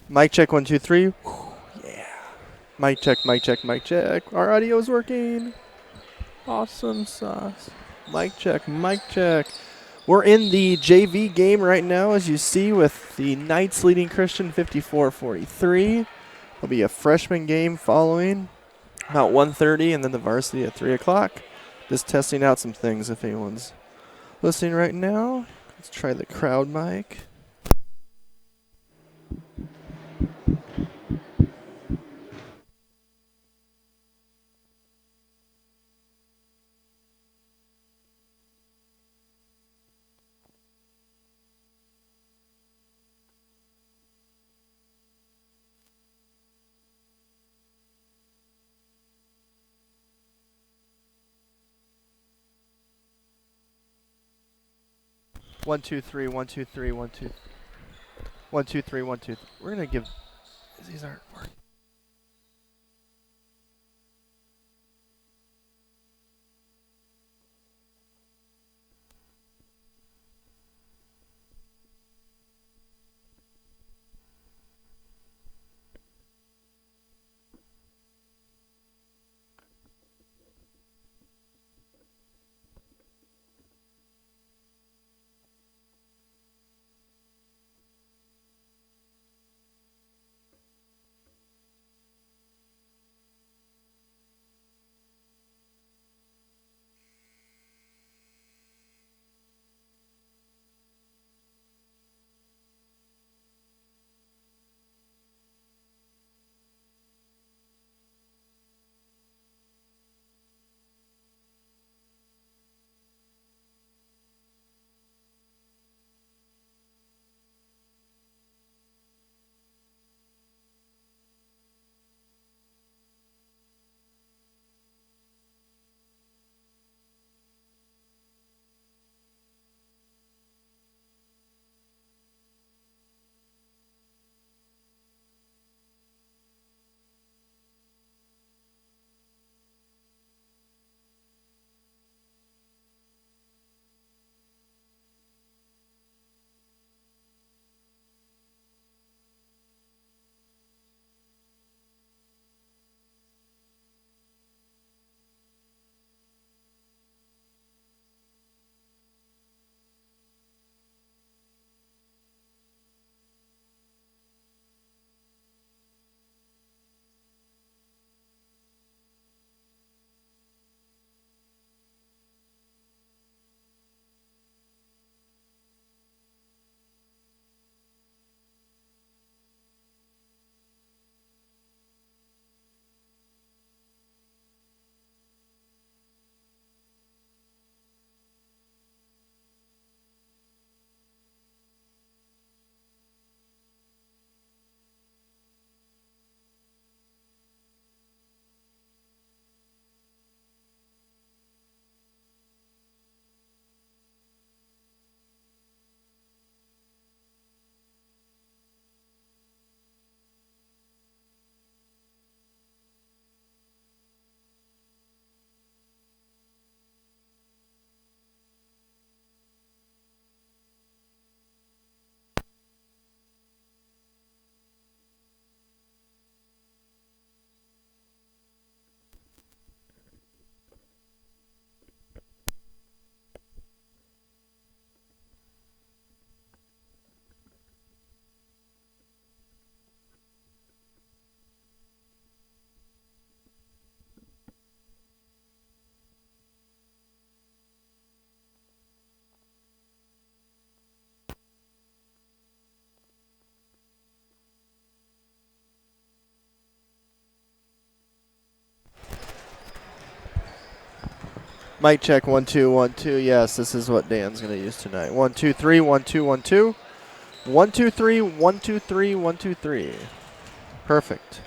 Mic check, 1, 2, 3. Whew, yeah. Mic check, mic check, mic check. Our audio is working. Awesome sauce. Mic check, mic check. We're in the JV game right now, as you see, with the Knights leading Christian 54-43. There'll be a freshman game following about 1:30, and then the varsity at 3 o'clock. Just testing out some things if anyone's listening right now. Let's try the crowd mic. One, two, three, 1, 2, 3, 1, 2, 1, 2, 3, 1, 2. We're gonna give. These aren't working. Mic check, 1, 2, 1, 2. Yes, this is what Dan's gonna use tonight. 1, 2, 3, 1, 2, 1, 2. 1, 2, 3, 1, 2, 3, 1, 2, 3. Perfect.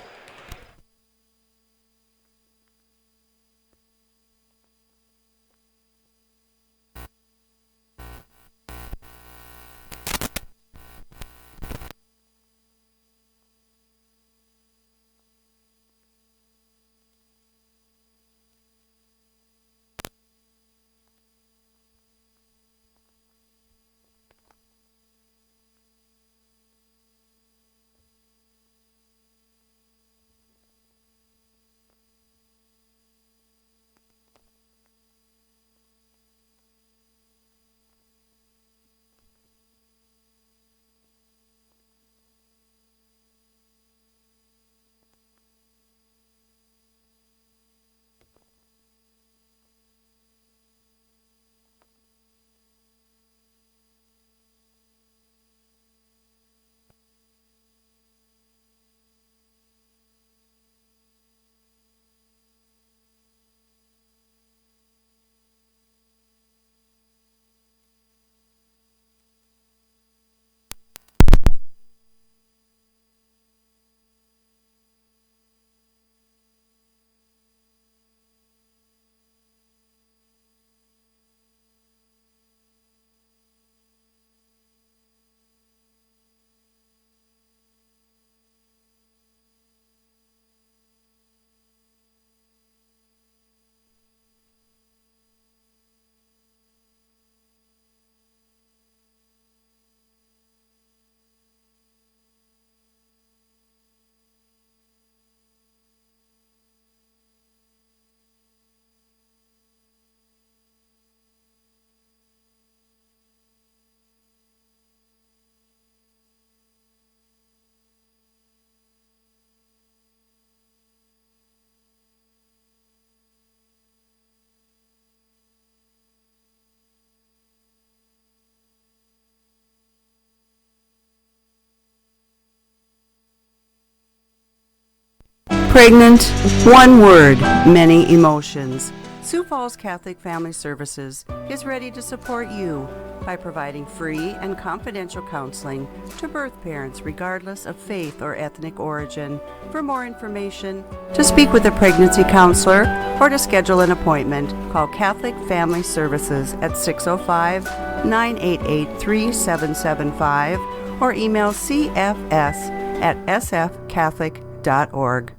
Pregnant, one word, many emotions. Sioux Falls Catholic Family Services is ready to support you by providing free and confidential counseling to birth parents regardless of faith or ethnic origin. For more information, to speak with a pregnancy counselor, or to schedule an appointment, call Catholic Family Services at 605-988-3775 or email cfs@sfcatholic.org.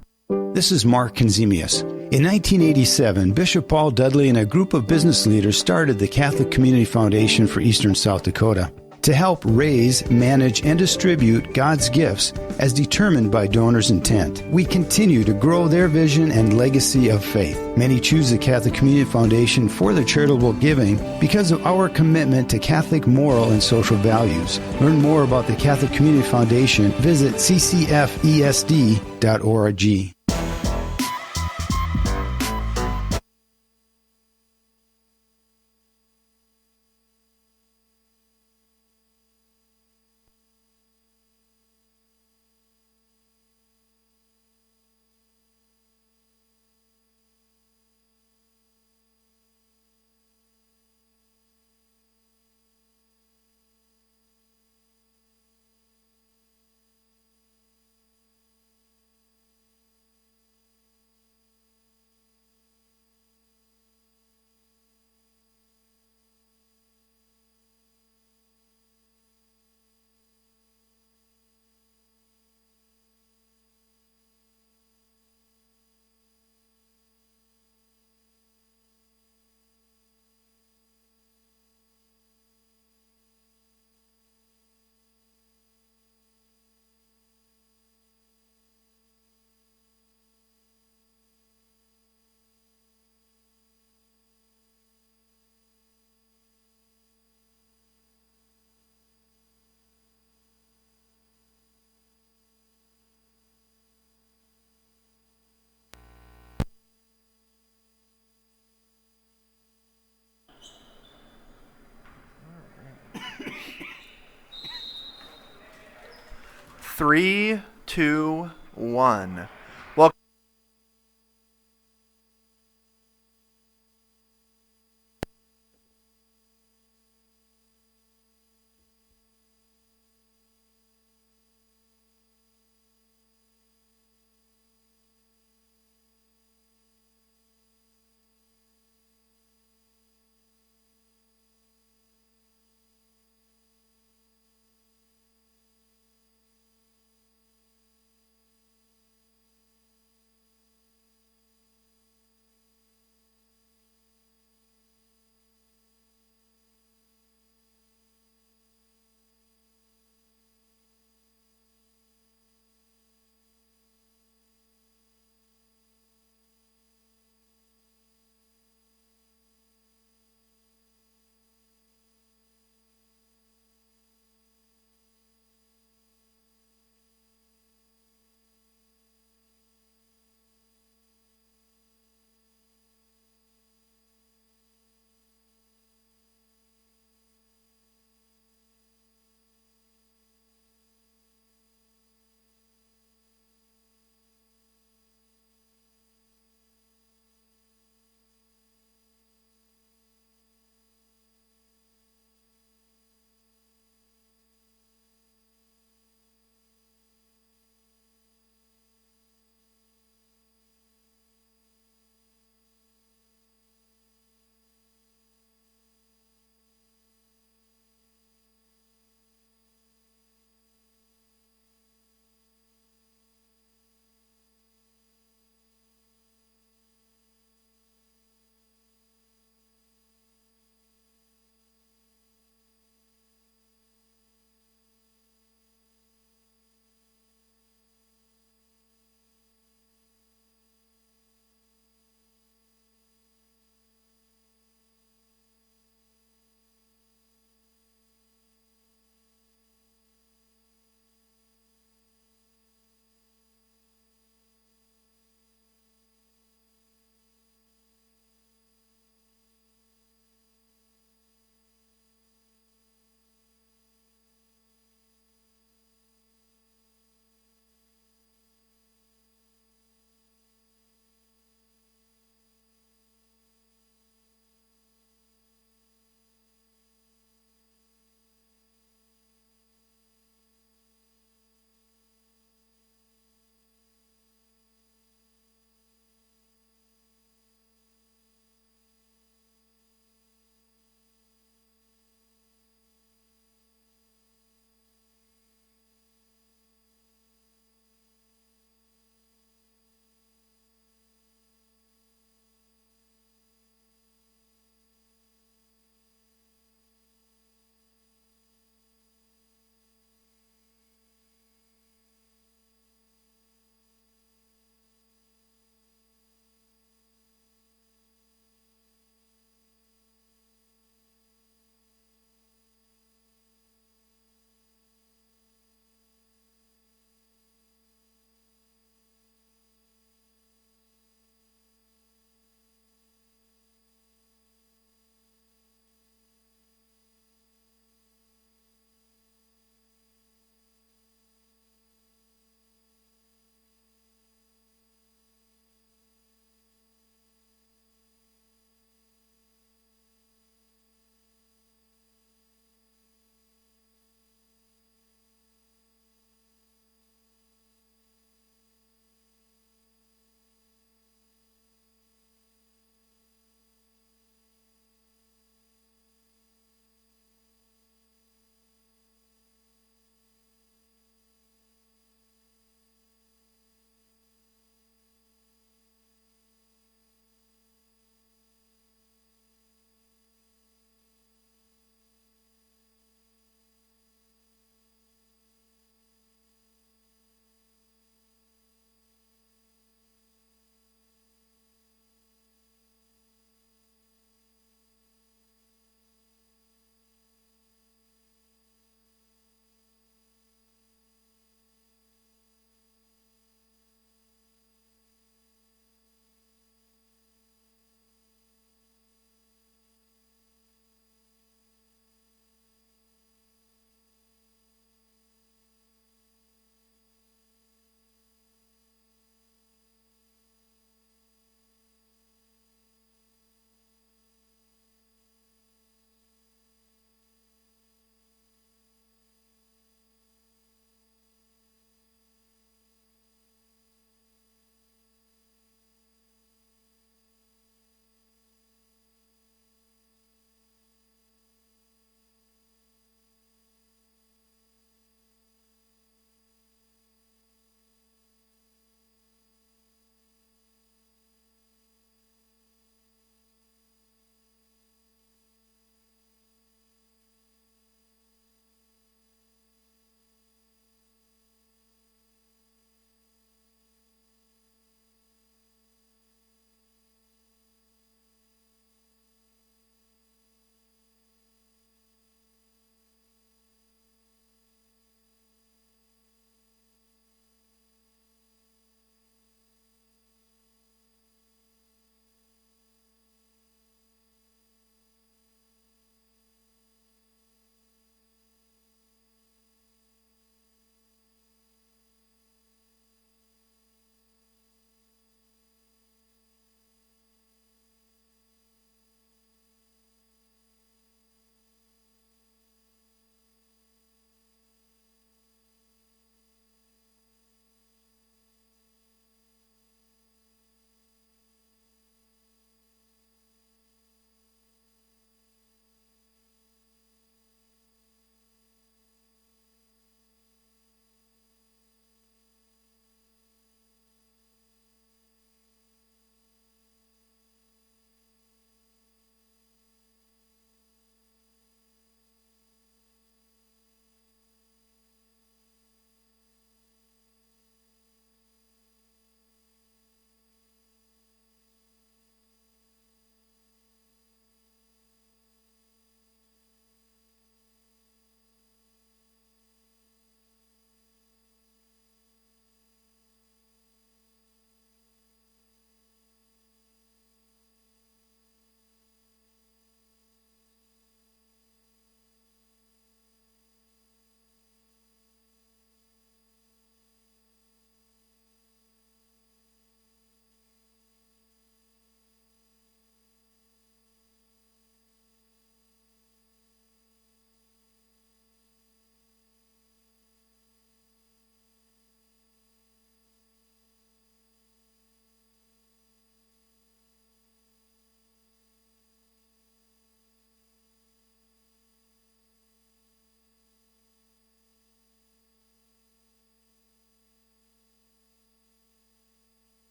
This is Mark Konzemius. In 1987, Bishop Paul Dudley and a group of business leaders started the Catholic Community Foundation for Eastern South Dakota to help raise, manage, and distribute God's gifts as determined by donors' intent. We continue to grow their vision and legacy of faith. Many choose the Catholic Community Foundation for their charitable giving because of our commitment to Catholic moral and social values. Learn more about the Catholic Community Foundation. Visit ccfesd.org. Three, two, one. Welcome.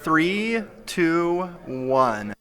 3, 2, 1.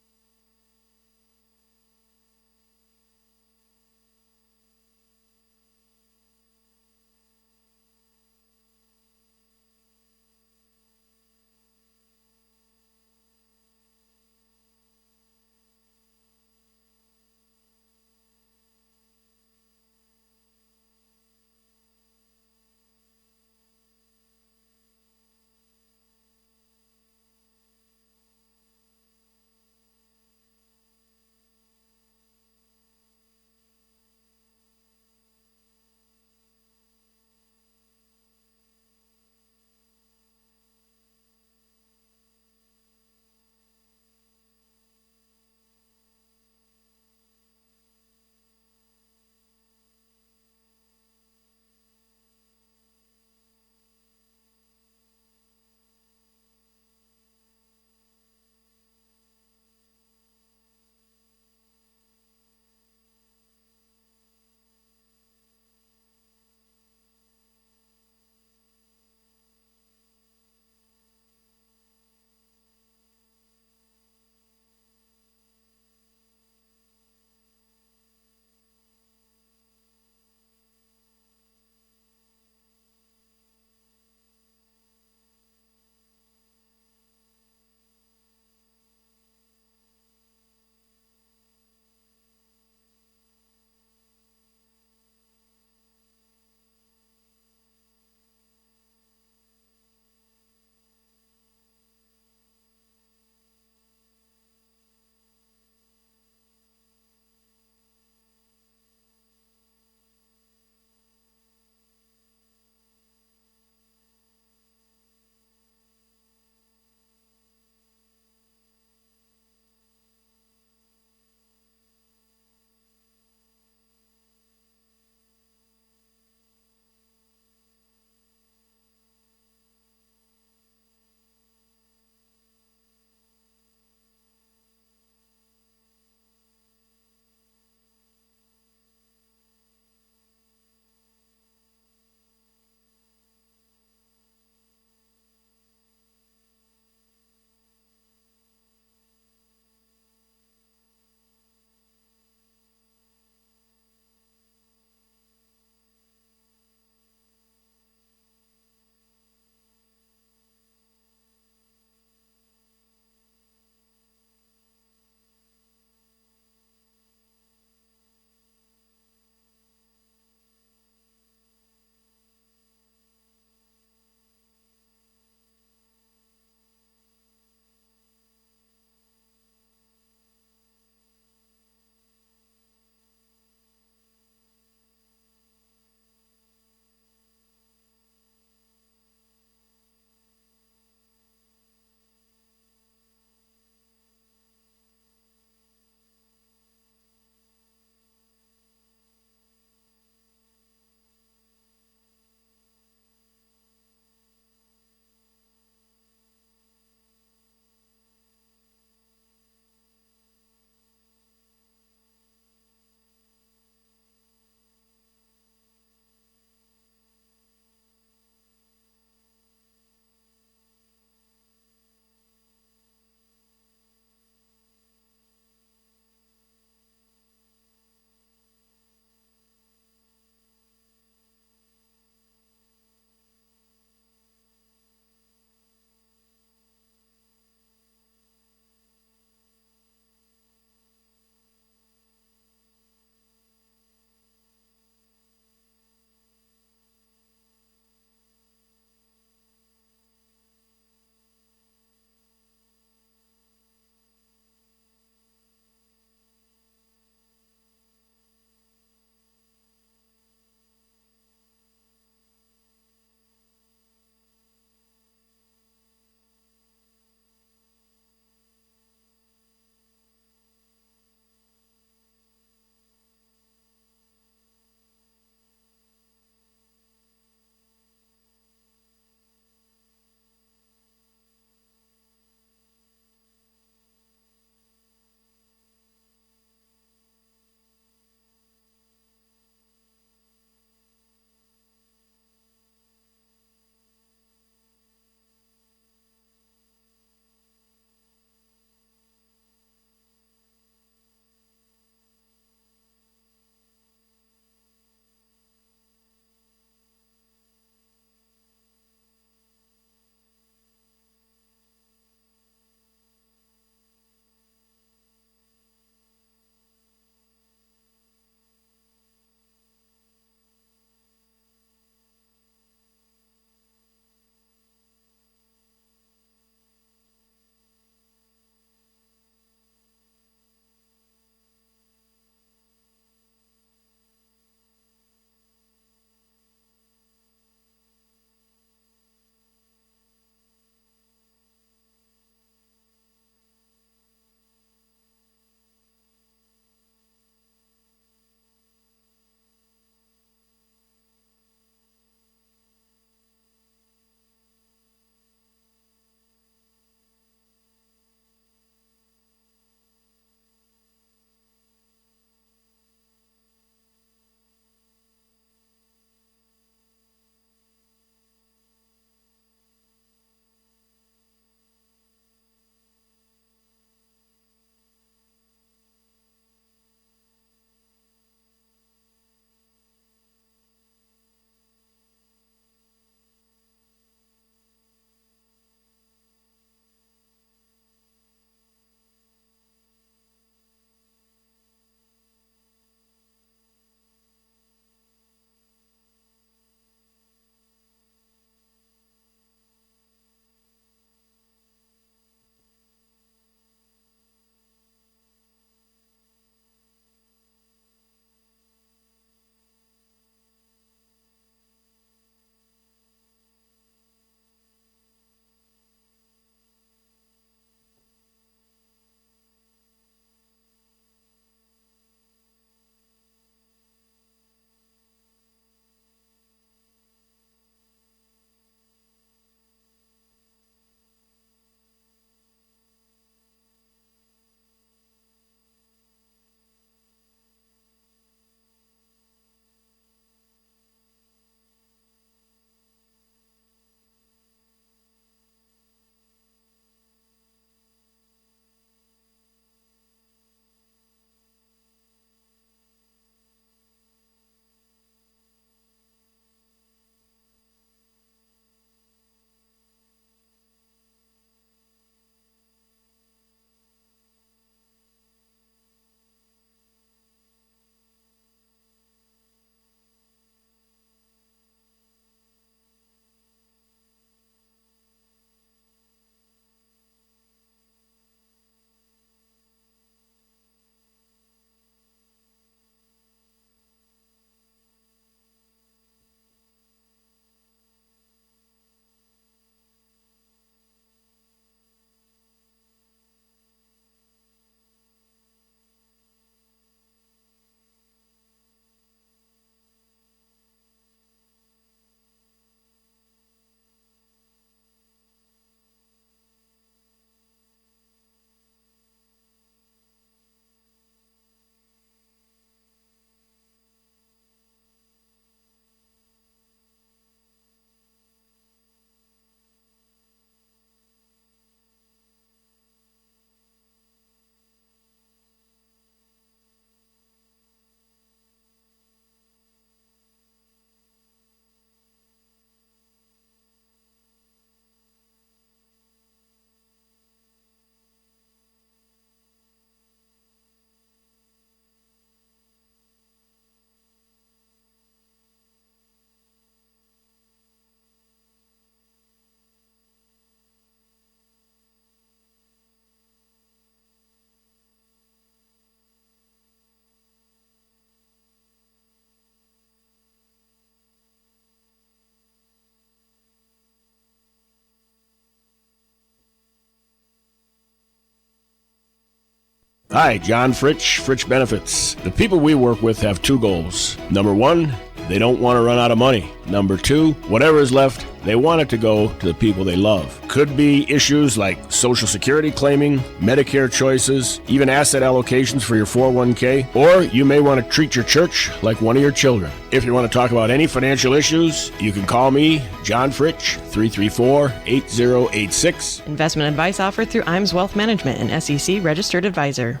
Hi, John Fritsch, Fritsch Benefits. The people we work with have two goals. Number one, they don't want to run out of money. Number two, whatever is left, they want it to go to the people they love. Could be issues like Social Security claiming, Medicare choices, even asset allocations for your 401k, or you may want to treat your church like one of your children. If you want to talk about any financial issues, you can call me, John Fritsch, 334-8086. Investment advice offered through IMS Wealth Management, an SEC registered advisor.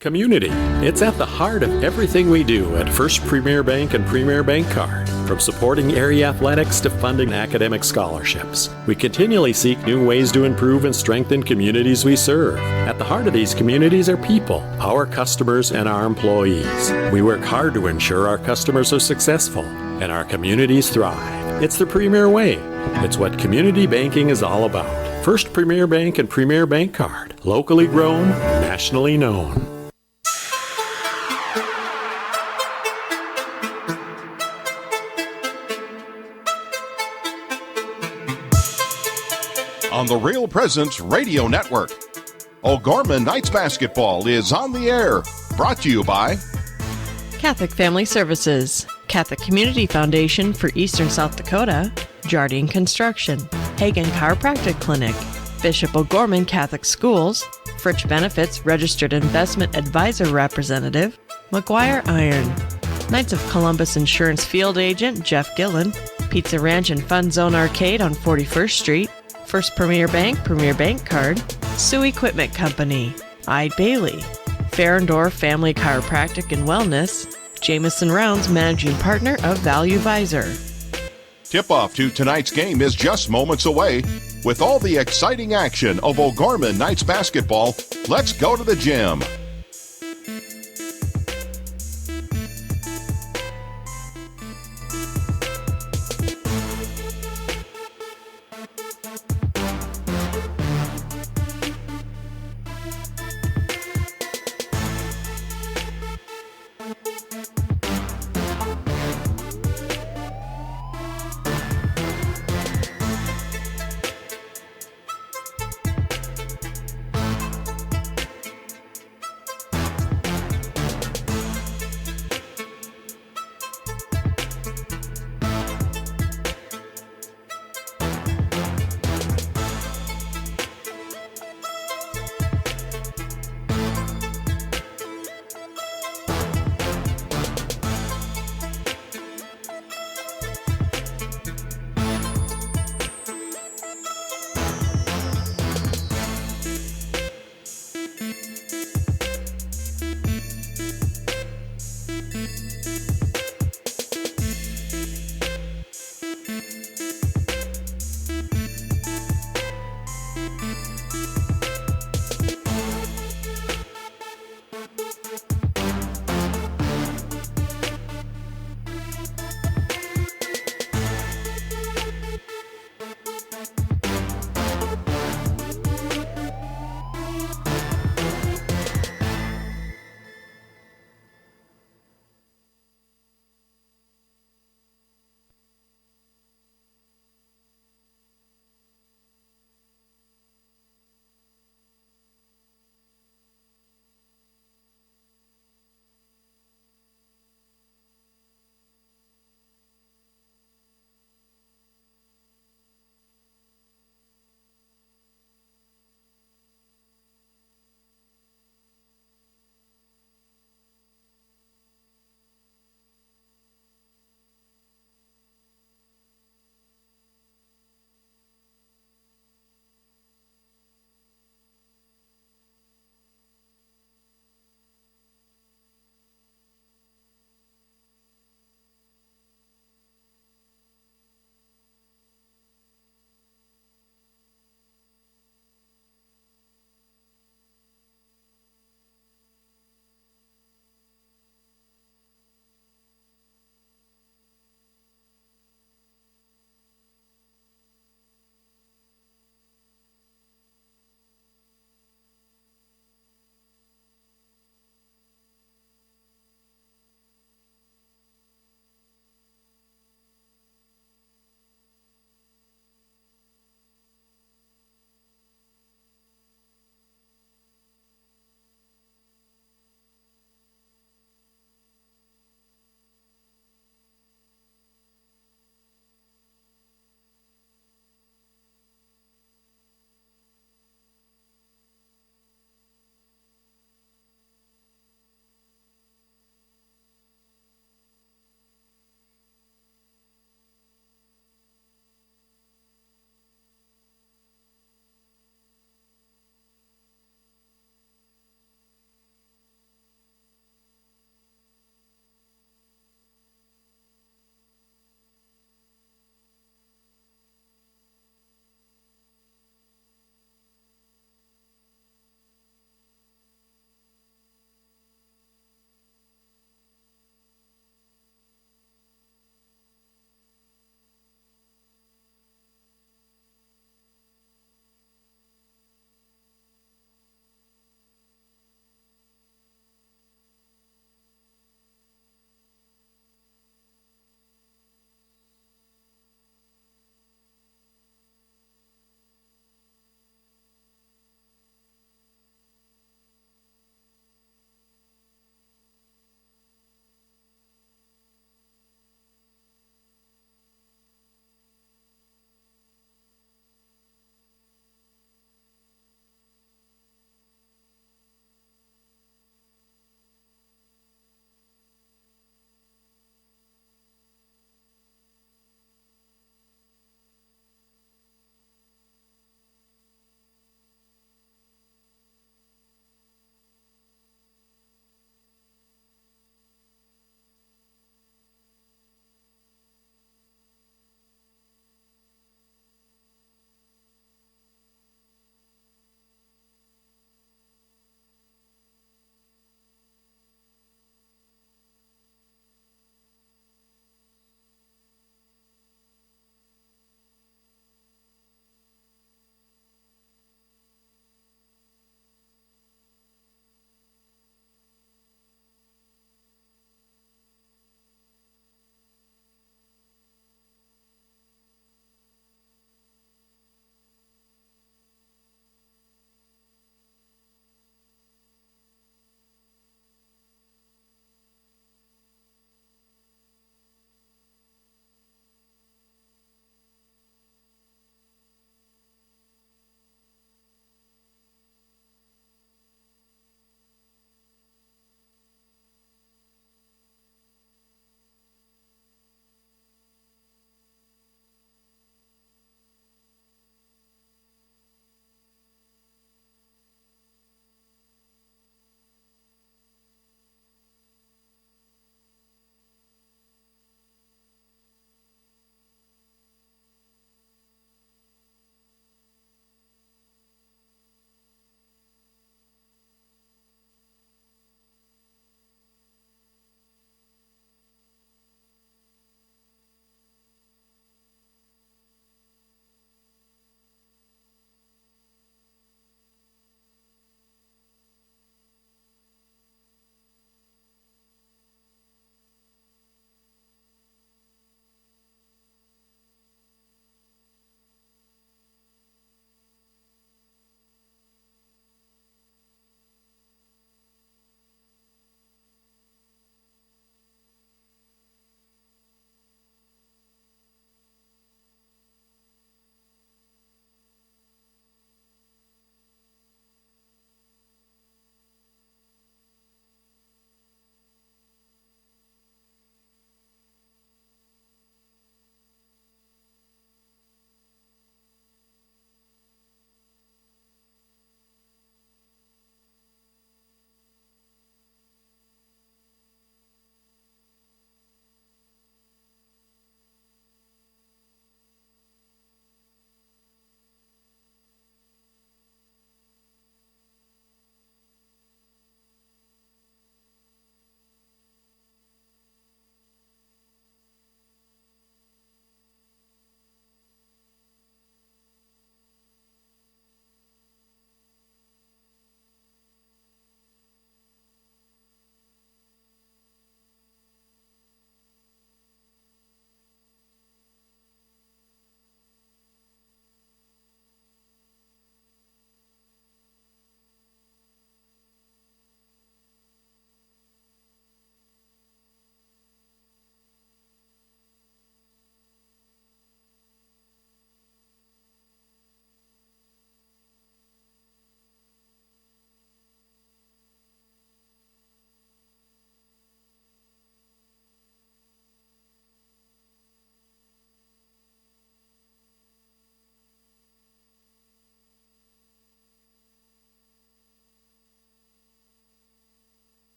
Community. It's at the heart of everything we do at First Premier Bank and Premier Bank Card. From supporting area athletics to funding academic scholarships, we continually seek new ways to improve and strengthen communities we serve. At the heart of these communities are people, our customers, and our employees. We work hard to ensure our customers are successful and our communities thrive. It's the Premier way. It's what community banking is all about. First Premier Bank and Premier Bank Card. Locally grown, nationally known. On the Real Presence Radio Network, O'Gorman Knights Basketball is on the air. Brought to you by Catholic Family Services, Catholic Community Foundation for Eastern South Dakota, Jardine Construction, Hagen Chiropractic Clinic, Bishop O'Gorman Catholic Schools, Fritsch Benefits Registered Investment Advisor Representative, McGuire Iron, Knights of Columbus Insurance Field Agent Jeff Gillen, Pizza Ranch and Fun Zone Arcade on 41st Street, First Premier Bank Card, Sioux Equipment Company, Ide Bailey, Ferendorf Family Chiropractic and Wellness, Jameson Rounds Managing Partner of Value Visor. Tip-off to tonight's game is just moments away. With all the exciting action of O'Gorman Knights Basketball, let's go to the gym.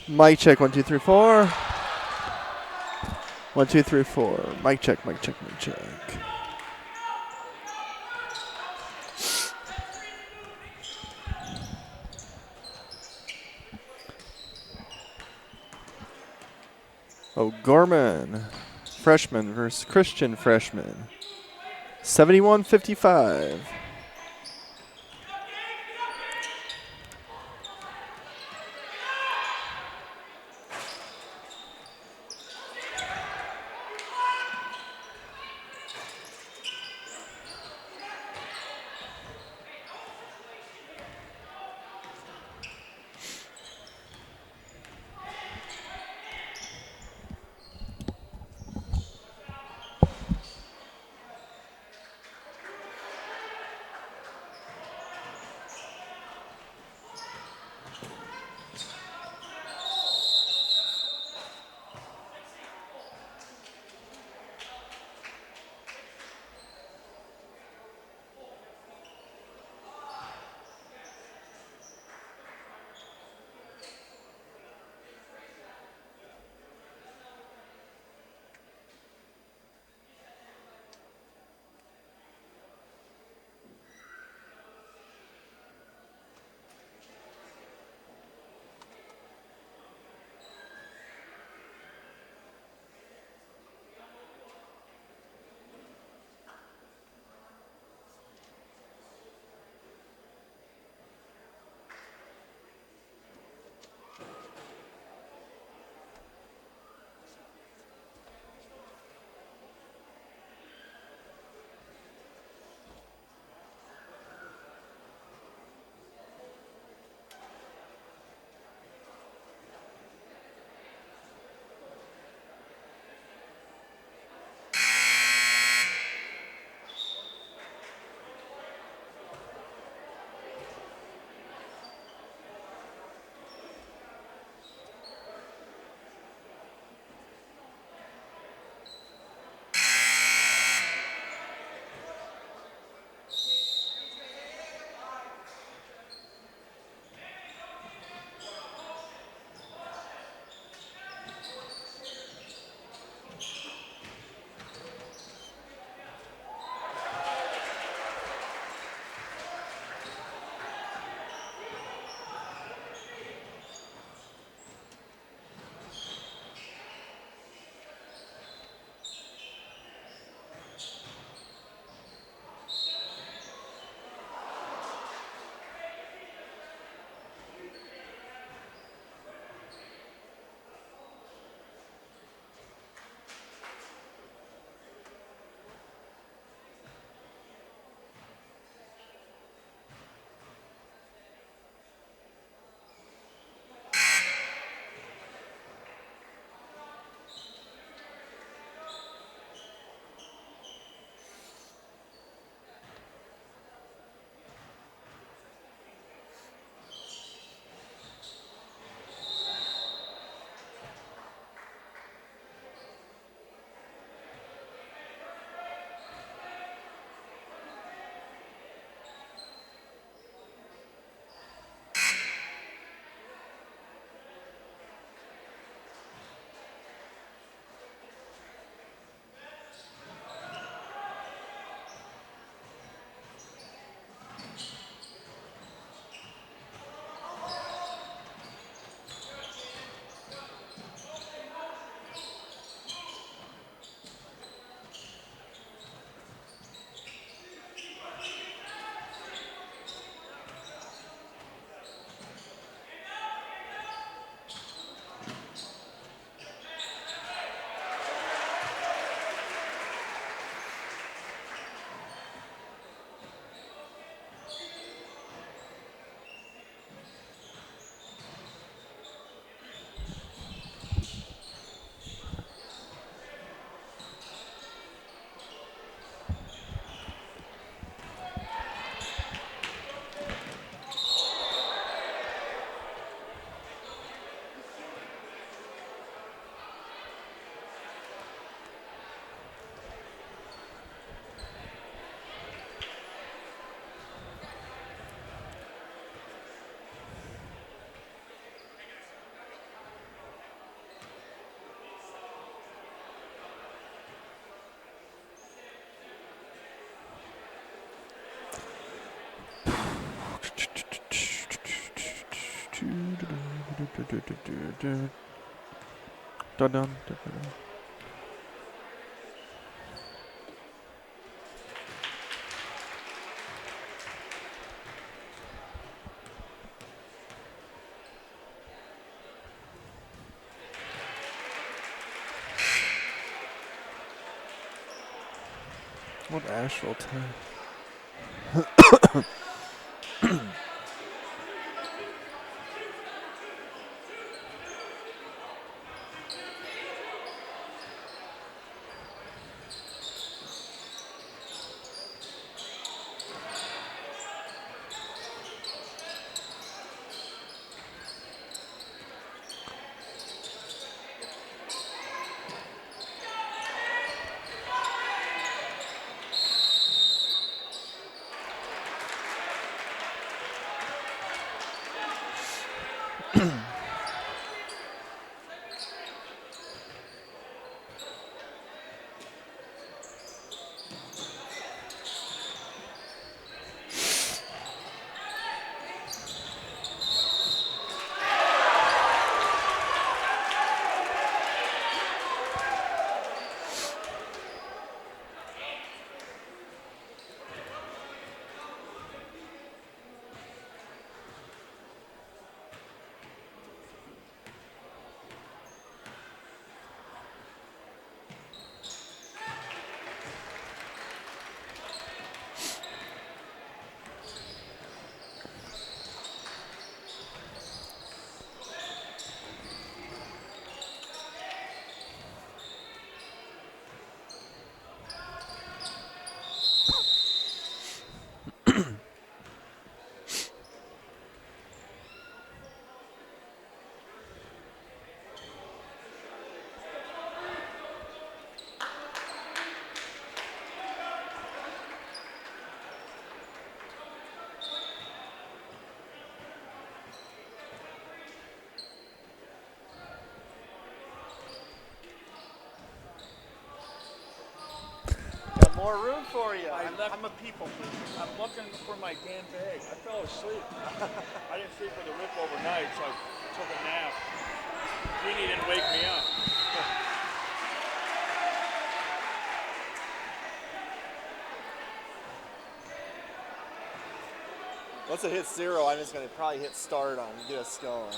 Mic check, 1, 2, 3, 4. 1, 2, 3, 4. Mic check, mic check, mic check. O'Gorman, freshman versus Christian freshman. 71-55. Dun-dun. What Asheville time? Got more room for you. I'm a people pleaser. I'm looking for my damn bag. I fell asleep. I didn't sleep with a rip overnight, so I took a nap. Jeannie didn't wake me up. Once it hits 0, I'm just going to probably hit start on and get us going.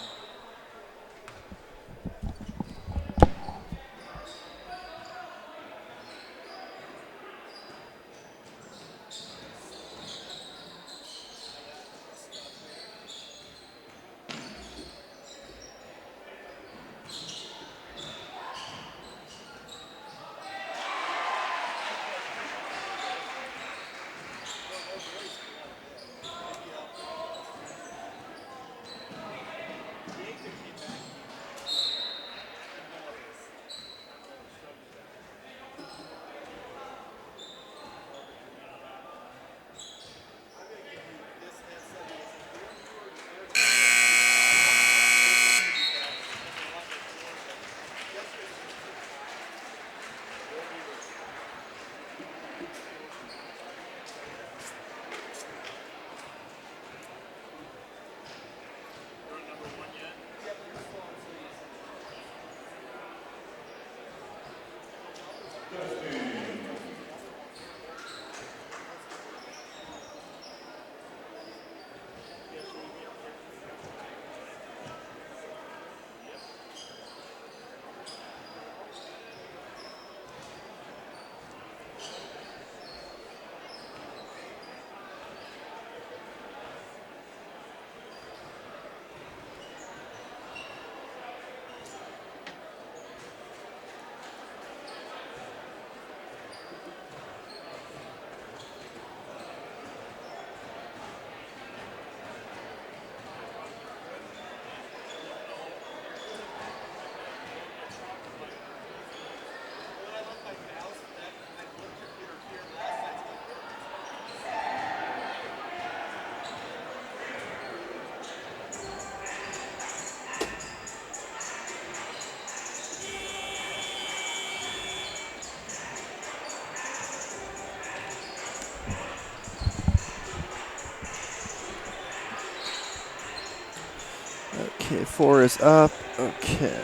Okay, 4 is up. Okay.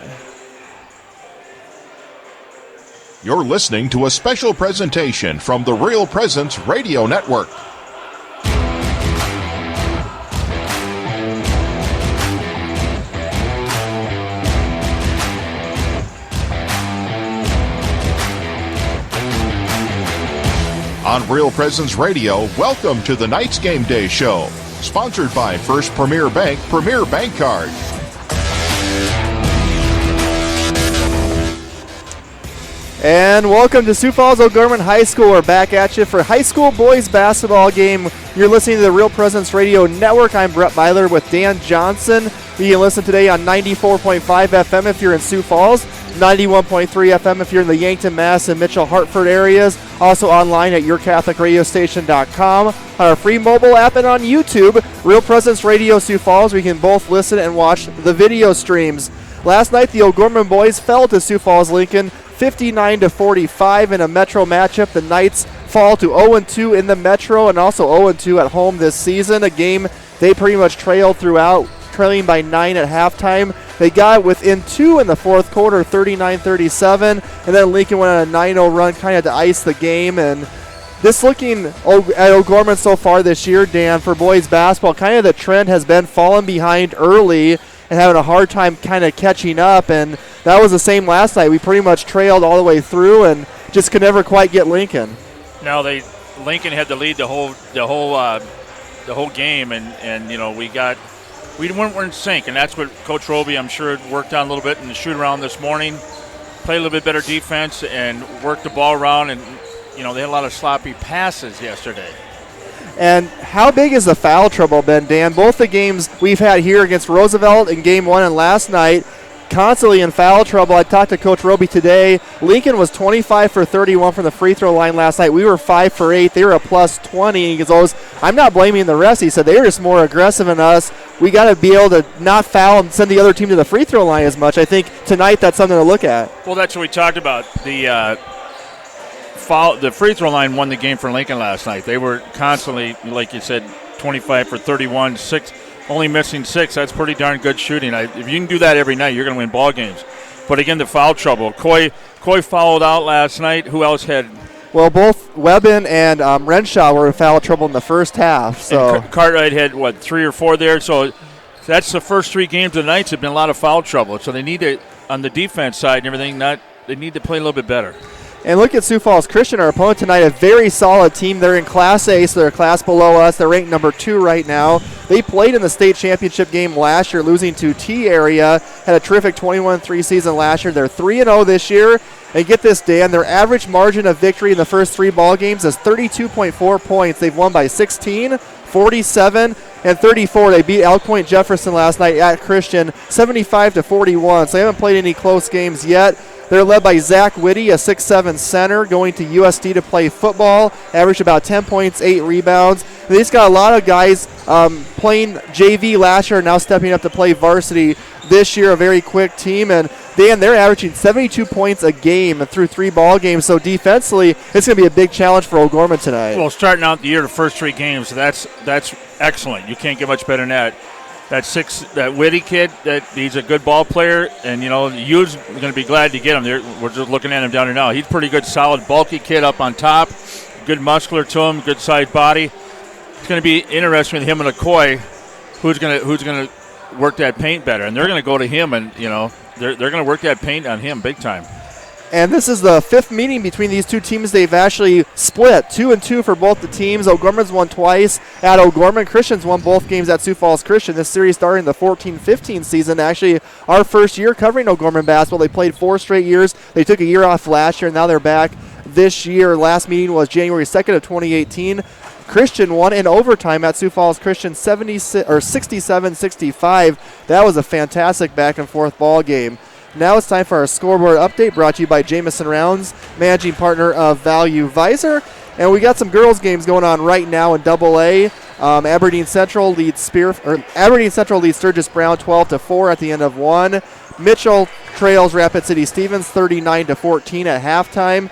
You're listening to a special presentation from the Real Presence Radio Network. On Real Presence Radio, welcome to the Knights Game Day Show, sponsored by First Premier Bank, Premier Bank Card. And welcome to Sioux Falls O'Gorman High School. We're back at you for high school boys basketball game. You're listening to the Real Presence Radio Network. I'm Brett Byler with Dan Johnson. You can listen today on 94.5 FM if you're in Sioux Falls, 91.3 FM if you're in the Yankton, Mass, and Mitchell, Hartford areas. Also online at yourcatholicradiostation.com, on our free mobile app, and on YouTube, Real Presence Radio Sioux Falls. We can both listen and watch the video streams. Last night, the O'Gorman boys fell to Sioux Falls Lincoln 59-45 in a Metro matchup. The Knights fall to 0-2 in the Metro and also 0-2 at home this season, a game they pretty much trailed throughout, trailing by 9 at halftime. They got within 2 in the fourth quarter, 39-37, and then Lincoln went on a 9-0 run kind of to ice the game. And this looking at O'Gorman so far this year, Dan, for boys basketball, kind of the trend has been falling behind early and having a hard time kind of catching up, and that was the same last night. We pretty much trailed all the way through and just could never quite get Lincoln. No, Lincoln had the lead the whole game, and you know we weren't in sync, and that's what Coach Roby, I'm sure, worked on a little bit in the shoot around this morning. Played a little bit better defense and worked the ball around, and you know they had a lot of sloppy passes yesterday. And how big has the foul trouble been, Dan? Both the games we've had here against Roosevelt in Game 1 and last night, constantly in foul trouble. I talked to Coach Roby today. Lincoln was 25 for 31 from the free throw line last night. We were 5 for 8. They were a plus 20. He goes, I'm not blaming the refs. He said they were just more aggressive than us. We got to be able to not foul and send the other team to the free throw line as much. I think tonight that's something to look at. Well, that's what we talked about. The free throw line won the game for Lincoln last night. They were constantly, like you said, 25 for 31, only missing 6. That's pretty darn good shooting. If you can do that every night, you're going to win ball games. But again, the foul trouble. Coy fouled out last night. Who else had? Well, both Webben and Renshaw were in foul trouble in the first half. So Cartwright had 3 or 4 there. So that's the first 3 games of the Knights have been a lot of foul trouble. So they need to, on the defense side and everything, they need to play a little bit better. And look at Sioux Falls Christian, our opponent tonight, a very solid team. They're in Class A, so they're a class below us. They're ranked number 2 right now. They played in the state championship game last year, losing to T Area. Had a terrific 21-3 season last year. They're 3-0 this year. And get this, Dan, their average margin of victory in the first 3 ball games is 32.4 points. They've won by 16, 47, and 34. They beat Elk Point Jefferson last night at Christian, 75-41. So they haven't played any close games yet. They're led by Zach Whitty, a 6'7 center, going to USD to play football. Averaged about 10 points, 8 rebounds. They just got a lot of guys playing JV last year, now stepping up to play varsity this year. A very quick team. And Dan, they're averaging 72 points a game through 3 ball games. So defensively, it's going to be a big challenge for O'Gorman tonight. Well, starting out the year, the first 3 games, that's excellent. You can't get much better than that. That Whitty kid, he's a good ball player, and you know Hugh's going to be glad to get him. We're just looking at him down there now. He's pretty good, solid, bulky kid up on top, good muscular to him, good sized body. It's going to be interesting with him and McCoy, who's going to work that paint better, and they're going to go to him, and you know they're going to work that paint on him big time. And this is the 5th meeting between these 2 teams. They've actually split 2-2 for both the teams. O'Gorman's won twice at O'Gorman. Christian's won both games at Sioux Falls Christian. This series started in the 14-15 season. Actually, our first year covering O'Gorman basketball. They played 4 straight years. They took a year off last year, and now they're back this year. Last meeting was January 2nd of 2018. Christian won in overtime at Sioux Falls Christian 67-65. That was a fantastic back-and-forth ball game. Now it's time for our scoreboard update, brought to you by Jamison Rounds, managing partner of Value Visor. And we got some girls games going on right now in AA. Aberdeen Central leads Sturgis Brown 12-4 at the end of 1. Mitchell trails Rapid City Stevens 39-14 at halftime.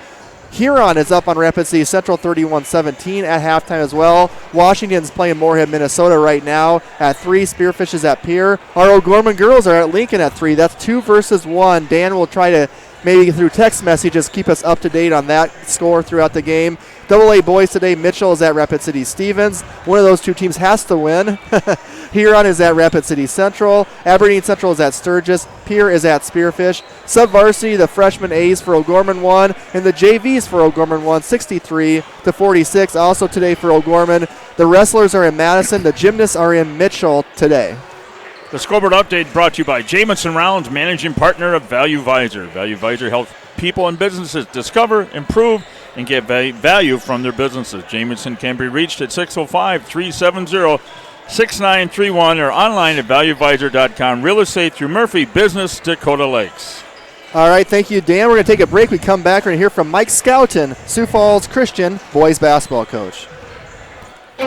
Huron is up on Rapid City Central 31-17 at halftime as well. Washington's playing Moorhead, Minnesota right now at 3. Spearfish is at Pierre. Our O'Gorman girls are at Lincoln at 3. That's 2 versus 1. Dan will try to maybe through text messages keep us up to date on that score throughout the game. AA boys today, Mitchell is at Rapid City Stevens. One of those two teams has to win. Huron is at Rapid City Central. Aberdeen Central is at Sturgis. Pierre is at Spearfish. Sub-varsity, the freshman A's for O'Gorman won, and the JVs for O'Gorman won 63-46. Also today for O'Gorman, the wrestlers are in Madison. The gymnasts are in Mitchell today. The scoreboard update brought to you by Jamison Rounds, managing partner of Value Visor. Value Visor helps people and businesses discover, improve, and get value from their businesses. Jamison can be reached at 605-370-6931 or online at valuevisor.com. Real estate through Murphy Business, Dakota Lakes. All right, thank you, Dan. We're going to take a break. We come back. We're going to hear from Mike Skelton, Sioux Falls Christian boys basketball coach.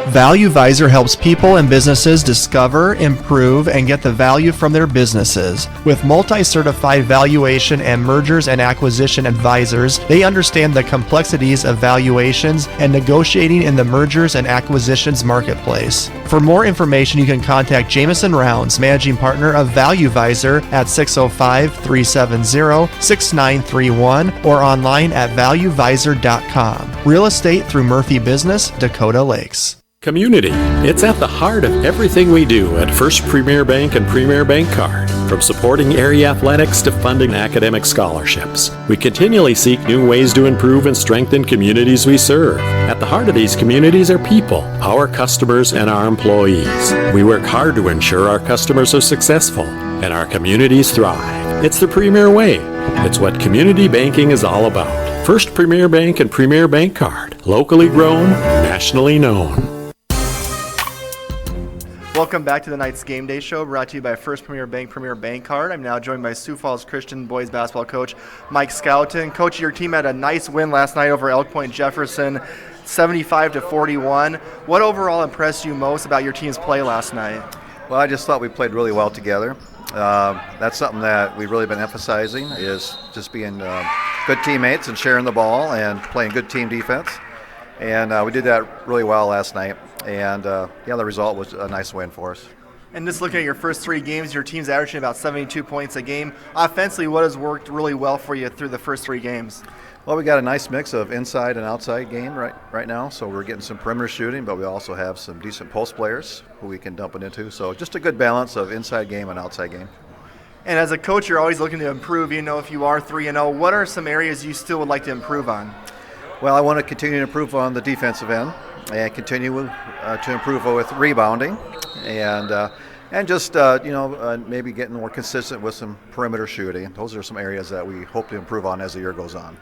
Value Visor helps people and businesses discover, improve, and get the value from their businesses. With multi-certified valuation and mergers and acquisition advisors, they understand the complexities of valuations and negotiating in the mergers and acquisitions marketplace. For more information, you can contact Jamison Rounds, managing partner of Value Visor at 605-370-6931 or online at valuevisor.com. Real estate through Murphy Business, Dakota Lakes. Community. It's at the heart of everything we do at First Premier Bank and Premier Bank Card. From supporting area athletics to funding academic scholarships, we continually seek new ways to improve and strengthen communities we serve. At the heart of these communities are people, our customers, and our employees. We work hard to ensure our customers are successful and our communities thrive. It's the Premier way. It's what community banking is all about. First Premier Bank and Premier Bank Card. Locally grown, nationally known. Welcome back to the night's Game Day Show, brought to you by First Premier Bank Card. I'm now joined by Sioux Falls Christian boys basketball coach Mike Skelton. Coach, your team had a nice win last night over Elk Point Jefferson, 75-41. What overall impressed you most about your team's play last night? Well, I just thought we played really well together. That's something that we've really been emphasizing, is just being good teammates and sharing the ball and playing good team defense. And we did that really well last night. And, the result was a nice win for us. And just looking at your first 3 games, your team's averaging about 72 points a game. Offensively, what has worked really well for you through the first 3 games? Well, we got a nice mix of inside and outside game right now. So we're getting some perimeter shooting, but we also have some decent post players who we can dump it into. So just a good balance of inside game and outside game. And as a coach, you're always looking to improve. You know, if you are 3-0, what are some areas you still would like to improve on? Well, I want to continue to improve on the defensive end and continue to improve with rebounding and just maybe getting more consistent with some perimeter shooting. Those are some areas that we hope to improve on as the year goes on.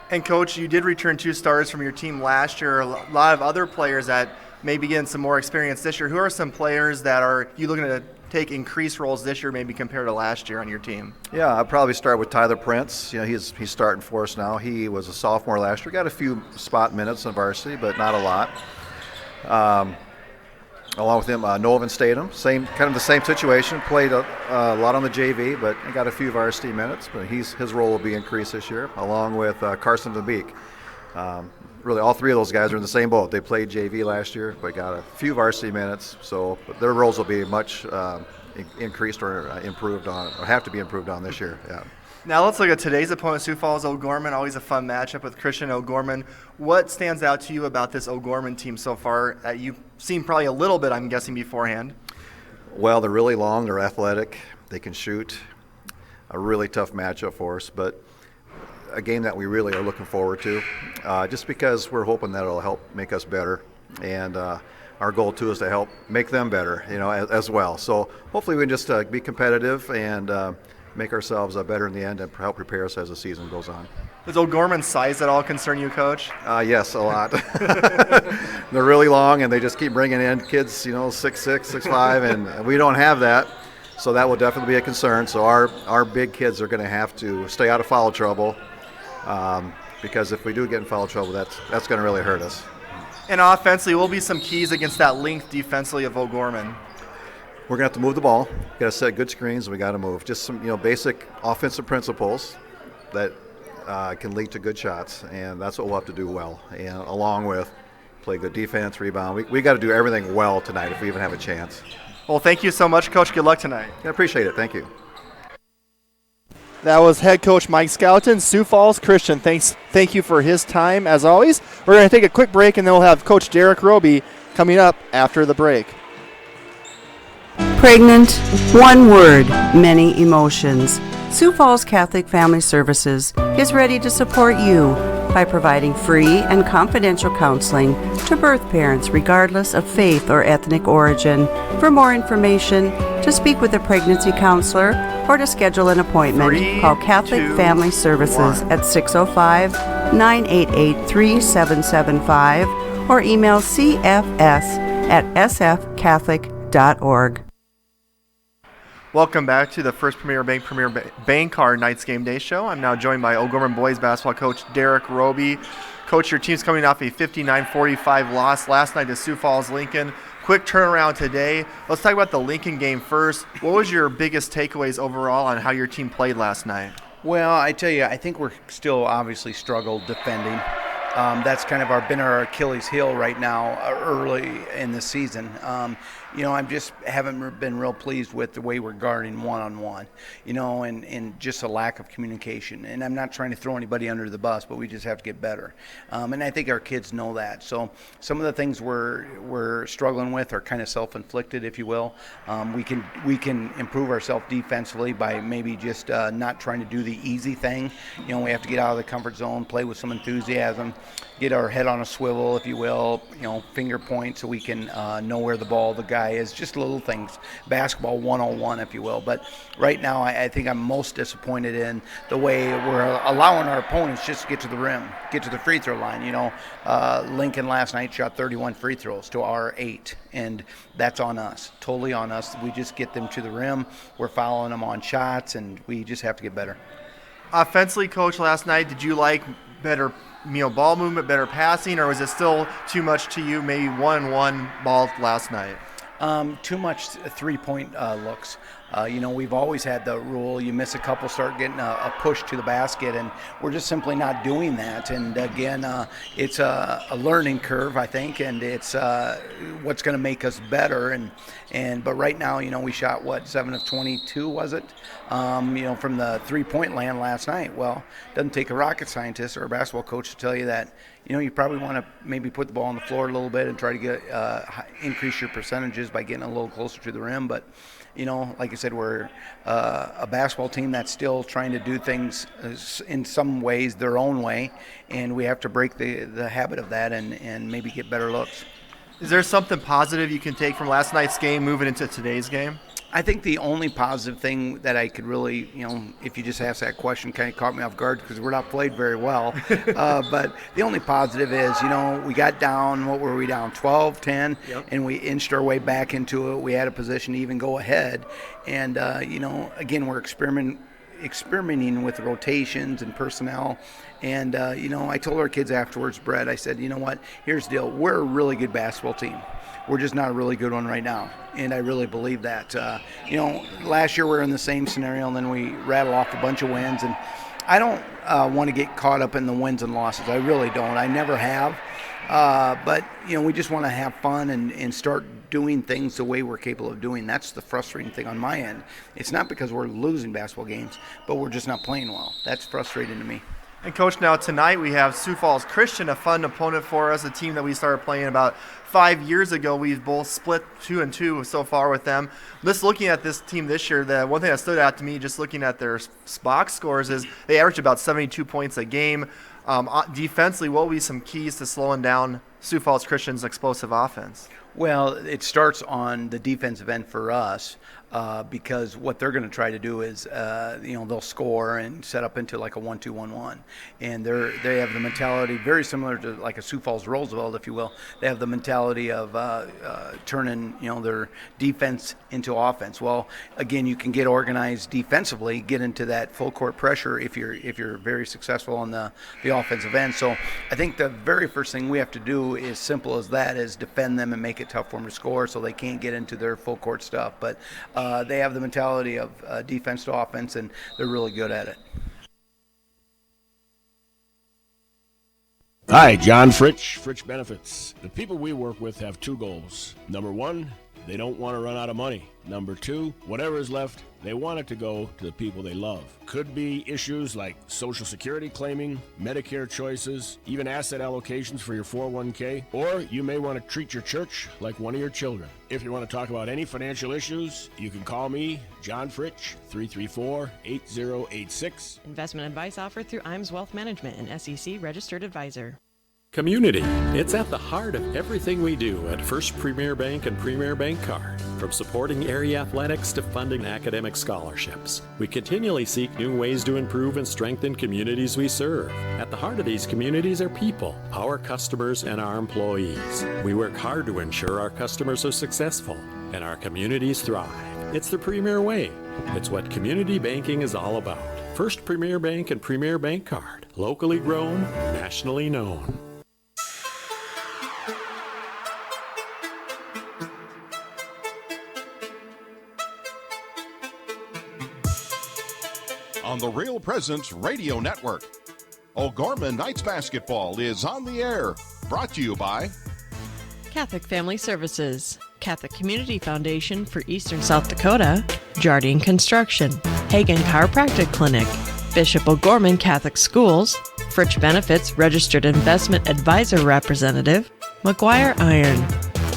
And Coach, you did return 2 stars from your team last year. A lot of other players that may be getting some more experience this year. Who are some players that are you looking to take increased roles this year, maybe compared to last year on your team? Yeah, I'd probably start with Tyler Prince. You know, he's starting for us now. He was a sophomore last year. Got a few spot minutes in varsity, but not a lot. Along with him, Nolan Statham, the same situation. Played a lot on the JV, but he got a few varsity minutes. But his role will be increased this year, along with Carson DeBeek. Really, all 3 of those guys are in the same boat. They played JV last year, but got a few varsity minutes. So their roles will be much increased or improved on, or have to be improved on this year. Yeah. Now let's look at today's opponent, Sioux Falls O'Gorman. Always a fun matchup with Christian O'Gorman. What stands out to you about this O'Gorman team so far? You've seen probably a little bit, I'm guessing, beforehand. Well, they're really long. They're athletic. They can shoot. A really tough matchup for us, but a game that we really are looking forward to, just because we're hoping that it'll help make us better, and our goal too is to help make them better, as well. So hopefully we can just be competitive and make ourselves better in the end and help prepare us as the season goes on. Does O'Gorman's size at all concern you, Coach? Yes, a lot. They're really long, and they just keep bringing in kids, 6'6", 6'5", and we don't have that. So that will definitely be a concern. So our big kids are going to have to stay out of foul trouble. Because if we do get in foul trouble, that's going to really hurt us. And offensively, will be some keys against that length defensively of O'Gorman. We're going to have to move the ball. Got to set good screens, and we got to move. Just some basic offensive principles that can lead to good shots, and that's what we'll have to do well. And along with play good defense, rebound. We got to do everything well tonight if we even have a chance. Well, thank you so much, Coach. Good luck tonight. I appreciate it. Thank you. That was head coach Mike Skelton, Sioux Falls Christian. Thank you for his time, as always. We're going to take a quick break, and then we'll have Coach Derek Roby coming up after the break. Pregnant, one word, many emotions. Sioux Falls Catholic Family Services is ready to support you by providing free and confidential counseling to birth parents regardless of faith or ethnic origin. For more information, to speak with a pregnancy counselor, or to schedule an appointment, call Catholic Family Services at 605-988-3775 or email cfs@sfcatholic.org. Welcome back to the First Premier Bank Card Knights Game Day Show. I'm now joined by O'Gorman boys basketball coach Derek Roby. Coach, your team's coming off a 59-45 loss last night to Sioux Falls Lincoln. Quick turnaround today. Let's talk about the Lincoln game first. What was your biggest takeaways overall on how your team played last night? Well, I tell you, I think we're still obviously struggled defending. That's kind of been our Achilles heel right now early in the season. I just haven't been real pleased with the way we're guarding one-on-one, and just a lack of communication. And I'm not trying to throw anybody under the bus, but we just have to get better. And I think our kids know that. So some of the things we're struggling with are kind of self-inflicted, if you will. We can improve ourselves defensively by maybe just not trying to do the easy thing. We have to get out of the comfort zone, play with some enthusiasm, get our head on a swivel, if you will, finger point so we can know where the guy is, just little things, basketball 101, if you will. But right now, I think I'm most disappointed in the way we're allowing our opponents just to get to the rim, get to the free throw line. Lincoln last night shot 31 free throws to our 8, and that's on us, totally on us. We just get them to the rim, we're fouling them on shots, and we just have to get better. Offensively, Coach, last night, did you like better ball movement, better passing, or was it still too much to you, maybe 1-1 ball last night? Too much three-point looks. We've always had the rule, you miss a couple, start getting a push to the basket, and we're just simply not doing that. And again, it's a learning curve, I think, and it's what's going to make us better. But right now, we shot, 7 of 22, was it? From the three-point land last night. Well, it doesn't take a rocket scientist or a basketball coach to tell you that, you probably want to maybe put the ball on the floor a little bit and try to get increase your percentages by getting a little closer to the rim. But, like I said, we're a basketball team that's still trying to do things in some ways their own way, and we have to break the habit of that and maybe get better looks. Is there something positive you can take from last night's game moving into today's game? I think the only positive thing that I could really, if you just asked that question, kind of caught me off guard because we're not played very well. But the only positive is, we got down, what were we down, 12, 10, yep. And we inched our way back into it. We had a position to even go ahead. And, again, we're experimenting with rotations and personnel. And, I told our kids afterwards, Brett, I said, what, here's the deal. We're a really good basketball team. We're just not a really good one right now, and I really believe that. Last year we were in the same scenario, and then we rattle off a bunch of wins, and I don't want to get caught up in the wins and losses. I really don't. I never have. But, we just want to have fun and start doing things the way we're capable of doing. That's the frustrating thing on my end. It's not because we're losing basketball games, but we're just not playing well. That's frustrating to me. And, Coach, now tonight we have Sioux Falls Christian, a fun opponent for us, a team that we started playing about 5 years ago. We've both split 2-2 so far with them. Just looking at this team this year, the one thing that stood out to me just looking at their box scores is they average about 72 points a game. Defensively, what will be some keys to slowing down Sioux Falls Christian's explosive offense? Well, it starts on the defensive end for us. Because what they're going to try to do is, they'll score and set up into like a 1-2-1-1, and they have the mentality very similar to like a Sioux Falls Roosevelt, if you will. They have the mentality of turning, their defense into offense. Well, again, you can get organized defensively, get into that full court pressure if you're very successful on the offensive end. So I think the very first thing we have to do, is simple as that, is defend them and make it tough for them to score, so they can't get into their full court stuff. But they have the mentality of defense to offense, and they're really good at it. Hi, John Fritch Benefits. The people we work with have two goals. Number one, they don't want to run out of money. Number two, whatever is left, they want it to go to the people they love. Could be issues like Social Security claiming, Medicare choices, even asset allocations for your 401k, or you may want to treat your church like one of your children. If you want to talk about any financial issues, you can call me, John Fritch, 334-8086. Investment advice offered through IMS Wealth Management, an SEC registered advisor. Community. It's at the heart of everything we do at First Premier Bank and Premier Bank Card. From supporting area athletics to funding academic scholarships, we continually seek new ways to improve and strengthen communities we serve. At the heart of these communities are people, our customers, and our employees. We work hard to ensure our customers are successful and our communities thrive. It's the Premier way. It's what community banking is all about. First Premier Bank and Premier Bank Card. Locally grown, nationally known. On the Real Presence Radio Network, O'Gorman Knights Basketball is on the air. Brought to you by Catholic Family Services, Catholic Community Foundation for Eastern South Dakota, Jardine Construction, Hagen Chiropractic Clinic, Bishop O'Gorman Catholic Schools, Fritch Benefits Registered Investment Advisor Representative, McGuire Iron,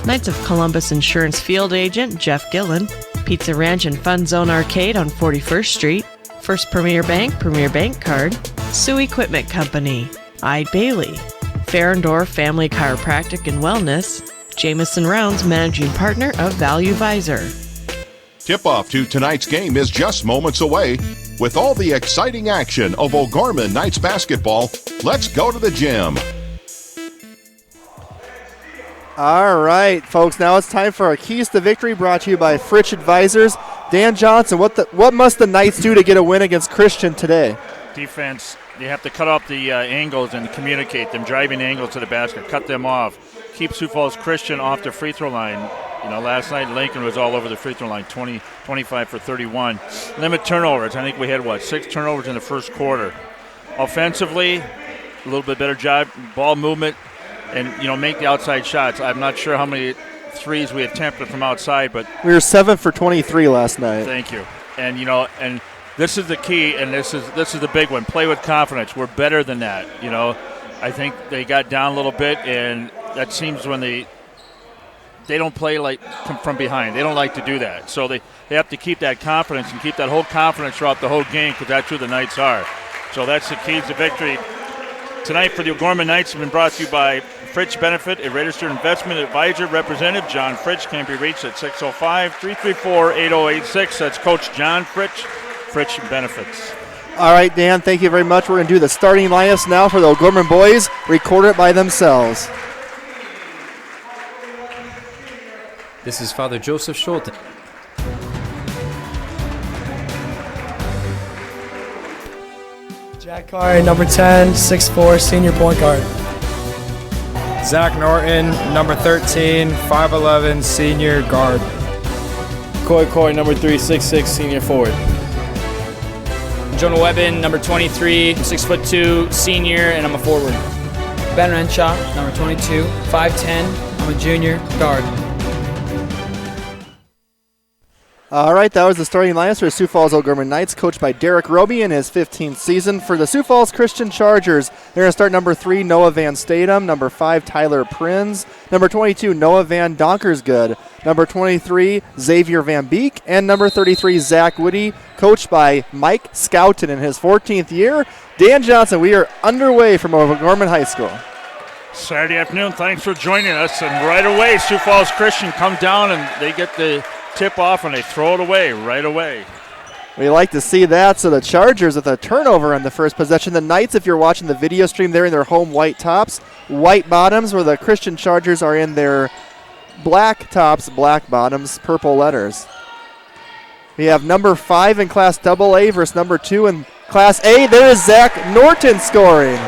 Knights of Columbus Insurance Field Agent Jeff Gillen, Pizza Ranch and Fun Zone Arcade on 41st Street, First Premier Bank Card, Sioux Equipment Company, Ide Bailey, Farrendorf Family Chiropractic and Wellness, Jameson Rounds Managing Partner of Value Visor. Tip-off to tonight's game is just moments away. With all the exciting action of O'Gorman Knights Basketball, let's go to the gym. All right, folks, now it's time for our Keys to Victory, brought to you by Fritch Advisors. Dan Johnson, what must the Knights do to get a win against Christian today? Defense, you have to cut off the angles and communicate them, driving angles to the basket, cut them off. Keep Sioux Falls Christian off the free throw line. You know, last night Lincoln was all over the free throw line, 25 for 31. Limit turnovers. I think we had, 6 turnovers in the first quarter. Offensively, a little bit better job, ball movement, and, make the outside shots. I'm not sure how many threes we attempted from outside, but we were 7 for 23 last night. Thank you. And, and this is the key, and this is the big one. Play with confidence. We're better than that. I think they got down a little bit, and that seems when they don't play like from behind. They don't like to do that. So they have to keep that confidence and keep that whole confidence throughout the whole game, because that's who the Knights are. So that's the keys to victory. Tonight for the O'Gorman Knights have been brought to you by Fritch Benefit, a registered investment advisor representative. John Fritch can be reached at 605-334-8086. That's Coach John Fritch, Fritch Benefits. All right, Dan, thank you very much. We're going to do the starting lineups now for the O'Gorman boys, record it by themselves. This is Father Joseph Scholten. Jack Carr, number 10, 6'4", senior point guard. Zach Norton, number 13, 5'11", senior guard. Coy, number 3, 6'6", senior forward. Jonah Webben, number 23, 6'2", senior, and I'm a forward. Ben Renshaw, number 22, 5'10", I'm a junior, guard. All right, that was the starting lineups for the Sioux Falls O'Gorman Knights, coached by Derek Roby in his 15th season. For the Sioux Falls Christian Chargers, they're going to start number 3, Noah Van Statham, number 5, Tyler Prinz, number 22, Noah Van Donkersgood, number 23, Xavier Van Beek, and number 33, Zach Woody, coached by Mike Skelton in his 14th year. Dan Johnson, we are underway from O'Gorman High School. Saturday afternoon, thanks for joining us. And right away, Sioux Falls Christian come down and they get the tip off and they throw it away right away. We like to see that. So the Chargers with a turnover on the first possession. The Knights, if you're watching the video stream, they're in their home white tops, white bottoms, where the Christian Chargers are in their black tops, black bottoms, purple letters. We have number 5 in Class AA versus number 2 in Class A. There is Zach Norton scoring.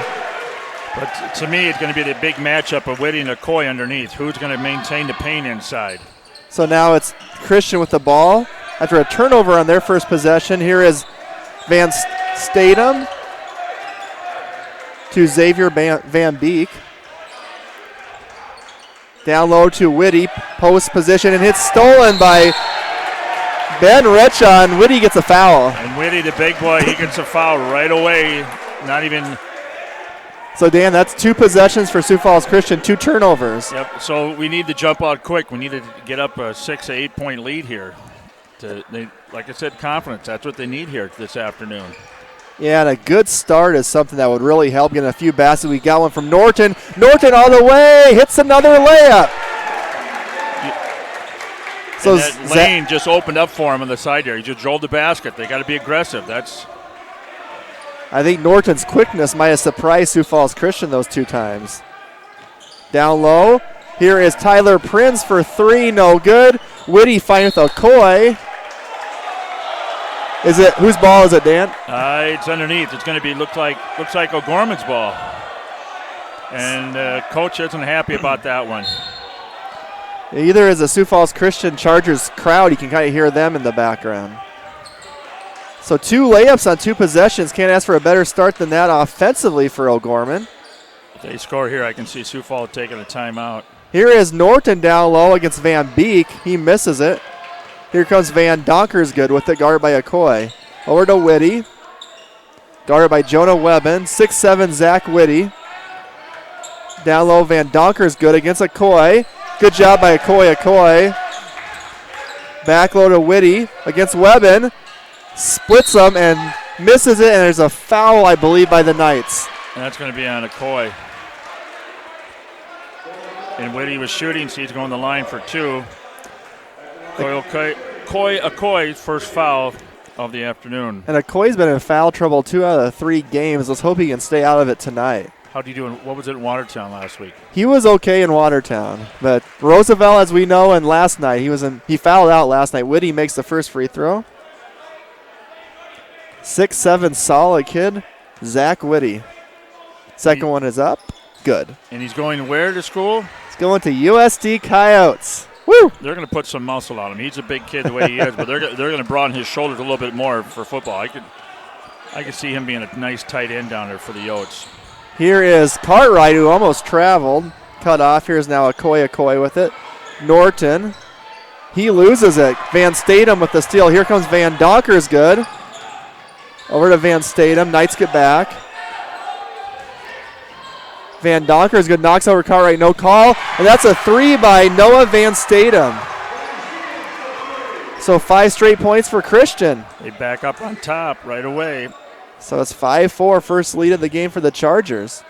But to me, it's going to be the big matchup of Whitty and Okoye underneath. Who's going to maintain the paint inside? So now it's Christian with the ball. After a turnover on their first possession, here is Van Statham. to Xavier Van Beek. Down low to Whitty, post position, and hits stolen by Ben Retchon. Whitty gets a foul. And Whitty, the big boy, he gets a foul right away. Not even. So, Dan, that's 2 possessions for Sioux Falls Christian, 2 turnovers. Yep, so we need to jump out quick. We need to get up a 6 to 8 point lead here. Like I said, confidence. That's what they need here this afternoon. Yeah, and a good start is something that would really help. Getting a few baskets. We got one from Norton. Norton all the way. Hits another layup. So that lane just opened up for him on the side there. He just drove the basket. They got to be aggressive. I think Norton's quickness might have surprised Sioux Falls Christian those 2 times. Down low. Here is Tyler Prinz for 3. No good. Whitty fighting with Okoye. Whose ball is it, Dan? It's underneath. It's going to be looks like O'Gorman's ball, and coach isn't happy about that one. Either is a Sioux Falls Christian Chargers crowd. You can kind of hear them in the background. So 2 layups on 2 possessions. Can't ask for a better start than that offensively for O'Gorman. If they score here, I can see Sioux Falls taking a timeout. Here is Norton down low against Van Beek. He misses it. Here comes Van Donkersgood with it, guarded by Okoye. Over to Whitty. Guarded by Jonah Webben. 6'7" Zach Whitty. Down low, Van Donkersgood against Okoye. Good job by Okoye. Back low to Whitty against Webben. Splits them and misses it, and there's a foul, I believe, by the Knights. And that's going to be on Okoye. And Whitty was shooting, so he's going the line for 2. Okoye's first foul of the afternoon. And Okoye's been in foul trouble 2 out of the 3 games. Let's hope he can stay out of it tonight. How'd he do? What was it in Watertown last week? He was okay in Watertown, but Roosevelt, as we know, and last night he fouled out last night. Whitty makes the first free throw. 6'7", solid kid, Zach Whitty. Second one is up, good. And he's going where to school? He's going to USD Coyotes. Woo! They're going to put some muscle on him. He's a big kid the way he is, but they're going to broaden his shoulders a little bit more for football. I could see him being a nice tight end down there for the Yotes. Here is Cartwright, who almost traveled. Cut off. Here's now Okoye with it. Norton. He loses it. Van Statham with the steal. Here comes Van Donkersgood. Over to Van Statham. Knights get back. Van Donkersgood knocks over Cartwright. No call. And that's a 3 by Noah Van Statham. So 5 straight points for Christian. They back up on top right away. So it's 5-4, first lead of the game for the Chargers.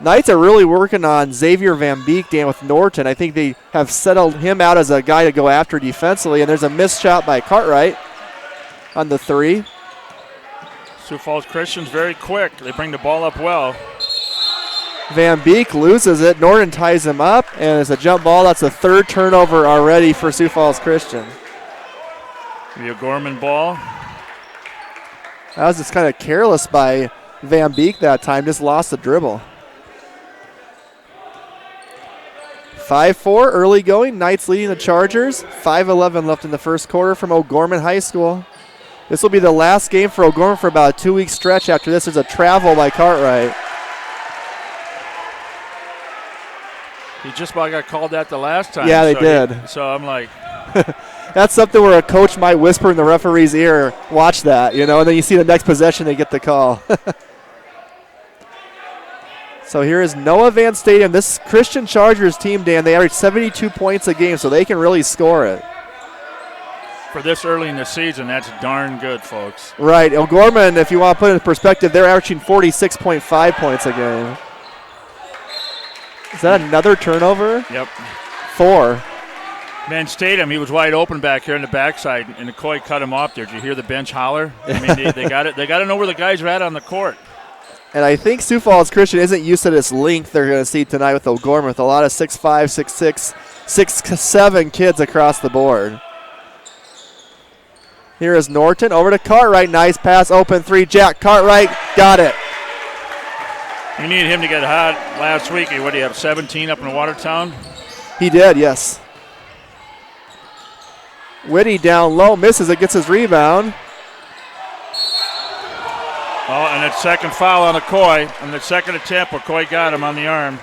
Knights are really working on Xavier Van Beek, Dan, with Norton. I think they have settled him out as a guy to go after defensively, and there's a missed shot by Cartwright on the 3. Sioux Falls Christian's very quick. They bring the ball up well. Van Beek loses it. Norton ties him up, and it's a jump ball. That's the 3rd turnover already for Sioux Falls Christian. The O'Gorman ball. That was just kind of careless by Van Beek that time. Just lost the dribble. 5-4 early going. Knights leading the Chargers. 5:11 left in the first quarter from O'Gorman High School. This will be the last game for O'Gorman for about a 2-week stretch. After this, there's a travel by Cartwright. He just about got called that the last time. Yeah, they did. So I'm like. That's something where a coach might whisper in the referee's ear, watch that, and then you see the next possession, they get the call. So here is Noah Van Statham. This Christian Chargers team, Dan, they average 72 points a game, so they can really score it. For this early in the season, that's darn good, folks. Right. O'Gorman, if you want to put it in perspective, they're averaging 46.5 points a game. Is that another turnover? Yep. 4. Van Statham, he was wide open back here on the backside, and Okoye cut him off there. Did you hear the bench holler? I mean, they got it. They got to know where the guys are at on the court. And I think Sioux Falls Christian isn't used to this length they're going to see tonight with O'Gorman, with a lot of 6'5", 6'6", 6'7" kids across the board. Here is Norton over to Cartwright. Nice pass, open 3. Jack Cartwright got it. We needed him to get hot last week. What do you have, 17 up in Watertown? He did, yes. Whitty down low, misses it, gets his rebound. Oh, and that second foul on Okoye. On the second attempt, Okoye got him on the arm.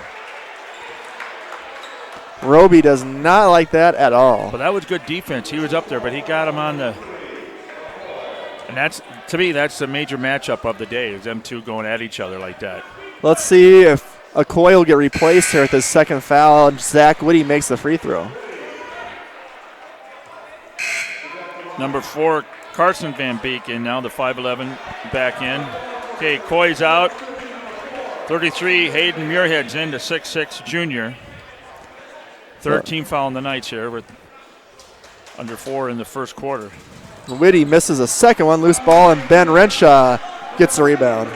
Roby does not like that at all. But that was good defense. He was up there, but he got him on the. And that's, to me, that's the major matchup of the day, is them two going at each other like that. Let's see if Okoye will get replaced here with his second foul. Zach Whitty makes the free throw. Number 4, Carson Van Beek, and now the 5'11 back in. Okay, Coy's out. 33, Hayden Muirhead's in, the 6'6 junior. 13 foul in the Knights here with under 4 in the first quarter. Whitty misses a second one, loose ball, and Ben Renshaw gets the rebound.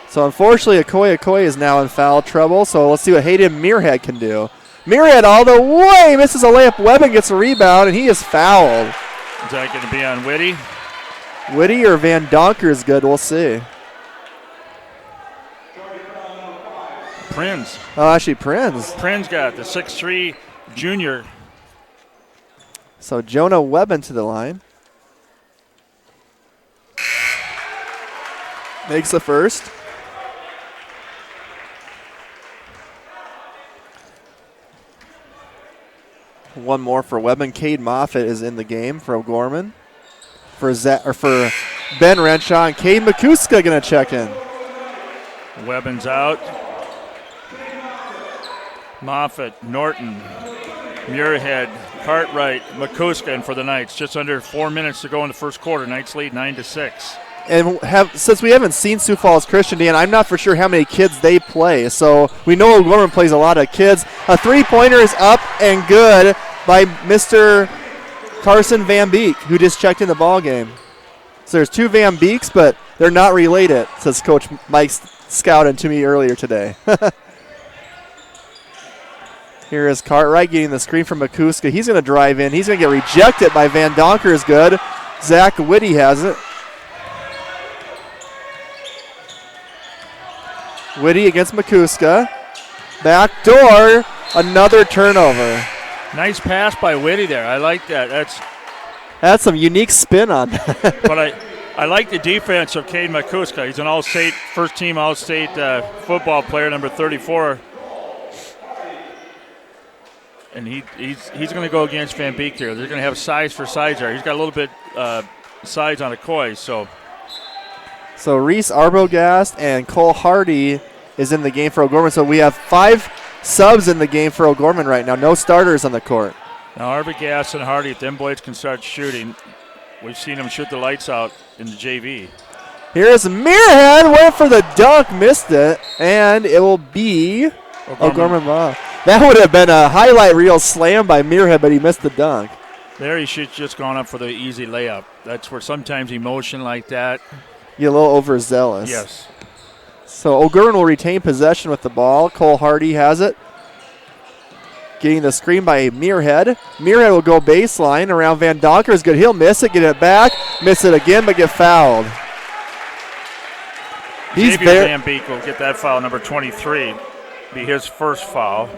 So unfortunately, Okoye is now in foul trouble, so let's see what Hayden Muirhead can do. Muirhead all the way, misses a layup. Webben gets a rebound, and he is fouled. Is that going to be on Whitty? Whitty or Van Donker is good, we'll see. Prinz. Oh, actually, Prinz. Prinz got the 6'3 junior. So Jonah Webben to the line. Makes the first. One more for Webben. Cade Moffitt is in the game for O'Gorman. For Ben Renshaw, and Cade McCuska going to check in. Webben's out. Moffitt, Norton, Muirhead, Cartwright, McCuska, and for the Knights. Just under 4 minutes to go in the first quarter. Knights lead 9-6. And since we haven't seen Sioux Falls Christian, Dan, I'm not for sure how many kids they play. So we know O'Gorman plays a lot of kids. A three-pointer is up and good by Mr. Carson Van Beek, who just checked in the ball game. So there's 2 Van Beeks, but they're not related, says Coach Mike scouted to me earlier today. Here is Cartwright getting the screen from McCuska. He's going to drive in. He's going to get rejected by Van Donker is good. Zach Whitty has it. Whitty against McCuska. Back door. Another turnover. Nice pass by Whitty there. I like that. That's some unique spin on that. But I like the defense of Cade McCuska. He's an all-state, first-team all-state football player, number 34. And he's going to go against Van Beek here. They're going to have size for size there. He's got a little bit size on Okoye, so. So Reese Arbogast and Cole Hardy is in the game for O'Gorman. So we have 5 subs in the game for O'Gorman right now. No starters on the court. Now Arbogast and Hardy, if them boys can start shooting, we've seen them shoot the lights out in the JV. Here's Muirhead, went for the dunk, missed it, and it will be O'Gorman ball. That would have been a highlight reel slam by Muirhead, but he missed the dunk. There he should just gone up for the easy layup. That's where sometimes emotion like that. You're a little overzealous. Yes. So O'Gorman will retain possession with the ball. Cole Hardy has it. Getting the screen by Muirhead. Muirhead will go baseline around Van Donker is good. He'll miss it, get it back, miss it again, but get fouled. Xavier Van Beek will get that foul, number 23. Be his first foul.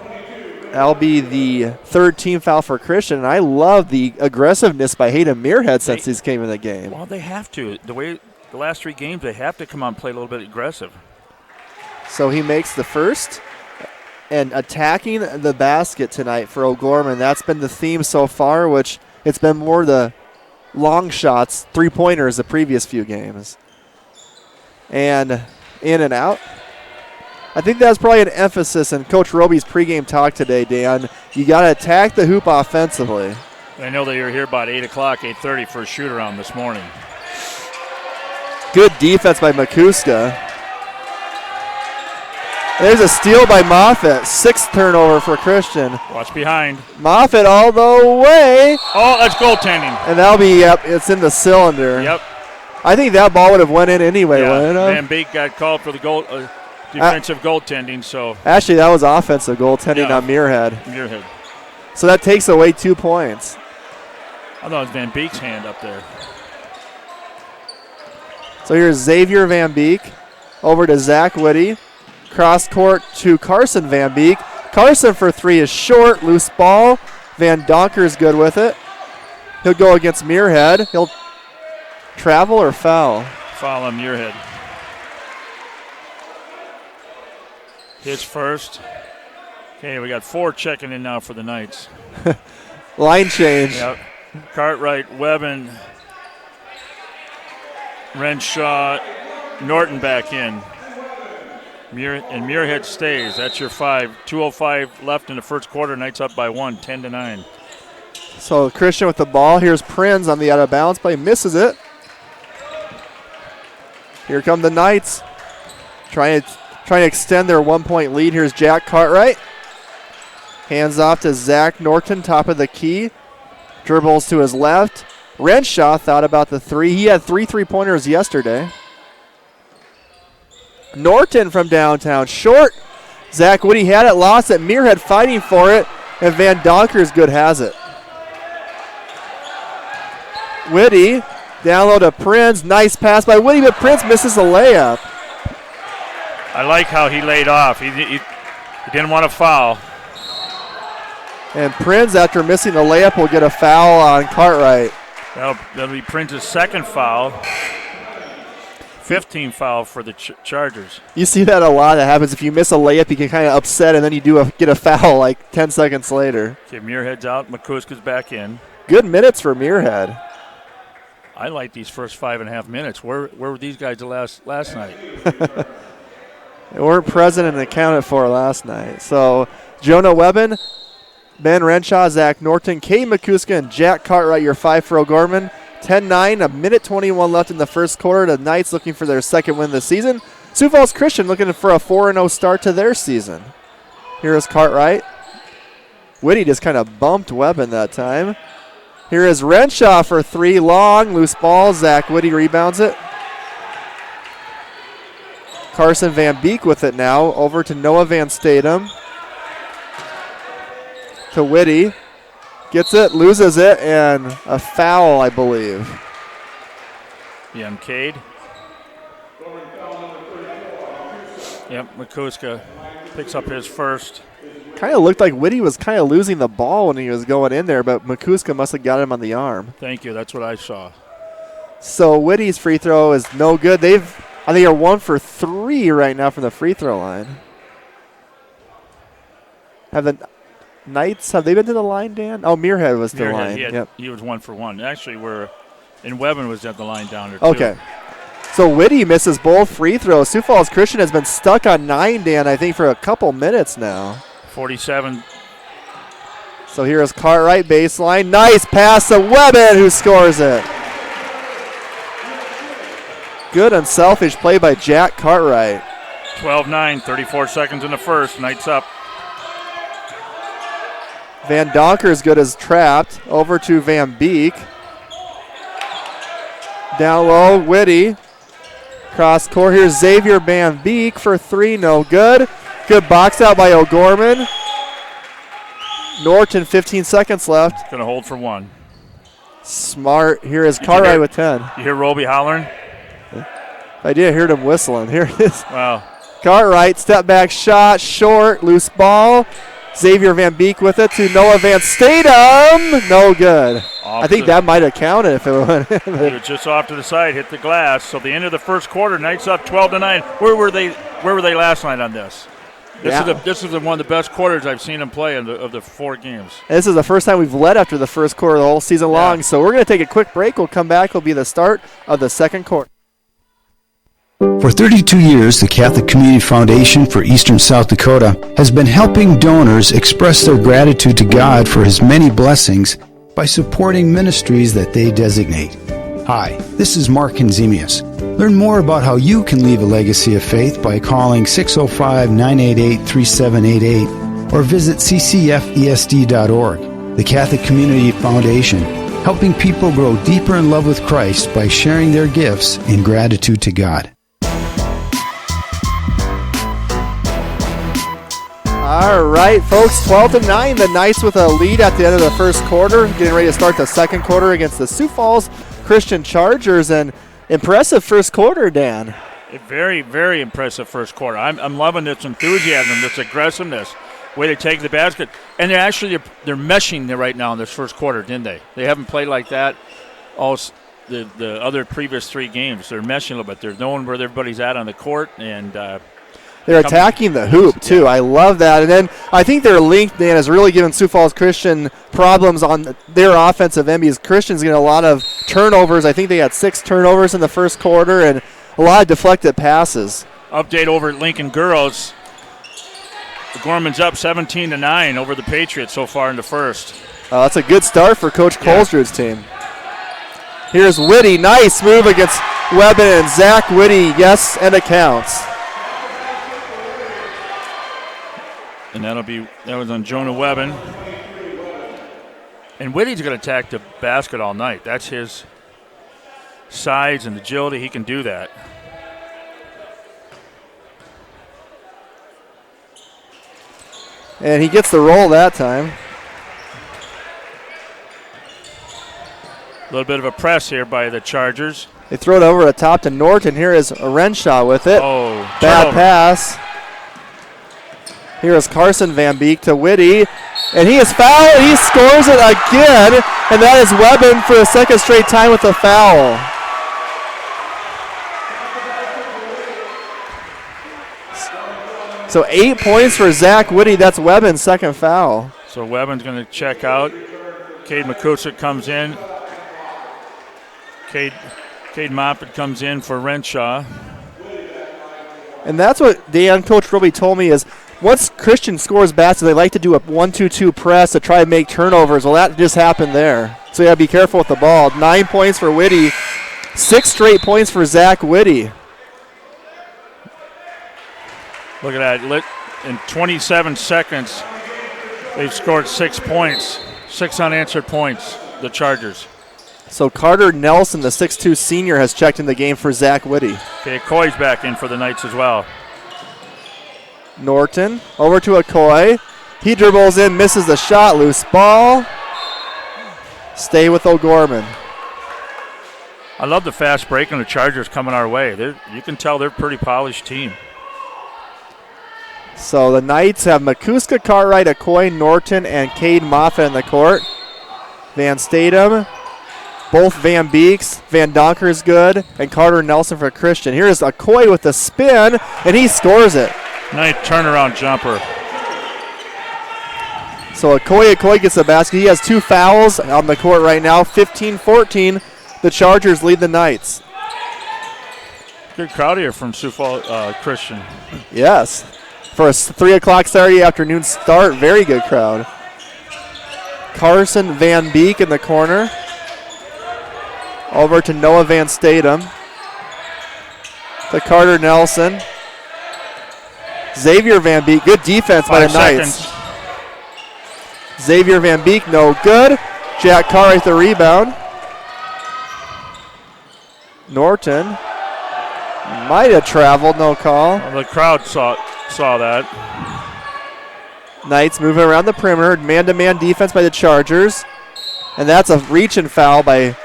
That'll be the third team foul for Christian, and I love the aggressiveness by Hayden Muirhead since he's came in the game. Well, they have to. The way the last 3 games, they have to come out and play a little bit aggressive. So he makes the first, and attacking the basket tonight for O'Gorman. That's been the theme so far, which it's been more the long shots, 3-pointers the previous few games. And in and out. I think that's probably an emphasis in Coach Roby's pregame talk today, Dan. You got to attack the hoop offensively. I know that you're here about 8 o'clock, 8:30 for a shoot-around this morning. Good defense by McCuska. There's a steal by Moffitt. 6th turnover for Christian. Watch behind. Moffitt all the way. Oh, that's goaltending. And that'll be, yep, it's in the cylinder. Yep. I think that ball would have went in anyway, wouldn't it? Van Beek got called for the goal. Defensive goaltending, so. Actually, that was offensive goaltending on Muirhead. Muirhead. So that takes away 2 points. I thought it was Van Beek's hand up there. So here's Xavier Van Beek over to Zach Whitty. Cross court to Carson Van Beek. Carson for 3 is short, loose ball. Van Donker is good with it. He'll go against Muirhead. He'll Travel or foul? Foul on Muirhead. His first. Okay, we got 4 checking in now for the Knights. Line change. Yep. Cartwright, Webben, Renshaw, Norton back in. Muirhead stays. That's your 5. 2:05 left in the first quarter. Knights up by 1, 10-9. So Christian with the ball. Here's Prinz on the out of bounds play. Misses it. Here come the Knights. Trying to extend their 1-point lead. Here's Jack Cartwright. Hands off to Zach Norton, top of the key. Dribbles to his left. Renshaw thought about the 3. He had 3 3-pointers yesterday. Norton from downtown. Short. Zach Woody had it, lost it. Muirhead fighting for it. And Van Donkersgood has it. Whitty, down low to Prinz. Nice pass by Whitty, but Prinz misses a layup. I like how he laid off. He didn't want to foul. And Prinz, after missing the layup, will get a foul on Cartwright. That'll be Prinz's second foul. 15 foul for the Chargers. You see that a lot. That happens if you miss a layup, you get kind of upset, and then you get a foul like 10 seconds later. Okay, Muirhead's out. McCuska's back in. Good minutes for Muirhead. I like these first 5.5 minutes. Where were these guys last night? They weren't present and accounted for last night. So Jonah Webben, Ben Renshaw, Zach Norton, Cade McCuska, and Jack Cartwright, your 5 for O'Gorman. 10-9, a minute 21 left in the first quarter. The Knights looking for their second win of the season. Sioux Falls Christian looking for a 4-0 start to their season. Here is Cartwright. Whitty just kind of bumped Webben that time. Here is Renshaw for 3, long, loose ball. Zach Whitty rebounds it. Carson Van Beek with it now. Over to Noah Van Statham. To Whitty. Gets it, loses it, and a foul, I believe. Yeah, Cade. Yep, McCuska picks up his first. Kind of looked like Whitty was kind of losing the ball when he was going in there, but McCuska must have got him on the arm. Thank you, that's what I saw. So Whitty's free throw is no good. I think, are 1 for 3 right now from the free throw line. Have the Knights, have they been to the line, Dan? Oh, Muirhead was to the line. He was 1 for 1. Actually, Webben was at the line down there, too. Okay. So Whitty misses both free throws. Sioux Falls Christian has been stuck on 9, Dan, I think, for a couple minutes now. 47. So here is Cartwright baseline. Nice pass to Webben, who scores it. Good unselfish play by Jack Cartwright. 12-9, 34 seconds in the first. Knights up. Van Donkersgood is trapped. Over to Van Beek. Down low, Whitty. Cross court. Here's Xavier Van Beek for 3. No good. Good box out by O'Gorman. Norton, 15 seconds left. Going to hold for 1. Smart. Here is Cartwright with 10. You hear Roby hollering? I did. I heard him whistling. Here it is. Wow. Cartwright, step back shot, short, loose ball. Xavier Van Beek with it to Noah Van Statham. No good. I think that might have counted if it went. It was just off to the side, hit the glass. So the end of the first quarter, Knights up 12-9. Where were they last night on this? This is one of the best quarters I've seen them play of the 4 games. This is the first time we've led after the first quarter the whole season long. So we're going to take a quick break. We'll come back. It'll be the start of the second quarter. For 32 years, the Catholic Community Foundation for Eastern South Dakota has been helping donors express their gratitude to God for His many blessings by supporting ministries that they designate. Hi, this is Mark Kenzemius. Learn more about how you can leave a legacy of faith by calling 605-988-3788 or visit ccfesd.org. The Catholic Community Foundation, helping people grow deeper in love with Christ by sharing their gifts in gratitude to God. All right, folks, 12-9. The Knights with a lead at the end of the first quarter, getting ready to start the second quarter against the Sioux Falls Christian Chargers. And impressive first quarter, Dan. A very, very impressive first quarter. I'm loving this enthusiasm, this aggressiveness, way to take the basket. And they're meshing there right now in this first quarter, didn't they? They haven't played like that all the other previous 3 games. They're meshing a little bit. They're knowing where everybody's at on the court, and they're attacking the hoop, too. I love that. And then I think their length, Dan, has really given Sioux Falls Christian problems on their offensive end because Christian's getting a lot of turnovers. I think they had 6 turnovers in the first quarter and a lot of deflected passes. Update over at Lincoln Girls. The Gorman's up 17-9 over the Patriots so far in the first. That's a good start for Coach Colesrud's team. Here's Whitty. Nice move against Webben and Zach Whitty. Yes, and it counts. And that was on Jonah Webben. And Whitty's going to attack the basket all night. That's his size and agility. He can do that. And he gets the roll that time. A little bit of a press here by the Chargers. They throw it over the top to Norton. Here is Renshaw with it. Oh, bad turnover. pass. Here is Carson Van Beek to Whitty. And he is fouled. He scores it again. And that is Webben for the second straight time with a foul. So 8 points for Zach Whitty. That's Webben's second foul. So Webben's going to check out. Cade McCusick comes in. Cade Moffett comes in for Renshaw. And that's what Coach Roby told me is once Christian scores baskets, they like to do a 1-2-2 press to try and make turnovers. Well, that just happened there. So you got to be careful with the ball. 9 points for Whitty. 6 straight points for Zach Whitty. Look at that. In 27 seconds, they've scored 6 points. 6 unanswered points, the Chargers. So Carter Nelson, the 6'2 senior, has checked in the game for Zach Whitty. Okay, Coy's back in for the Knights as well. Norton over to Okoye. He dribbles in, misses the shot, loose ball. Stay with O'Gorman. I love the fast break and the Chargers coming our way. You can tell they're a pretty polished team. So the Knights have Makuska, Cartwright, Okoye, Norton, and Cade Moffett in the court. Van Statham, both Van Beeks, Van Donker's good, and Carter Nelson for Christian. Here's Okoye with the spin, and he scores it. Nice turnaround jumper. So Okoye gets the basket. He has 2 fouls on the court right now. 15-14. The Chargers lead the Knights. Good crowd here from Sioux Falls Christian. Yes. For a 3 o'clock Saturday afternoon start, very good crowd. Carson Van Beek in the corner. Over to Noah Van Statham. To Carter Nelson. Xavier Van Beek, good defense by the Knights. Xavier Van Beek, no good. Jack Cartwright the rebound. Norton might have traveled, no call. Well, the crowd saw that. Knights moving around the perimeter, man-to-man defense by the Chargers. And that's a reach and foul by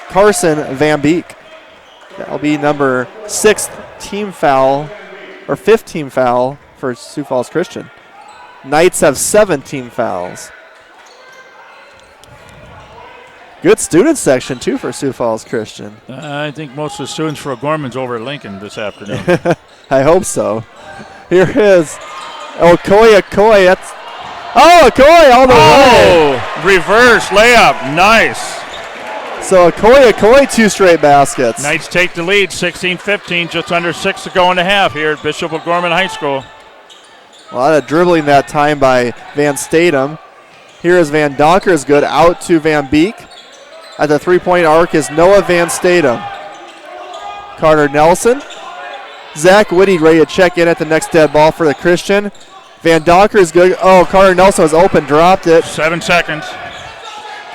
Carson Van Beek. That'll be number 6th team foul, or 5th team foul for Sioux Falls Christian. Knights have 7 team fouls. Good student section, too, for Sioux Falls Christian. I think most of the students for O'Gorman's over at Lincoln this afternoon. I hope so. Here is Okoye. That's Okoye all the way. Reverse layup. Nice. So Okoye 2 straight baskets. Knights take the lead, 16-15, just under 6 to go in the half here at Bishop O'Gorman High School. A lot of dribbling that time by Van Statham. Here is Van Donker's good, out to Van Beek. At the 3-point arc is Noah Van Statham. Carter Nelson. Zach Whitty ready to check in at the next dead ball for the Christian. Van Donker is good. Oh, Carter Nelson was open, dropped it. 7 seconds.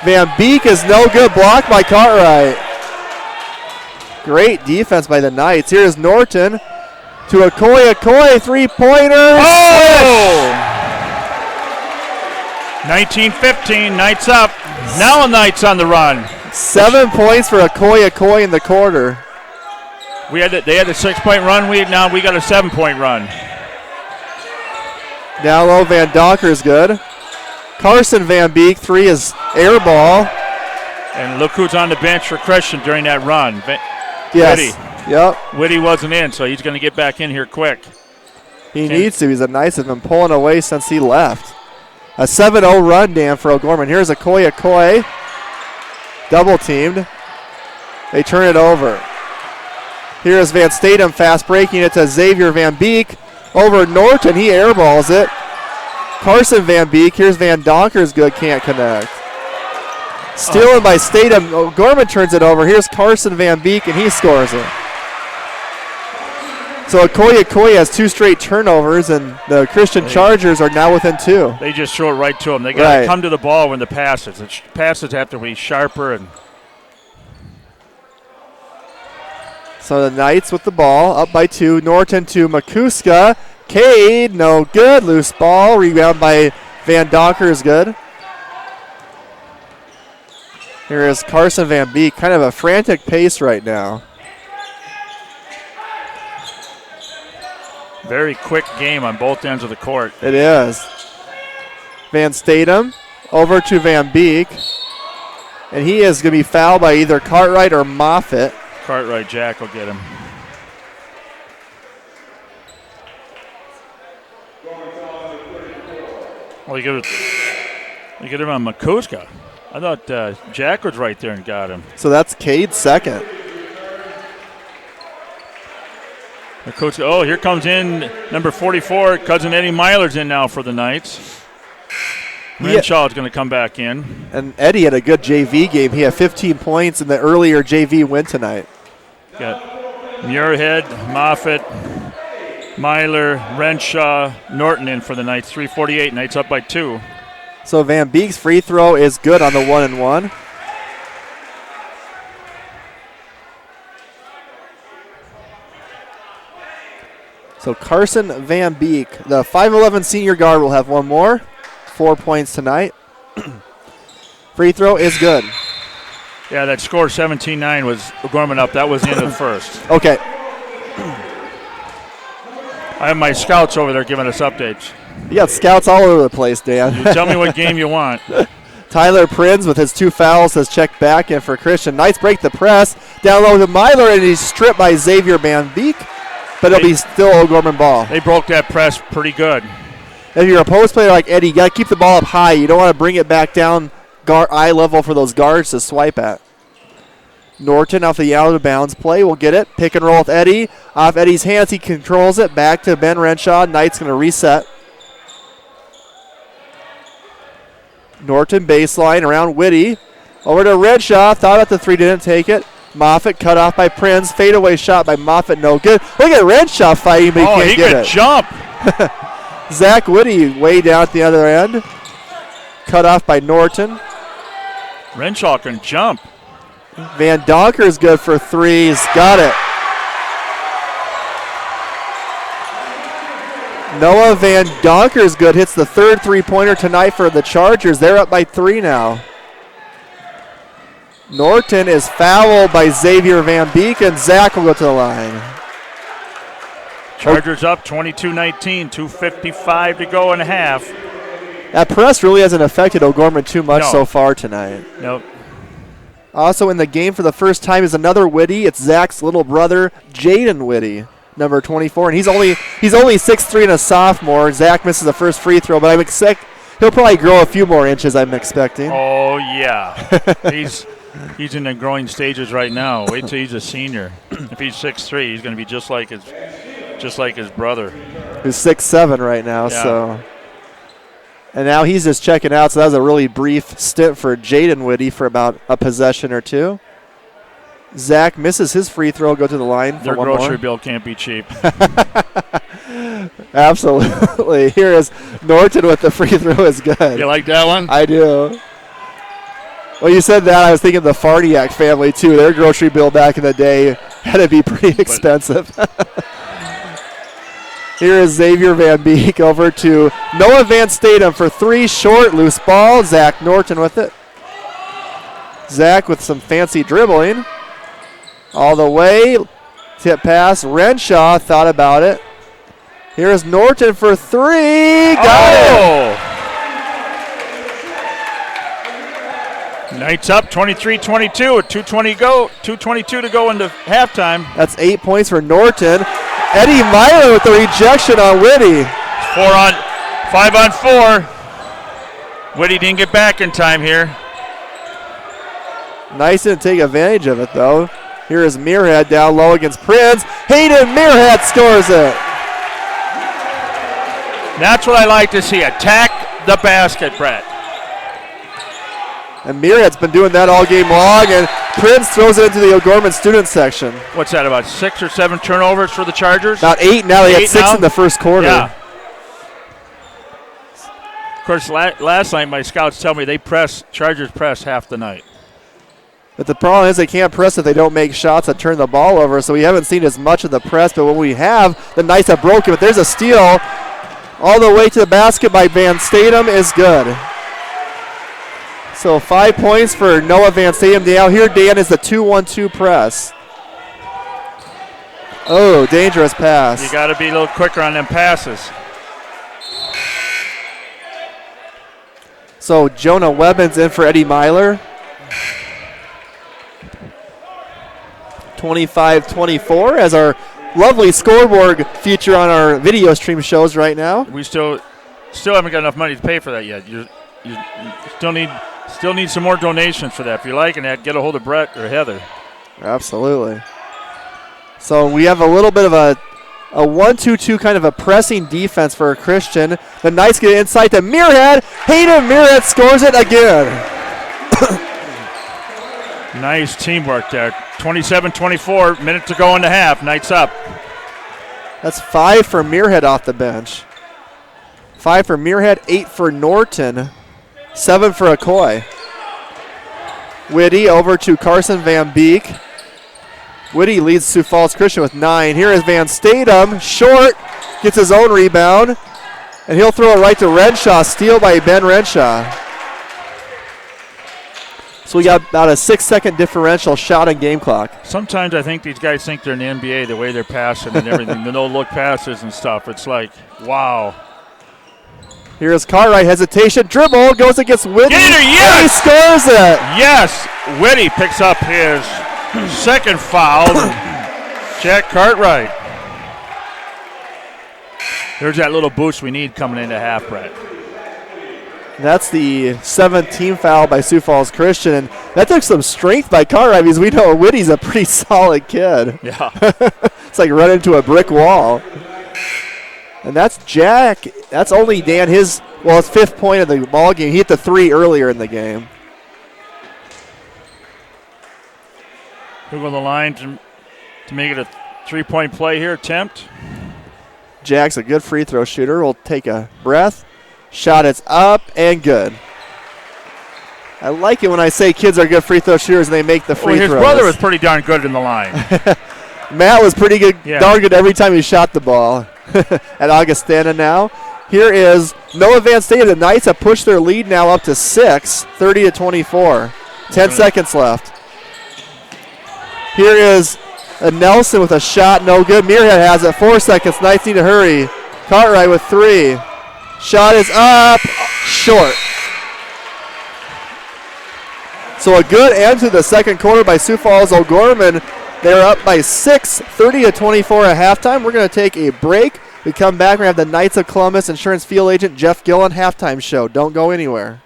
Van Beek is no good, blocked by Cartwright. Great defense by the Knights. Here is Norton to Okoye. 3-pointer. Oh! 19-15, Knights up. Now a Knights on the run. 7 points for Okoye in the quarter. They had a 6-point run. We got a 7-point run. Down low, Van Donker is good. Carson Van Beek, 3 is air ball. And look who's on the bench for Christian during that run. Yes. Whitty. Yep. Whitty wasn't in, so he's going to get back in here quick. He needs to. He's a nice of him pulling away since he left. A 7-0 run, Dan, for O'Gorman. Here's Okoye. Double teamed. They turn it over. Here's Van Statham fast breaking it to Xavier Van Beek. Over Norton. He airballs it. Carson Van Beek. Here's Van Donkers. Good. Can't connect. Stealing by Statham. O'Gorman turns it over. Here's Carson Van Beek, and he scores it. So Okoye has 2 straight turnovers, and the Christian Chargers are now within 2. They just throw it right to him. They got to come to the ball when the passes. The passes have to be sharper. And so the Knights with the ball, up by 2. Norton to Makuska. Cade, no good. Loose ball. Rebound by Van Donkers, good. Here is Carson Van Beek. Kind of a frantic pace right now. Very quick game on both ends of the court. It is. Van Statham over to Van Beek. And he is going to be fouled by either Cartwright or Moffitt. Cartwright, Jack will get him. Well, you get him on Makuska. I thought Jack was right there and got him. So that's Cade's second. Coach, here comes in number 44. Cousin Eddie Myler's in now for the Knights. Renshaw's going to come back in. And Eddie had a good JV game. He had 15 points in the earlier JV win tonight. Got Muirhead, Moffitt, Myler, Renshaw, Norton in for the Knights. 3:48. Knights up by 2. So Van Beek's free throw is good on the 1-and-1. So Carson Van Beek, the 5'11 senior guard, will have one more. 4 points tonight. Free throw is good. Yeah, that score 17-9 was Gorman up. That was the end of the first. Okay. I have my scouts over there giving us updates. You got scouts all over the place, Dan. You tell me what game you want. Tyler Prins with his 2 fouls has checked back in for Christian. Knights break the press. Down low to Myler, and he's stripped by Xavier Van Beek. But it'll be still O'Gorman ball. They broke that press pretty good. If you're a post player like Eddie, you got to keep the ball up high. You don't want to bring it back down eye level for those guards to swipe at. Norton off the out of bounds play will get it. Pick and roll with Eddie. Off Eddie's hands, he controls it. Back to Ben Renshaw. Knight's going to reset. Norton baseline around Whitty. Over to Renshaw. Thought at the 3, didn't take it. Moffitt cut off by Prinz. Fadeaway shot by Moffitt, no good. Look at Renshaw fighting, but he can't get it. He could jump. Zach Whitty way down at the other end. Cut off by Norton. Renshaw can jump. Van Donker's good for 3. He's got it. Noah Van Donker's good. Hits the 3rd 3-pointer tonight for the Chargers. They're up by 3 now. Norton is fouled by Xavier Van Beek, and Zach will go to the line. Chargers up 22-19, 2:55 to go and a half. That press really hasn't affected O'Gorman too much so far tonight. Nope. Also in the game for the first time is another Whitty. It's Zach's little brother, Jaden Whitty, number 24, and he's only 6'3" and a sophomore. Zach misses the first free throw, but he'll probably grow a few more inches, I'm expecting. Oh yeah, he's in the growing stages right now. Wait till he's a senior. If he's 6'3", he's going to be just like his brother, who's 6'7" right now. Yeah. So, and now he's just checking out. So that was a really brief stint for Jaden Whitty for about a possession or 2. Zach misses his free throw. Go to the line for Their one grocery more. bill can't be cheap. Absolutely. Here is Norton with the free throw is good. You like that one? I do. Well, you said that. I was thinking of the Farniak family, too. Their grocery bill back in the day had to be pretty expensive. Here is Xavier Van Beek over to Noah Van Statham for 3. Short, loose ball. Zach Norton with it. Zach with some fancy dribbling. All the way. Tip pass. Renshaw thought about it. Here is Norton for 3. Got it. Knights up 23-22 with 2:22 to go into halftime. That's 8 points for Norton. Eddie Meyer with the rejection on Whitty. 5 on 4. Whitty didn't get back in time here. Nice to take advantage of it, though. Here is Muirhead down low against Prince. Hayden Muirhead scores it. That's what I like to see. Attack the basket, Brett. And Muirhead's been doing that all game long, and Prince throws it into the O'Gorman student section. What's that, about 6 or 7 turnovers for the Chargers? About 8 now. They had 6 in the first quarter. Yeah. Of course, last night my scouts tell me Chargers press half the night. But the problem is they can't press if they don't make shots that turn the ball over, so we haven't seen as much of the press, but when we have, the Knights have broken. But there's a steal all the way to the basket by Van Statham is good. So 5 points for Noah Van Statham. Now here, Dan, is the 2-1-2 press. Oh, dangerous pass. You got to be a little quicker on them passes. So Jonah Webbins in for Eddie Myler. 25-24 as our lovely scoreboard feature on our video stream shows right now. We still haven't got enough money to pay for that yet. You still need some more donations for that. If you're liking that, get a hold of Brett or Heather. Absolutely. So we have a little bit of a 1-2-2 kind of a pressing defense for Christian. The Knights get inside to Muirhead. Hayden Muirhead scores it again. Nice teamwork there. 27-24, minute to go in the half. Knights up. That's 5 for Muirhead off the bench. 5 for Muirhead, 8 for Norton, 7 for Okoye. Whitty over to Carson Van Beek. Whitty leads Sioux Falls Christian with 9. Here is Van Statham, short, gets his own rebound, and he'll throw it right to Renshaw. Steal by Ben Renshaw. So we got about a 6-second differential shot on game clock. Sometimes I think these guys think they're in the NBA, the way they're passing and everything, the no-look passes and stuff. It's like, wow. Here's Cartwright, hesitation, dribble, goes against Whitty. Gator, yes! And he scores it. Yes, Whitty picks up his second foul. Jack Cartwright. There's that little boost we need coming into half, Brett. That's the 17th foul by Sioux Falls Christian, and that took some strength by Cartwright because we know Whitty's a pretty solid kid. Yeah. It's like running into a brick wall. And that's Jack. That's only Dan his 5th point of the ball game. He hit the 3 earlier in the game. He'll go to the line to make it a 3-point play here, attempt. Jack's a good free throw shooter. We'll take a breath. Shot is up and good. I like it when I say kids are good free throw shooters and they make the free throws. His brother was pretty darn good in the line. Matt was pretty good, darn good every time he shot the ball. At Augustana now. Here is Noah Van Statham. The Knights have pushed their lead now up to 6, 30-24. 10 seconds left. Here is Nelson with a shot, no good. Muirhead has it, 4 seconds. Knights need to hurry. Cartwright with 3. Shot is up, short. So a good end to the second quarter by Sioux Falls O'Gorman. They're up by 6, 30-24 at halftime. We're going to take a break. We come back, we're going to have the Knights of Columbus insurance field agent Jeff Gillen halftime show. Don't go anywhere.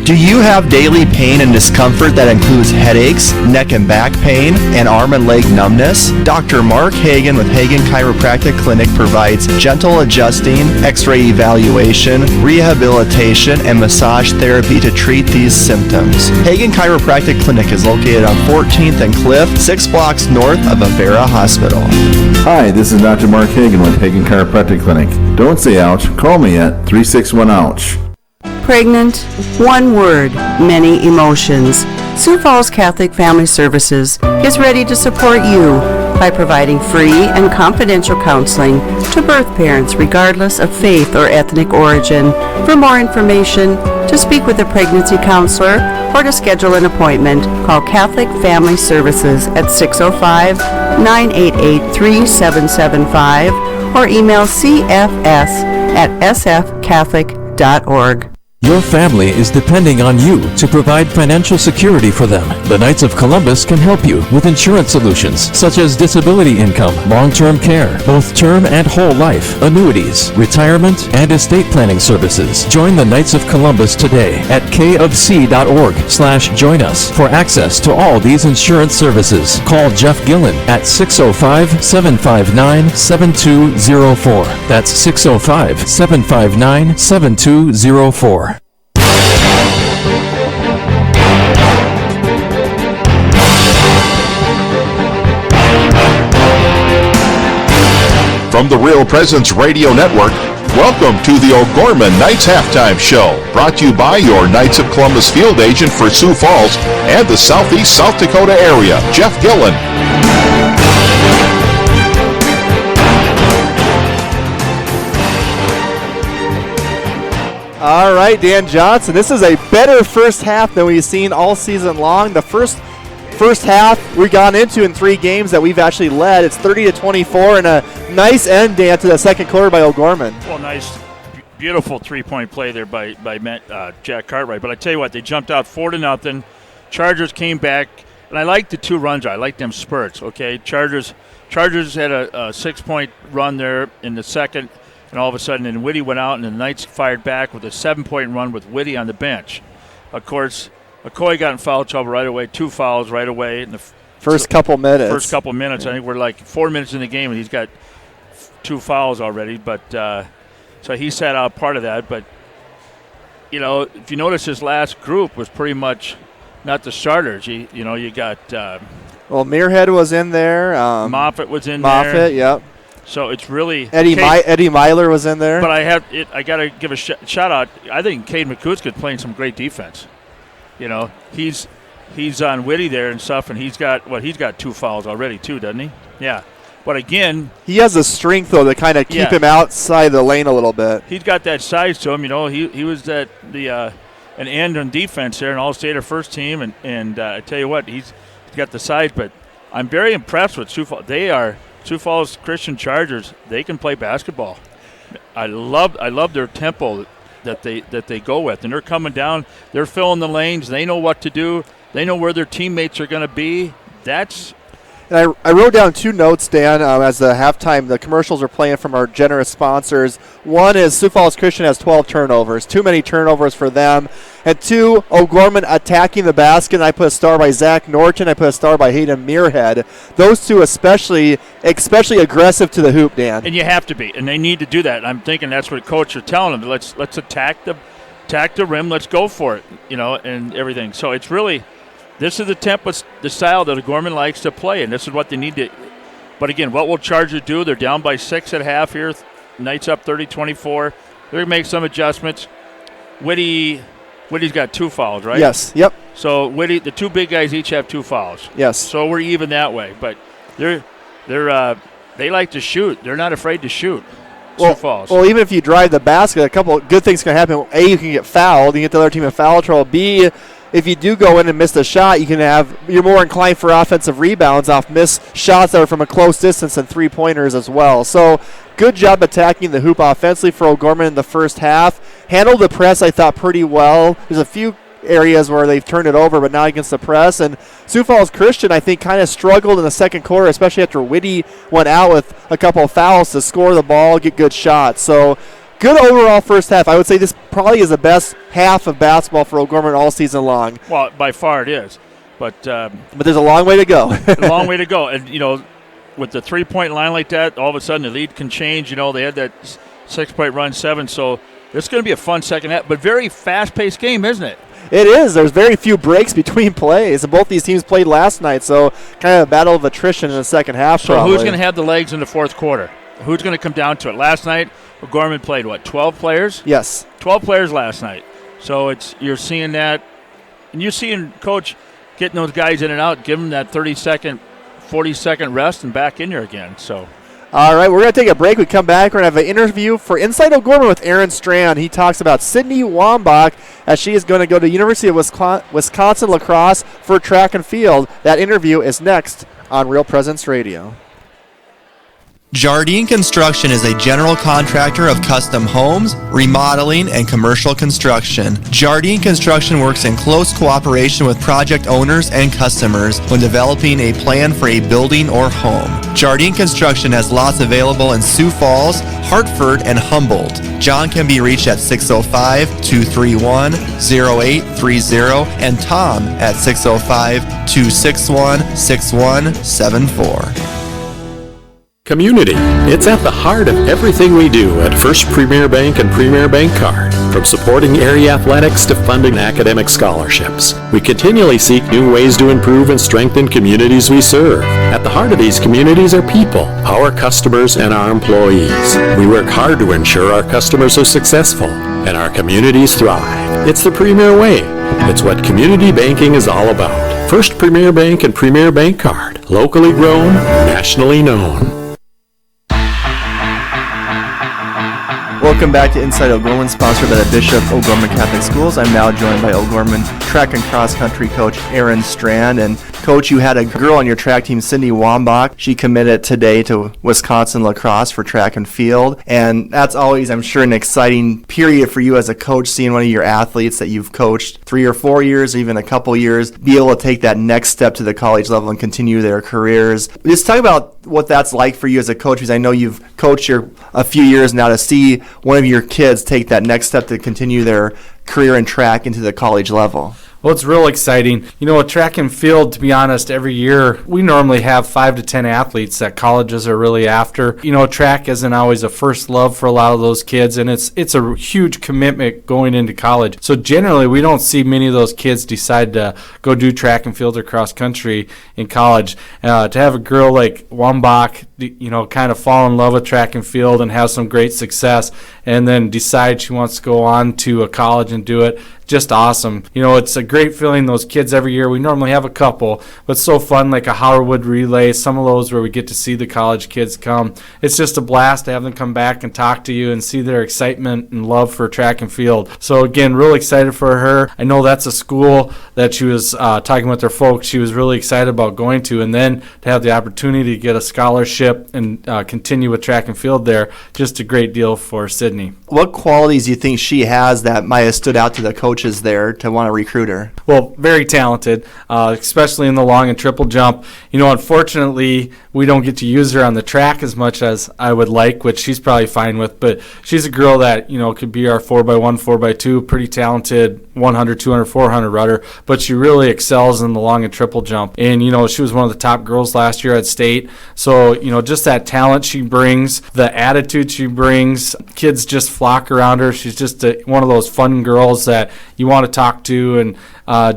Do you have daily pain and discomfort that includes headaches, neck and back pain, and arm and leg numbness? Dr. Mark Hagan with Hagan Chiropractic Clinic provides gentle adjusting, x-ray evaluation, rehabilitation, and massage therapy to treat these symptoms. Hagan Chiropractic Clinic is located on 14th and Cliff, 6 blocks north of Avera Hospital. Hi, this is Dr. Mark Hagan with Hagan Chiropractic Clinic. Don't say ouch, call me at 361-OUCH. Pregnant, one word, many emotions. Sioux Falls Catholic Family Services is ready to support you by providing free and confidential counseling to birth parents regardless of faith or ethnic origin. For more information, to speak with a pregnancy counselor, or to schedule an appointment, call Catholic Family Services at 605-988-3775 or email cfs@sfcatholic.org. Your family is depending on you to provide financial security for them. The Knights of Columbus can help you with insurance solutions such as disability income, long-term care, both term and whole life, annuities, retirement, and estate planning services. Join the Knights of Columbus today at kofc.org/join us for access to all these insurance services. Call Jeff Gillen at 605-759-7204. That's 605-759-7204. From the Real Presence Radio Network, welcome to the O'Gorman Knights Halftime Show, brought to you by your Knights of Columbus field agent for Sioux Falls and the Southeast South Dakota area, Jeff Gillen. All right, Dan Johnson, this is a better first half than we've seen all season long. The first half we got into in 3 games that we've actually led. It's 30-24 and a nice end, Dan, to the second quarter by O'Gorman. Well, nice, beautiful three-point play there by Jack Cartwright. But I tell you what, they jumped out 4-0. Chargers came back, and I like the 2 runs. I like them spurts. Okay, Chargers had a 6-point run there in the second, and all of a sudden, then Whitty went out, and the Knights fired back with a 7-point run with Whitty on the bench. Of course, McCoy got in foul trouble right away, 2 fouls right away in the first couple minutes. I think we're like 4 minutes in the game, and he's got 2 fouls already. But so he sat out part of that. But you know, if you notice, his last group was pretty much not the starters. You got well, Muirhead was in there. Moffitt was in there. Moffitt, yep. So it's really Eddie Myler was in there. But I got to give a shout out. I think Cade McCusk's playing some great defense. You know, he's on Whitty there and stuff, and he's got 2 fouls already too, doesn't he? Yeah. But again, he has the strength though to kind of keep him outside the lane a little bit. He's got that size to him. You know, he was an end on defense there, an All-Stater first team, and I tell you what, he's got the size. But I'm very impressed with Sioux Falls. They are Sioux Falls Christian Chargers. They can play basketball. I love their tempo that they go with, and they're coming down, they're filling the lanes, they know what to do, they know where their teammates are going to be. And I wrote down 2 notes, Dan, as the commercials are playing from our generous sponsors. One is Sioux Falls Christian has 12 turnovers, too many turnovers for them. And 2, O'Gorman attacking the basket. And I put a star by Zach Norton. I put a star by Hayden Muirhead. Those 2 especially aggressive to the hoop, Dan. And you have to be, and they need to do that. I'm thinking that's what coach are telling them. Let's attack the rim. Let's go for it, and everything. So it's really. This is the style that O'Gorman likes to play, and this is what they need to. But again, what will Chargers do? They're down by 6 at half here. Knights up 30-24. They're going to make some adjustments. Whitty's got 2 fouls, right? Yes. Yep. So Whitty, the 2 big guys each have 2 fouls. Yes. So we're even that way. But they like to shoot. They're not afraid to shoot. Sioux Falls. Well, even if you drive the basket, a couple of good things can happen. A, you can get fouled. You get the other team in foul trouble. B, if you do go in and miss the shot, you're more inclined for offensive rebounds off missed shots that are from a close distance and 3-pointers as well. So good job attacking the hoop offensively for O'Gorman in the first half. Handled the press, I thought, pretty well. There's a few areas where they've turned it over, but not against the press. And Sioux Falls Christian, I think, kind of struggled in the second quarter, especially after Whitty went out with a couple of fouls to score the ball, get good shots. So good overall first half. I would say this probably is the best half of basketball for O'Gorman all season long. Well, by far it is. But there's a long way to go. A long way to go. And, with the 3-point line like that, all of a sudden the lead can change. They had that 6-point run, 7. So it's going to be a fun second half, but very fast-paced game, isn't it? It is. There's very few breaks between plays. And both these teams played last night, so kind of a battle of attrition in the second half. So probably. Who's going to have the legs in the fourth quarter? Who's going to come down to it? Last night, O'Gorman played, 12 players? Yes. 12 players last night. So you're seeing that. And you're seeing Coach getting those guys in and out, give them that 30-second, 40-second rest and back in there again. So. All right, we're going to take a break. We come back. We're going to have an interview for Inside O'Gorman with Aaron Strand. He talks about Sydney Wambach as she is going to go to University of Wisconsin La Crosse for track and field. That interview is next on Real Presence Radio. Jardine Construction is a general contractor of custom homes, remodeling, and commercial construction. Jardine Construction works in close cooperation with project owners and customers when developing a plan for a building or home. Jardine Construction has lots available in Sioux Falls, Hartford, and Humboldt. John can be reached at 605-231-0830 and Tom at 605-261-6174. Community. It's at the heart of everything we do at First Premier Bank and Premier Bank Card. From supporting area athletics to funding academic scholarships, we continually seek new ways to improve and strengthen communities we serve. At the heart of these communities are people, our customers, and our employees. We work hard to ensure our customers are successful and our communities thrive. It's the Premier way. It's what community banking is all about. First Premier Bank and Premier Bank Card. Locally grown, nationally known. Welcome back to Inside O'Gorman, sponsored by the Bishop O'Gorman Catholic Schools. I'm now joined by O'Gorman track and cross country coach Aaron Strand. And Coach, you had a girl on your track team, Sydney Wambach. She committed today to Wisconsin lacrosse for track and field. And that's always, I'm sure, an exciting period for you as a coach, seeing one of your athletes that you've coached 3 or 4 years, even a couple years, be able to take that next step to the college level and continue their careers. Just talk about what that's like for you as a coach, because I know you've coached a few years now, to see one of your kids take that next step to continue their career in track into the college level. Well, it's real exciting. You know, at track and field, to be honest, every year we normally have 5 to 10 athletes that colleges are really after. You know, track isn't always a first love for a lot of those kids, and it's a huge commitment going into college. So generally, we don't see many of those kids decide to go do track and field or cross country in college. To have a girl like Wambach, you know, kind of fall in love with track and field and have some great success, and then decide she wants to go on to a college and do it, just awesome. You know, it's a great feeling. Those kids every year, we normally have a couple, but it's so fun, like a Howardwood relay, some of those where we get to see the college kids come. It's just a blast to have them come back and talk to you and see their excitement and love for track and field. So again, real excited for her. I know that's a school that she was talking with her folks, she was really excited about going to, and then to have the opportunity to get a scholarship and continue with track and field there, just a great deal for Sydney. What qualities do you think she has that might have stood out to the coaches there to want to recruit her? Well, very talented, especially in the long and triple jump. You know, unfortunately, we don't get to use her on the track as much as I would like, which she's probably fine with, but she's a girl that, you know, could be our 4x1, 4x2, pretty talented 100, 200, 400 rudder, but she really excels in the long and triple jump. And, you know, she was one of the top girls last year at state. So, you know, just that talent she brings, the attitude she brings, kids just flock around her. She's just one of those fun girls that you want to talk to and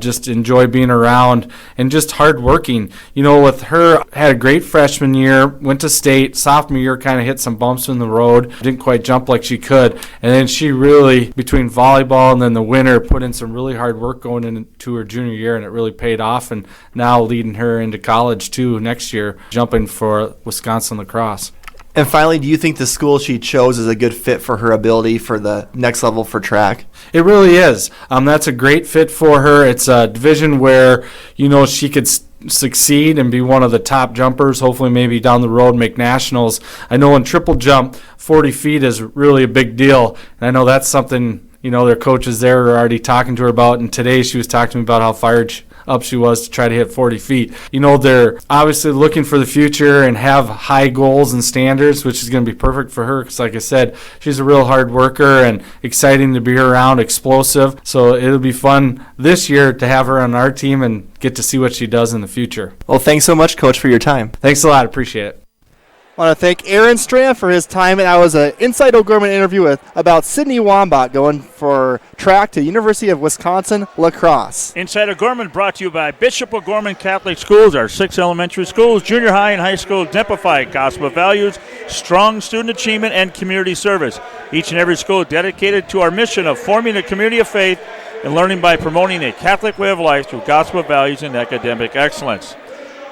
just enjoy being around, and just hardworking. You know, with her, had a great freshman year, went to state, sophomore year kind of hit some bumps in the road, didn't quite jump like she could, and then she really, between volleyball and then the winter, put in some really hard work going into her junior year, and it really paid off, and now leading her into college too next year, jumping for Wisconsin lacrosse. And finally, do you think the school she chose is a good fit for her ability for the next level for track? It really is. That's a great fit for her. It's a division where, you know, she could succeed and be one of the top jumpers, hopefully maybe down the road make nationals. I know in triple jump, 40 feet is really a big deal, and I know that's something, you know, their coaches there are already talking to her about, and today she was talking to me about how fired up she was to try to hit 40 feet. You know, they're obviously looking for the future and have high goals and standards, which is going to be perfect for her because, like I said, she's a real hard worker and exciting to be around, explosive. So it'll be fun this year to have her on our team and get to see what she does in the future. Well, thanks so much, Coach, for your time. Thanks a lot. Appreciate it. I want to thank Aaron Strand for his time, and that was an Inside O'Gorman interview about Sydney Wambach going for track to University of Wisconsin lacrosse. Inside O'Gorman brought to you by Bishop O'Gorman Catholic Schools. Our 6 elementary schools, junior high and high school, exemplify gospel values, strong student achievement, and community service. Each and every school dedicated to our mission of forming a community of faith and learning by promoting a Catholic way of life through gospel values and academic excellence.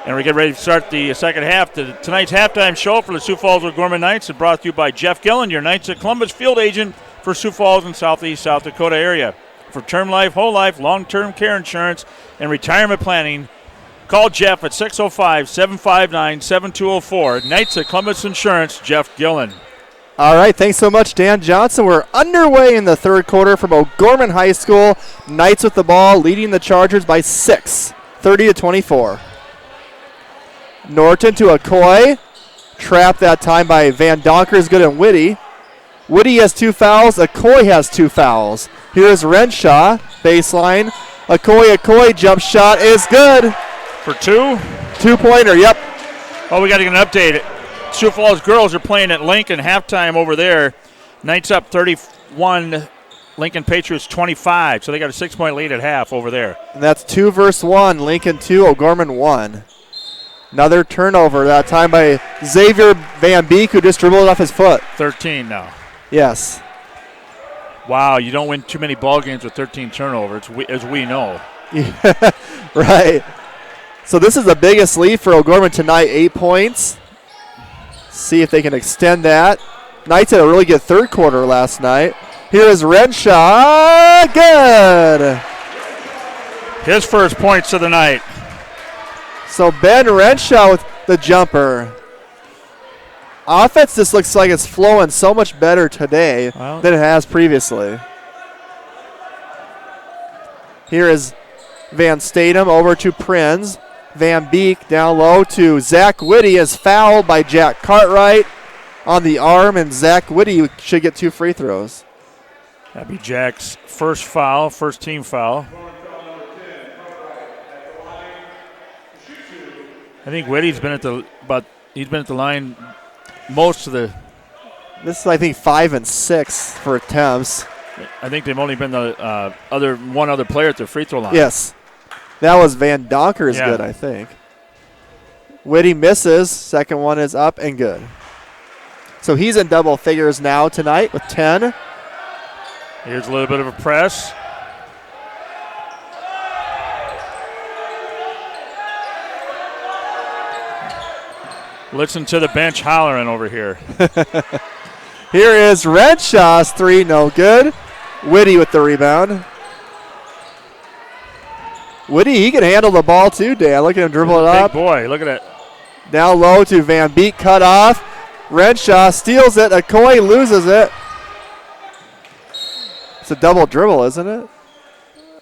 And we get ready to start the second half. Tonight's halftime show for the Sioux Falls O'Gorman Knights is brought to you by Jeff Gillen, your Knights of Columbus field agent for Sioux Falls and Southeast South Dakota area. For term life, whole life, long-term care insurance, and retirement planning, Call Jeff at 605-759-7204. Knights of Columbus Insurance, Jeff Gillen. All right, thanks so much, Dan Johnson. We're underway in the third quarter from O'Gorman High School. Knights with the ball, leading the Chargers by 6, 30-24. Norton to Okoye. Trapped that time by Van Donkers, good and Whitty. Whitty has 2 fouls. Okoye has 2 fouls. Here's Renshaw, baseline. Okoye, jump shot is good. For 2? 2-pointer, yep. Oh, we got to get an update. Sioux Falls girls are playing at Lincoln halftime over there. Knights up 31, Lincoln Patriots 25. So they got a 6-point lead at half over there. And that's 2 versus 1. Lincoln 2, O'Gorman 1. Another turnover, that time by Xavier Van Beek, who just dribbled it off his foot. 13 now. Yes. Wow, you don't win too many ball games with 13 turnovers, as we know. Yeah, right. So this is the biggest lead for O'Gorman tonight, 8 points. See if they can extend that. Knights had a really good third quarter last night. Here is Renshaw. Good. His first points of the night. So Ben Renshaw with the jumper. Offense just looks like it's flowing so much better today than it has previously. Here is Van Statham over to Prinz. Van Beek down low to Zach Whitty is fouled by Jack Cartwright on the arm, and Zach Whitty should get 2 free throws. That'd be Jack's first foul, first team foul. I think Whitty's been at the line most of the. This is, I think, 5 and 6 for attempts. I think they've only been the one other player at the free throw line. Yes, that was Van Donkers. Good, I think. Whitty misses. Second one is up and good. So he's in double figures now tonight with 10. Here's a little bit of a press. Listen to the bench hollering over here. Here is Renshaw's 3, no good. Whitty with the rebound. Whitty, he can handle the ball too, Dan. Look at him dribble it up. Big boy, look at it. Down low to Van Beek, cut off. Renshaw steals it. Okoye loses it. It's a double dribble, isn't it?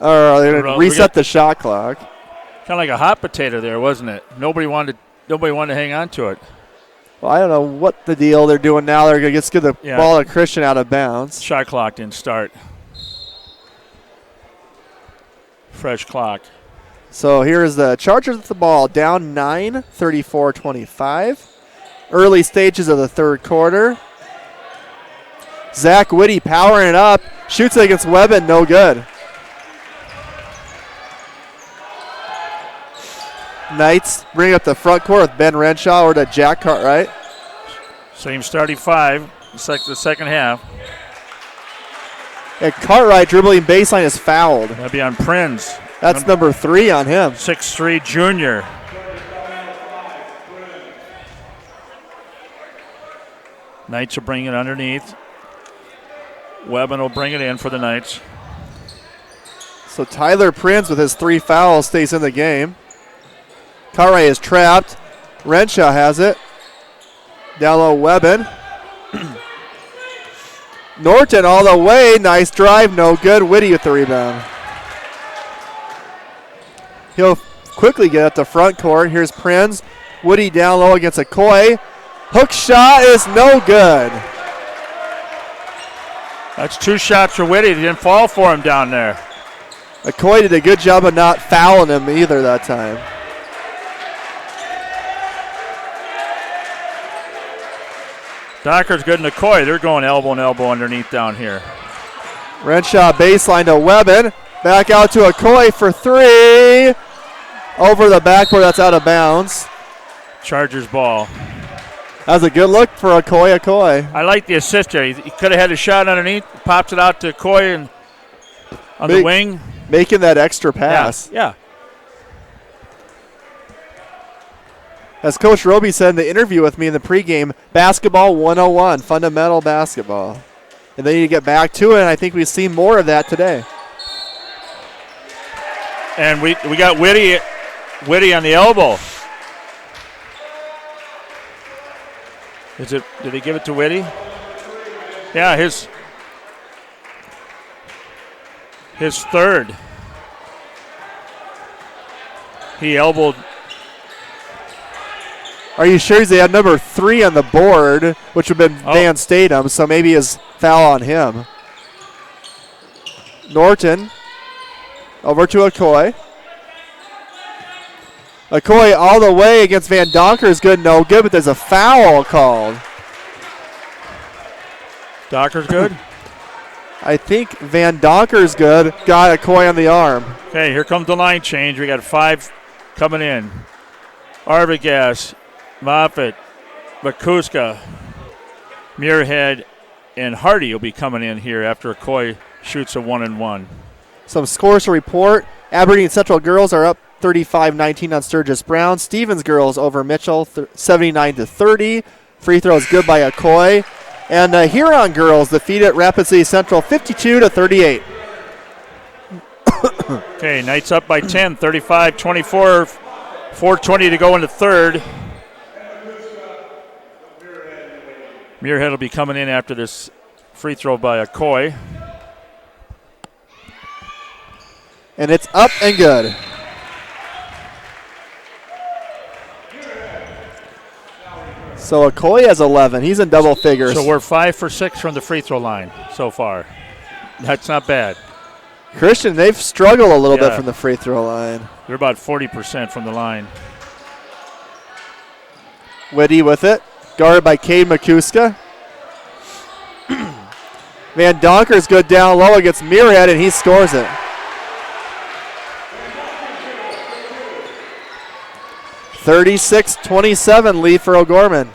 Or are they going to reset the shot clock? Kind of like a hot potato there, wasn't it? Nobody wanted to hang on to it. Well, I don't know what the deal they're doing now. They're going to get the ball to Christian out of bounds. Shot clock didn't start. Fresh clock. So here's the Chargers with the ball, down 9, 34-25. Early stages of the third quarter. Zach Whitty powering it up. Shoots it against Webben, no good. Knights bring up the front court with Ben Renshaw over to Jack Cartwright. Same starting 5, the second half. And Cartwright dribbling baseline is fouled. That'd be on Prinz. That's number 3 on him. 6'3" junior. Knights will bring it underneath. Webben will bring it in for the Knights. So Tyler Prinz with his 3 fouls stays in the game. Cartwright is trapped. Renshaw has it. Down low, Webben. Norton all the way. Nice drive, no good. Whitty with the rebound. He'll quickly get at the front court. Here's Prinz. Whitty down low against Okoye. Hook shot is no good. That's 2 shots for Whitty. They didn't fall for him down there. Okoye did a good job of not fouling him either that time. Docker's good in Okoye. They're going elbow and elbow underneath down here. Renshaw baseline to Webben. Back out to Okoye for 3. Over the backboard, that's out of bounds. Chargers ball. That was a good look for Okoye. I like the assist there. He could have had a shot underneath, pops it out to Okoye and on the wing. Making that extra pass. Yeah. As Coach Roby said in the interview with me in the pregame, basketball 101, fundamental basketball. And they need to get back to it, and I think we've seen more of that today. And we got Whitty Whitty on the elbow. Did he give it to Whitty? Yeah, his third. He elbowed. Are you sure they had number 3 on the board, which would have been Van Statham, so maybe his foul on him. Norton over to Okoye. Okoye all the way against Van Donker is good, no good, but there's a foul called. Docker's good? I think Van Donker's good. Got Okoye on the arm. Okay, here comes the line change. We got 5 coming in. Arbogast, Moffitt, Makuska, Muirhead, and Hardy will be coming in here after Okoye shoots a 1-and-1. Some scores to report. Aberdeen Central girls are up 35-19 on Sturgis Brown. Stevens girls over Mitchell 79-30. Free throws good by Okoye. And Huron girls defeated Rapid City Central 52-38. Okay, Knights up by 10, 35-24, 4:20 to go in the third. Muirhead will be coming in after this free throw by Okoye. And it's up and good. So Okoye has 11. He's in double figures. So we're 5 for 6 from the free throw line so far. That's not bad. Christian, they've struggled a little bit from the free throw line. They're about 40% from the line. Whitty with it. Guarded by Cade Makuska. Van Donker's good down low against Muirhead, and he scores it. 36-27 lead for O'Gorman.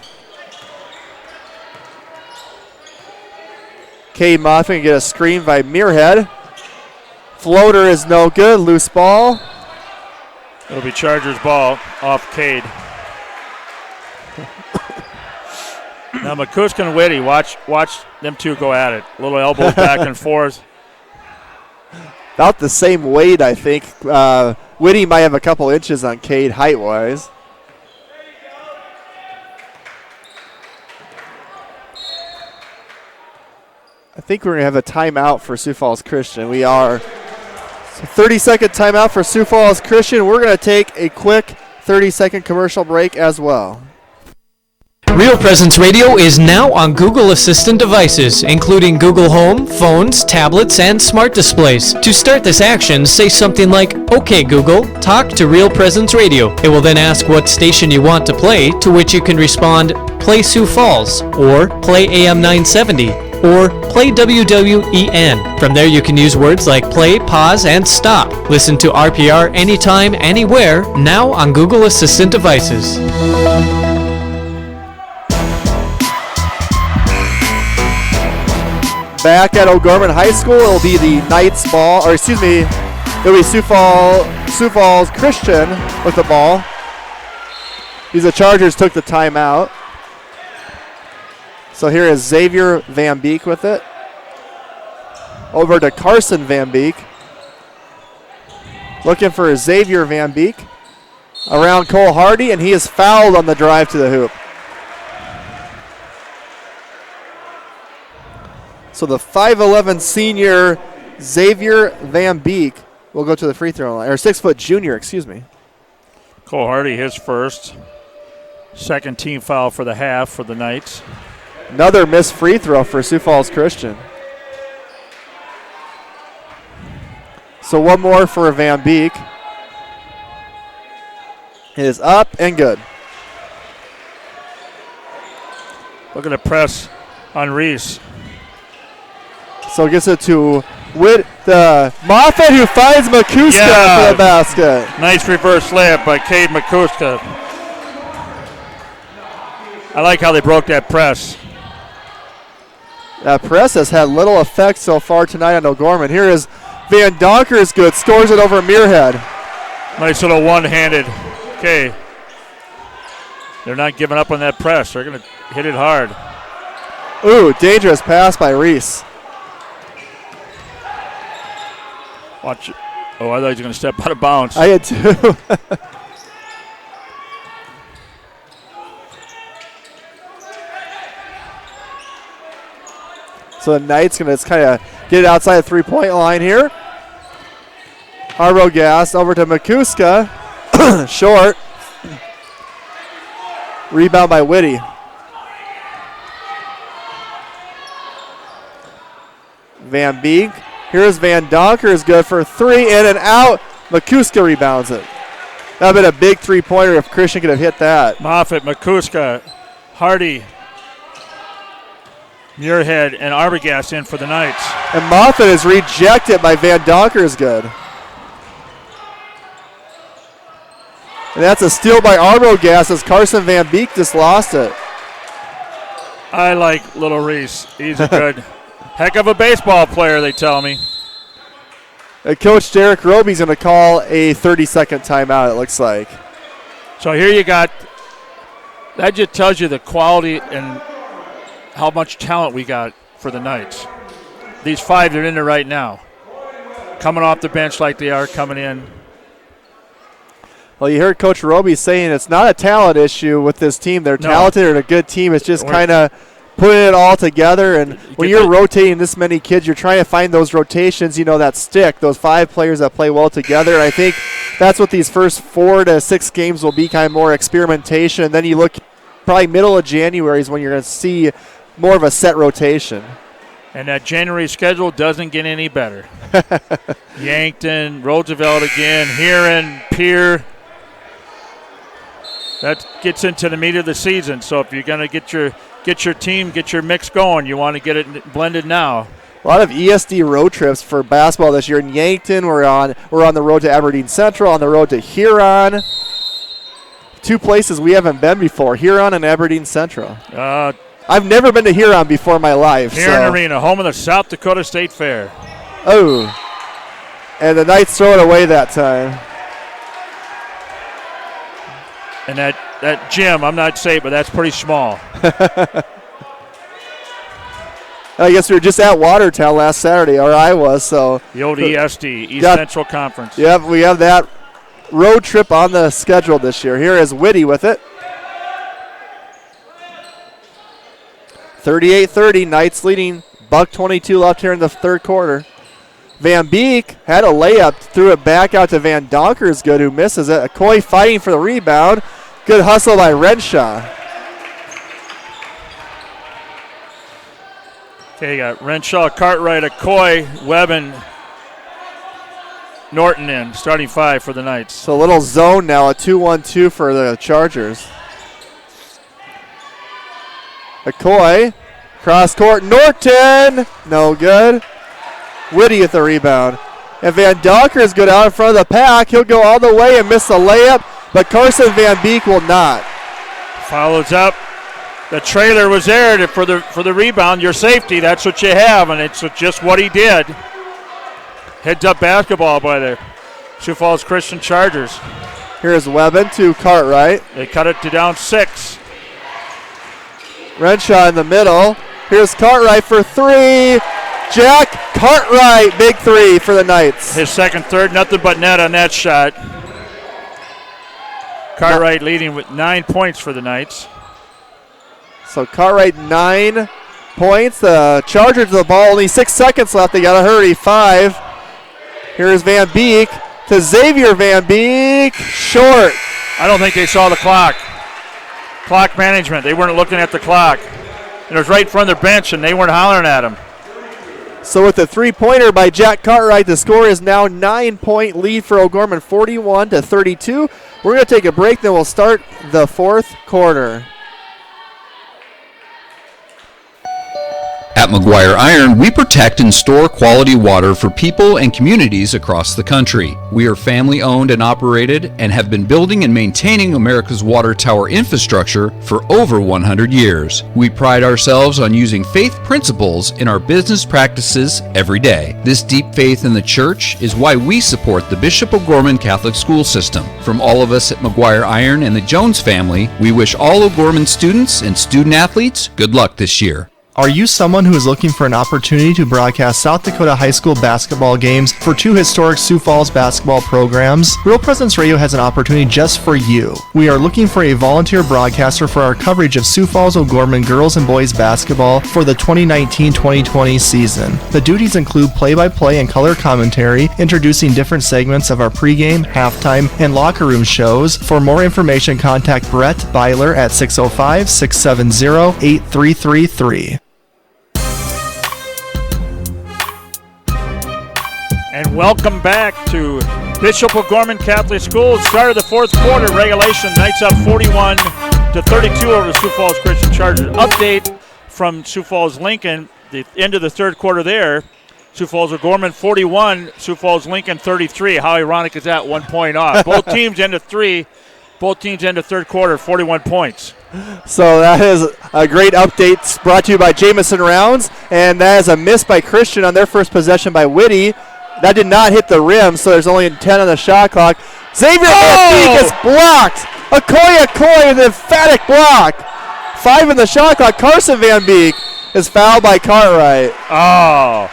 Cade Moffitt can get a screen by Muirhead. Floater is no good. Loose ball. It'll be Chargers ball off Cade. Now Makuska and Whitty, watch them two go at it. A little elbows back and forth. About the same weight, I think. Whitty might have a couple inches on Cade height-wise. I think we're going to have a timeout for Sioux Falls Christian. We are. So 30-second timeout for Sioux Falls Christian. We're going to take a quick 30-second commercial break as well. Real Presence Radio is now on Google Assistant devices, including Google Home, phones, tablets, and smart displays. To start this action, say something like, "Okay Google, talk to Real Presence Radio." It will then ask what station you want to play, to which you can respond, "Play Sioux Falls," or "Play AM 970," or "Play WWEN. From there you can use words like play, pause, and stop. Listen to RPR anytime, anywhere, now on Google Assistant devices. Back at O'Gorman High School, it'll be the Knights ball, or excuse me, it'll be Sioux Falls Christian with the ball. The Chargers took the timeout. So here is Xavier Van Beek with it. Over to Carson Van Beek. Looking for Xavier Van Beek. Around Cole Hardy, and he is fouled on the drive to the hoop. So the 5'11 senior Xavier Van Beek will go to the free throw line, or 6-foot junior, excuse me. Cole Hardy, his first. Second team foul for the half for the Knights. Another missed free throw for Sioux Falls Christian. So one more for Van Beek. It is up and good. Look at the press on Reese. So gets it to Moffitt, who finds Makuska for the basket. Nice reverse layup by Cade Makuska. I like how they broke that press. That press has had little effect so far tonight on O'Gorman. Here is Van Donker is good, scores it over Muirhead. Nice little one-handed. Okay. They're not giving up on that press. They're going to hit it hard. Ooh, dangerous pass by Reese. Watch it. Oh, I thought he was going to step out of bounds. I had too. So the Knights going to just kind of get it outside the three-point line here. Arbogast over to Makuska. Short. Rebound by Whitty. Van Beek. Here's Van Donker is good for three, in and out. Makuska rebounds it. That would have been a big three-pointer if Christian could have hit that. Moffitt, Makuska, Hardy, Muirhead, and Arbogast in for the Knights. And Moffitt is rejected by Van Donker is good. And that's a steal by Arbogast as Carson Van Beek just lost it. I like Little Reese. He's a good, heck of a baseball player, they tell me. Coach Derek Roby's going to call a 30-second timeout, it looks like. So here you got, that just tells you the quality and how much talent we got for the Knights. These five that are in there right now, coming off the bench like they are coming in. Well, you heard Coach Roby saying it's not a talent issue with this team. They're talented and a good team. It's just kind of putting it all together. And when you're rotating this many kids, you're trying to find those rotations, that stick, those five players that play well together. And I think that's what these first 4 to 6 games will be, kind of more experimentation. And then you look probably middle of January is when you're going to see more of a set rotation. And that January schedule doesn't get any better. Yankton, Roosevelt again, Huron, Pierre. That gets into the meat of the season. So if you're going to get your team, get your mix going, you want to get it blended now. A lot of ESD road trips for basketball this year. In Yankton, we're on the road to Aberdeen Central, on the road to Huron. 2 places we haven't been before, Huron and Aberdeen Central. I've never been to Huron before in my life. Huron Arena, home of the South Dakota State Fair. Oh, and the Knights throw it away that time. And that gym, I'm not saying, but that's pretty small. I guess we were just at Watertown last Saturday, or I was. So the old ESD, East Central Conference. Yep, we have that road trip on the schedule this year. Here is Whitty with it. 38-30, Knights leading. $1:22 left here in the third quarter. Van Beek had a layup, threw it back out to Van Donker is good, who misses it. Coy fighting for the rebound. Good hustle by Renshaw. Okay, you got Renshaw, Cartwright, Coy, Webb, and Norton in, starting 5 for the Knights. So a little zone now, a 2-1-2 for the Chargers. Coy, cross court, Norton, no good. Whitty with the rebound. And Van Donker is good out in front of the pack. He'll go all the way and miss the layup, but Carson Van Beek will not. Follows up. The trailer was there for the rebound, your safety. That's what you have, and it's just what he did. Heads up basketball by the Sioux Falls Christian Chargers. Here's Webben to Cartwright. They cut it to down 6. Renshaw in the middle. Here's Cartwright for 3. Jack Cartwright, big 3 for the Knights. His second, third, nothing but net on that shot. Cartwright leading with 9 points for the Knights. So Cartwright 9 points. The Chargers the ball, only 6 seconds left. They got to hurry. 5. Here's Van Beek to Xavier Van Beek. Short. I don't think they saw the clock. Clock management. They weren't looking at the clock. It was right in front of their bench, and they weren't hollering at him. So with the three-pointer by Jack Cartwright, the score is now 9-point lead for O'Gorman, 41-32. We're going to take a break, then we'll start the fourth quarter. At McGuire Iron, we protect and store quality water for people and communities across the country. We are family owned and operated and have been building and maintaining America's water tower infrastructure for over 100 years. We pride ourselves on using faith principles in our business practices every day. This deep faith in the church is why we support the Bishop O'Gorman Catholic School System. From all of us at McGuire Iron and the Jones family, we wish all O'Gorman students and student athletes good luck this year. Are you someone who is looking for an opportunity to broadcast South Dakota high school basketball games for 2 historic Sioux Falls basketball programs? Real Presence Radio has an opportunity just for you. We are looking for a volunteer broadcaster for our coverage of Sioux Falls O'Gorman girls and boys basketball for the 2019-2020 season. The duties include play-by-play and color commentary, introducing different segments of our pregame, halftime, and locker room shows. For more information, contact Brett Byler at 605-670-8333. And welcome back to Bishop O'Gorman Catholic School. Start of the fourth quarter, regulation. Knights up 41-32 over the Sioux Falls Christian Chargers. Update from Sioux Falls Lincoln, the end of the third quarter there. Sioux Falls O'Gorman 41, Sioux Falls Lincoln 33. How ironic is that? 1 point off. Both teams end of third quarter, 41 points. So that is a great update brought to you by Jamison Rounds, and that is a miss by Christian on their first possession by Whitty. That did not hit the rim, so there's only 10 on the shot clock. Xavier Van Beek is blocked. Okoye with an emphatic block. 5 in the shot clock. Carson Van Beek is fouled by Cartwright. Oh.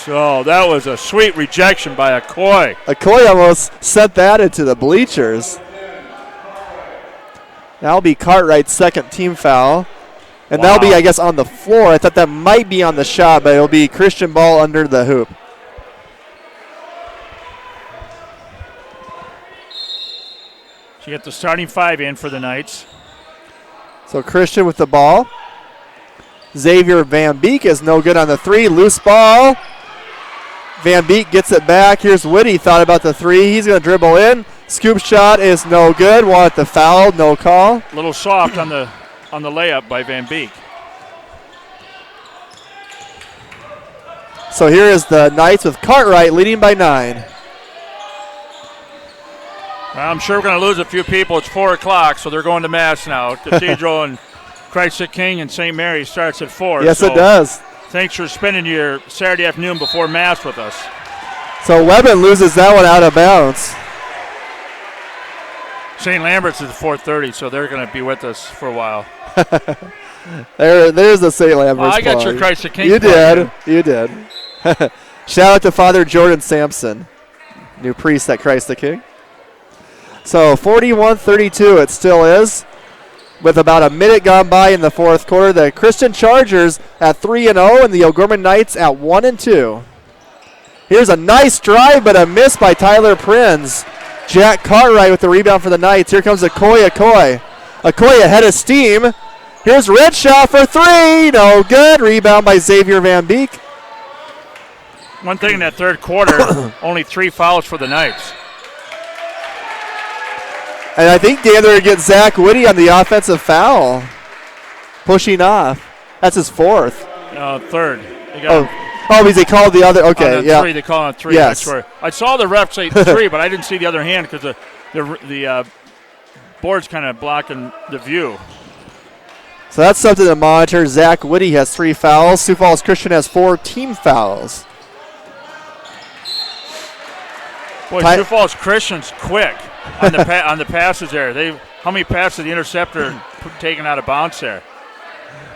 So that was a sweet rejection by Okoye. Okoye almost sent that into the bleachers. That'll be Cartwright's second team foul. And that'll be, I guess, on the floor. I thought that might be on the shot, but it'll be Christian ball under the hoop. So you get the starting 5 in for the Knights. So Christian with the ball. Xavier Van Beek is no good on the 3. Loose ball. Van Beek gets it back. Here's Whitty. Thought about the 3. He's going to dribble in. Scoop shot is no good. Want the foul. No call. A little soft on the layup by Van Beek. So here is the Knights with Cartwright leading by 9. I'm sure we're going to lose a few people. It's 4 o'clock, so they're going to Mass now. Cathedral and Christ the King and St. Mary starts at 4. Yes, it does. Thanks for spending your Saturday afternoon before Mass with us. So Webben loses that one out of bounds. St. Lambert's is 4:30, so they're going to be with us for a while. There's the St. Lambert's I got plug. your Christ the King. You did. You did. Shout out to Father Jordan Sampson, new priest at Christ the King. So 41-32 it still is, with about a minute gone by in the fourth quarter. The Christian Chargers at 3-0 and the O'Gorman Knights at 1-2. Here's a nice drive, but a miss by Tyler Prinz. Jack Cartwright with the rebound for the Knights. Here comes Okoye. Okoye ahead of steam. Here's Redshaw for 3. No good. Rebound by Xavier Van Beek. One thing in that third quarter, only 3 fouls for the Knights. And I think Dan, they're going to get Zach Whitty on the offensive foul. Pushing off. That's his 4th. Third. Because they called the other. Okay, yeah. 3, they call on 3. Yes. That's where I saw the ref say 3, but I didn't see the other hand because the board's kind of blocking the view. So that's something to monitor. Zach Whitty has 3 fouls. Sioux Falls Christian has 4 team fouls. Boy, Sioux Falls Christian's quick on the passes there. How many passes the interceptor taken out of bounds there?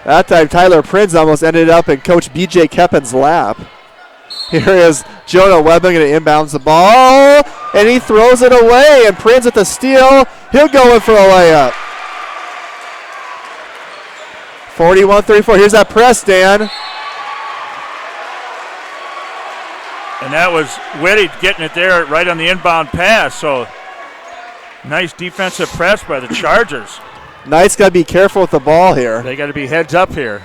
That time, Tyler Prinz almost ended up in Coach B.J. Keppen's lap. Here is Jonah Webben going to inbounds the ball, and he throws it away, and Prinz with the steal. He'll go in for a layup. 41-34. Here's that press, Dan. And that was Whitty getting it there right on the inbound pass. So nice defensive press by the Chargers. Knights got to be careful with the ball here. They got to be heads up here.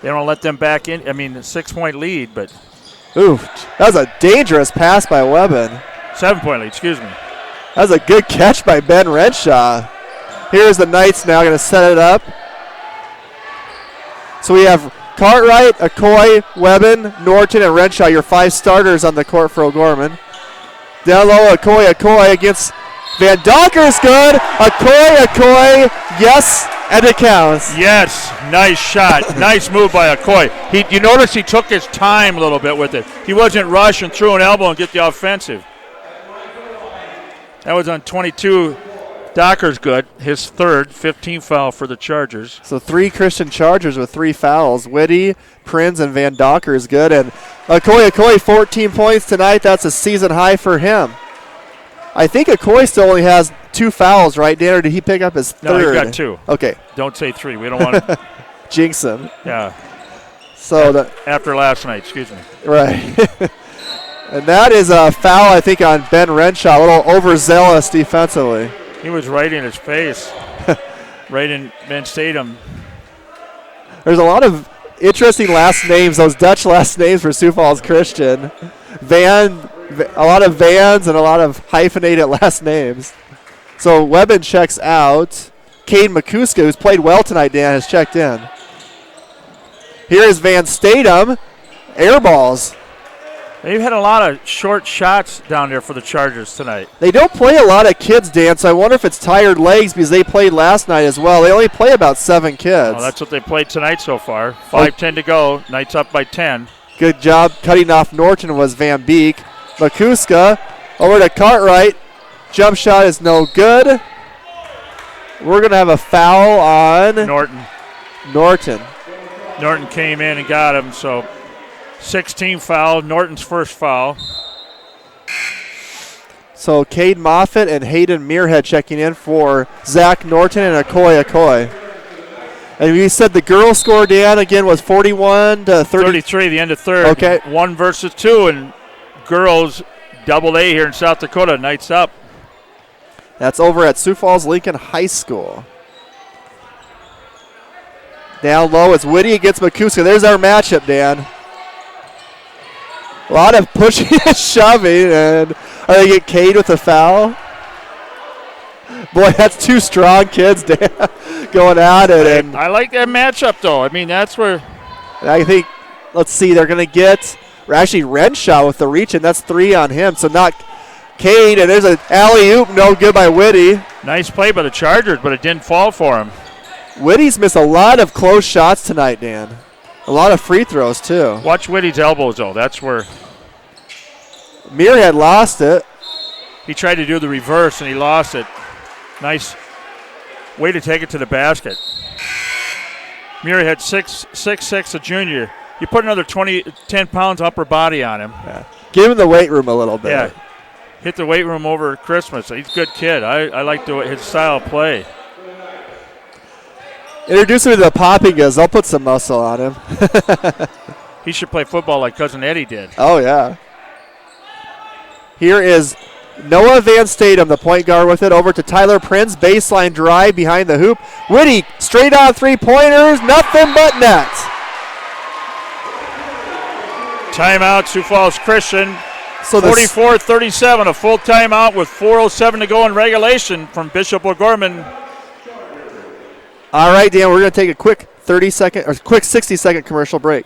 They don't let them back in. I mean, a 6-point lead, but. Ooh, that was a dangerous pass by Webben. 7-point lead, excuse me. That was a good catch by Ben Redshaw. Here's the Knights now going to set it up. So we have Cartwright, Okoye, Webben, Norton, and Renshaw, your 5 starters on the court for O'Gorman. Down low, Okoye against Van Donker's good. Okoye, yes, and it counts. Yes, nice shot. Nice move by Okoye. You notice he took his time a little bit with it. He wasn't rushing through an elbow and get the offensive. That was on 22 Docker's good. His third, 15th foul for the Chargers. So 3 Christian Chargers with 3 fouls. Whitty, Prinz, and Van Docker is good. And Okoye, 14 points tonight. That's a season high for him. I think Okoye still only has 2 fouls, right, Dan? Or did he pick up his third? No, he got 2. Okay. Don't say 3. We don't want to jinx him. Yeah. So after last night, excuse me. Right. And that is a foul, I think, on Ben Renshaw. A little overzealous defensively. He was right in his face. Right in Ben Statham. There's a lot of interesting last names, those Dutch last names for Sioux Falls Christian. A lot of Vans and a lot of hyphenated last names. So Webben checks out. Cade McCuska, who's played well tonight, Dan, has checked in. Here is Van Statham. Air balls. They've had a lot of short shots down there for the Chargers tonight. They don't play a lot of kids, Dan, so I wonder if it's tired legs because they played last night as well. They only play about 7 kids. Well, that's what they played tonight so far. 5:10 to go. Knights up by 10. Good job cutting off Norton was Van Beek. McCuska over to Cartwright. Jump shot is no good. We're going to have a foul on Norton. Norton came in and got him, so 16 foul, Norton's first foul. So Cade Moffitt and Hayden Muirhead checking in for Zach Norton and Okoye. And we said the girls' score, Dan, again was 41 to 33, the end of third. Okay. 1 versus 2, and girls AA here in South Dakota, Knights up. That's over at Sioux Falls Lincoln High School. Down low, it's Whitty against McCuska. There's our matchup, Dan. A lot of pushing and shoving, and are they get Cade with a foul? Boy, that's 2 strong kids, Dan, going at it. And I like that matchup, though. I mean, that's where. I think, let's see, they're going to get actually Renshaw with the reach, and that's 3 on him. So not Cade, and there's an alley-oop, no good by Whitty. Nice play by the Chargers, but it didn't fall for him. Whitty's missed a lot of close shots tonight, Dan. A lot of free throws, too. Watch Whitty's elbows, though. That's where. Muirhead lost it. He tried to do the reverse, and he lost it. Nice way to take it to the basket. Muirhead 6'6", a junior. You put another 10 pounds upper body on him. Yeah. Give him the weight room a little bit. Yeah. Hit the weight room over Christmas. He's a good kid. I like his style of play. Introduce him to the Poppingas. I'll put some muscle on him. He should play football like Cousin Eddie did. Oh, yeah. Here is Noah Van Statham, the point guard with it, over to Tyler Prinz. Baseline drive behind the hoop. Whitty, straight on 3-pointers. Nothing but net. Timeout, Sioux Falls Christian. So 44-37, a full timeout with 4:07 to go in regulation from Bishop O'Gorman. All right, Dan, we're going to take a quick 60-second commercial break.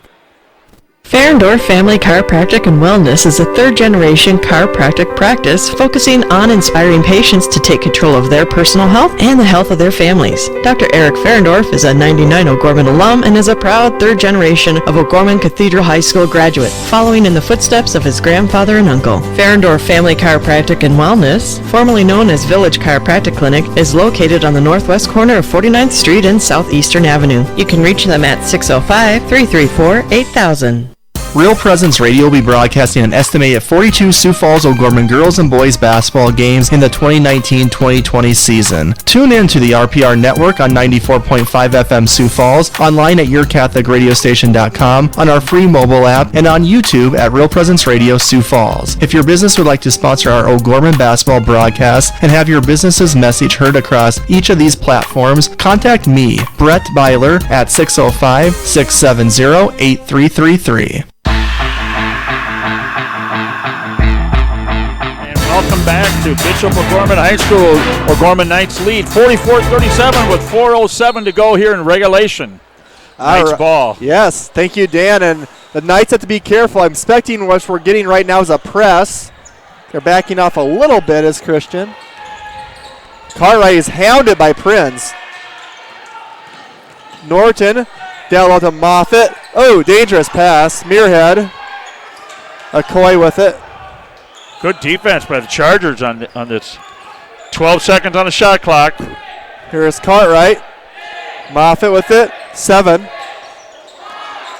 Ferendorf Family Chiropractic and Wellness is a third-generation chiropractic practice focusing on inspiring patients to take control of their personal health and the health of their families. Dr. Eric Ferendorf is a 99 O'Gorman alum and is a proud third generation of O'Gorman Cathedral High School graduate, following in the footsteps of his grandfather and uncle. Ferendorf Family Chiropractic and Wellness, formerly known as Village Chiropractic Clinic, is located on the northwest corner of 49th Street and Southeastern Avenue. You can reach them at 605-334-8000. Real Presence Radio will be broadcasting an estimated 42 Sioux Falls O'Gorman girls and boys basketball games in the 2019-2020 season. Tune in to the RPR network on 94.5 FM Sioux Falls, online at yourcatholicradiostation.com, on our free mobile app, and on YouTube at Real Presence Radio Sioux Falls. If your business would like to sponsor our O'Gorman basketball broadcast and have your business's message heard across each of these platforms, contact me, Brett Byler, at 605-670-8333. Welcome back to Bishop O'Gorman High School. O'Gorman Knights lead 44-37 with 4:07 to go here in regulation. Knights ball. Yes, thank you, Dan. And the Knights have to be careful. I'm expecting what we're getting right now is a press. They're backing off a little bit as Christian. Cartwright is hounded by Prinz. Norton down low to Moffitt. Oh, dangerous pass. Muirhead. Okoye with it. Good defense by the Chargers on this. 12 seconds on the shot clock. Here's Cartwright. Moffitt with it. 7.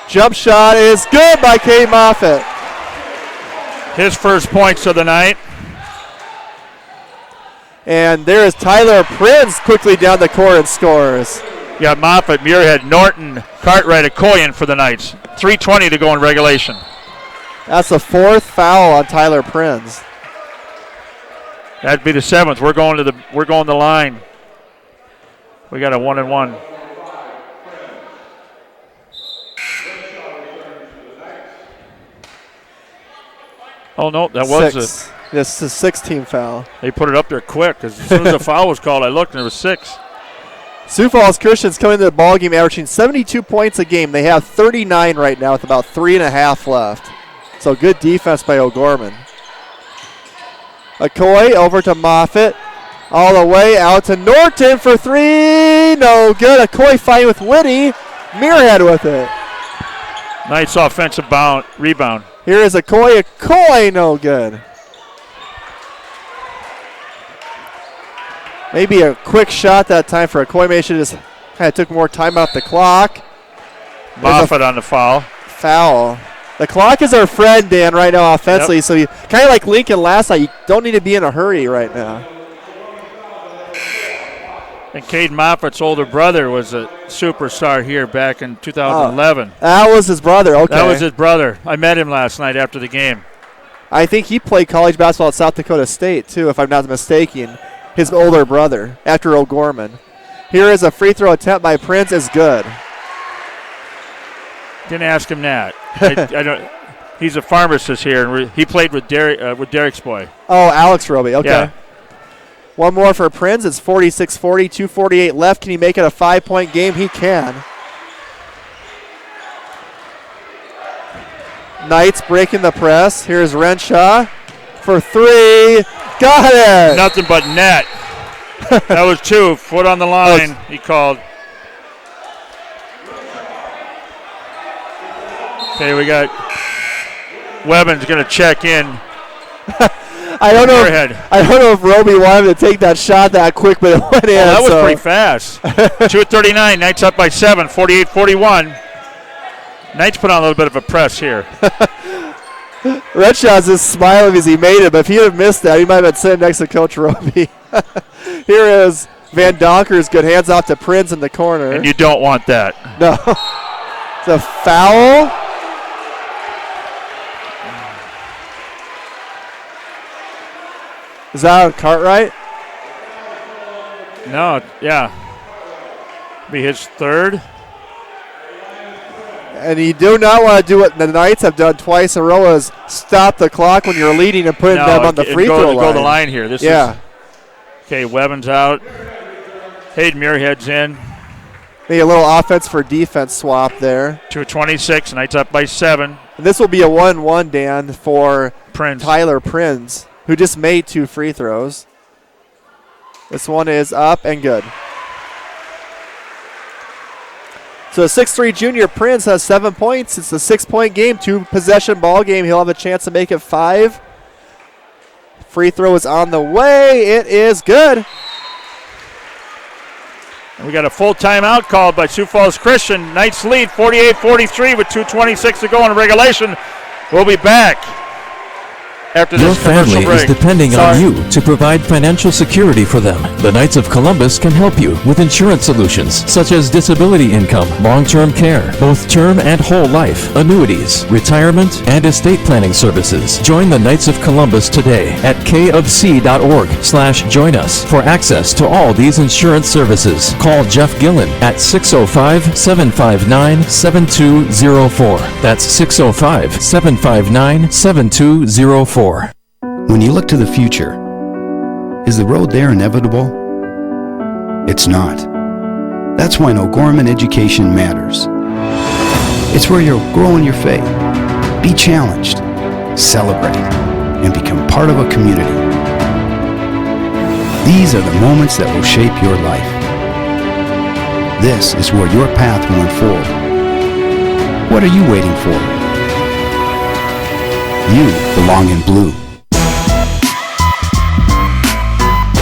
Jump shot is good by Cade Moffitt. His first points of the night. And there is Tyler Prince quickly down the court and scores. You got Moffitt, Muirhead, Norton, Cartwright, Okoyen for the Knights. 3:20 to go in regulation. That's the 4th foul on Tyler Prince. That'd be the 7th. We're going the line. We got a 1-and-1. Oh no, that was 6. This is a 16 foul. They put it up there quick because as soon as the foul was called, I looked and there was 6. Sioux Falls Christians coming to the ball game averaging 72 points a game. They have 39 right now with about 3.5 left. So good defense by O'Gorman. Okoye over to Moffitt. All the way out to Norton for 3. No good. Okoye fighting with Whitty. Muirhead with it. Nice offensive rebound. Here is Okoye. Okoye no good. Maybe a quick shot that time for Okoye. Maybe should have just kind of took more time out the clock. Moffitt on the foul. Foul. The clock is our friend, Dan, right now offensively. So you kind of like Lincoln last night. You don't need to be in a hurry right now. And Cade Moffitt's older brother was a superstar here back in 2011. That was his brother. Okay. That was his brother. I met him last night after the game. I think he played college basketball at South Dakota State, too, if I'm not mistaken. His older brother, after O'Gorman. Here is a free throw attempt by Prince. Is good. Didn't ask him that. I don't. He's a pharmacist here, and he played with Derek's boy. Oh, Alex Roby. Okay. Yeah. One more for Prince. It's 46-40, 2:48 left. Can he make it a 5-point game? He can. Knights breaking the press. Here's Renshaw for 3. Got it. Nothing but net. That was 2. Foot on the line, he called. Okay, we got Webbin's going to check in. I don't know if Roby wanted to take that shot that quick, but it went in. That was pretty fast. 2:39, Knights up by 7, 48-41. Knights put on a little bit of a press here. Redshaw's just smiling as he made it, but if he had missed that, he might have been sitting next to Coach Roby. Here is Van Donker's good. Hands off to Prince in the corner. And you don't want that. No. It's a foul. Is that on Cartwright? No, yeah. Be his 3rd. And you do not want to do what the Knights have done twice in a row, is stop the clock when you're leading and putting them on the free throw line. Go the line here. Okay, Webbin's out. Hayden Muirhead's in. Maybe a little offense for defense swap there. 2:26, Knights up by 7. And this will be a 1-1, Dan, for Prince. Tyler Prince, who just made 2 free throws. This one is up and good. So a 6'3" junior Prince has 7 points. It's a 6-point game, 2-possession ball game. He'll have a chance to make it 5. Free throw is on the way. It is good. And we got a full timeout called by Sioux Falls Christian. Knights lead 48-43 with 2:26 to go in regulation. We'll be back after Your this commercial family break. is depending on you to provide financial security for them. The Knights of Columbus can help you with insurance solutions such as disability income, long-term care, both term and whole life, annuities, retirement, and estate planning services. Join the Knights of Columbus today at kofc.org/join us for access to all these insurance services. Call Jeff Gillen at 605-759-7204. That's 605-759-7204. When you look to the future, is the road there inevitable? It's not. That's why O'Gorman education matters. It's where you'll grow in your faith, be challenged, celebrate, and become part of a community. These are the moments that will shape your life. This is where your path will unfold. What are you waiting for? You belong in blue.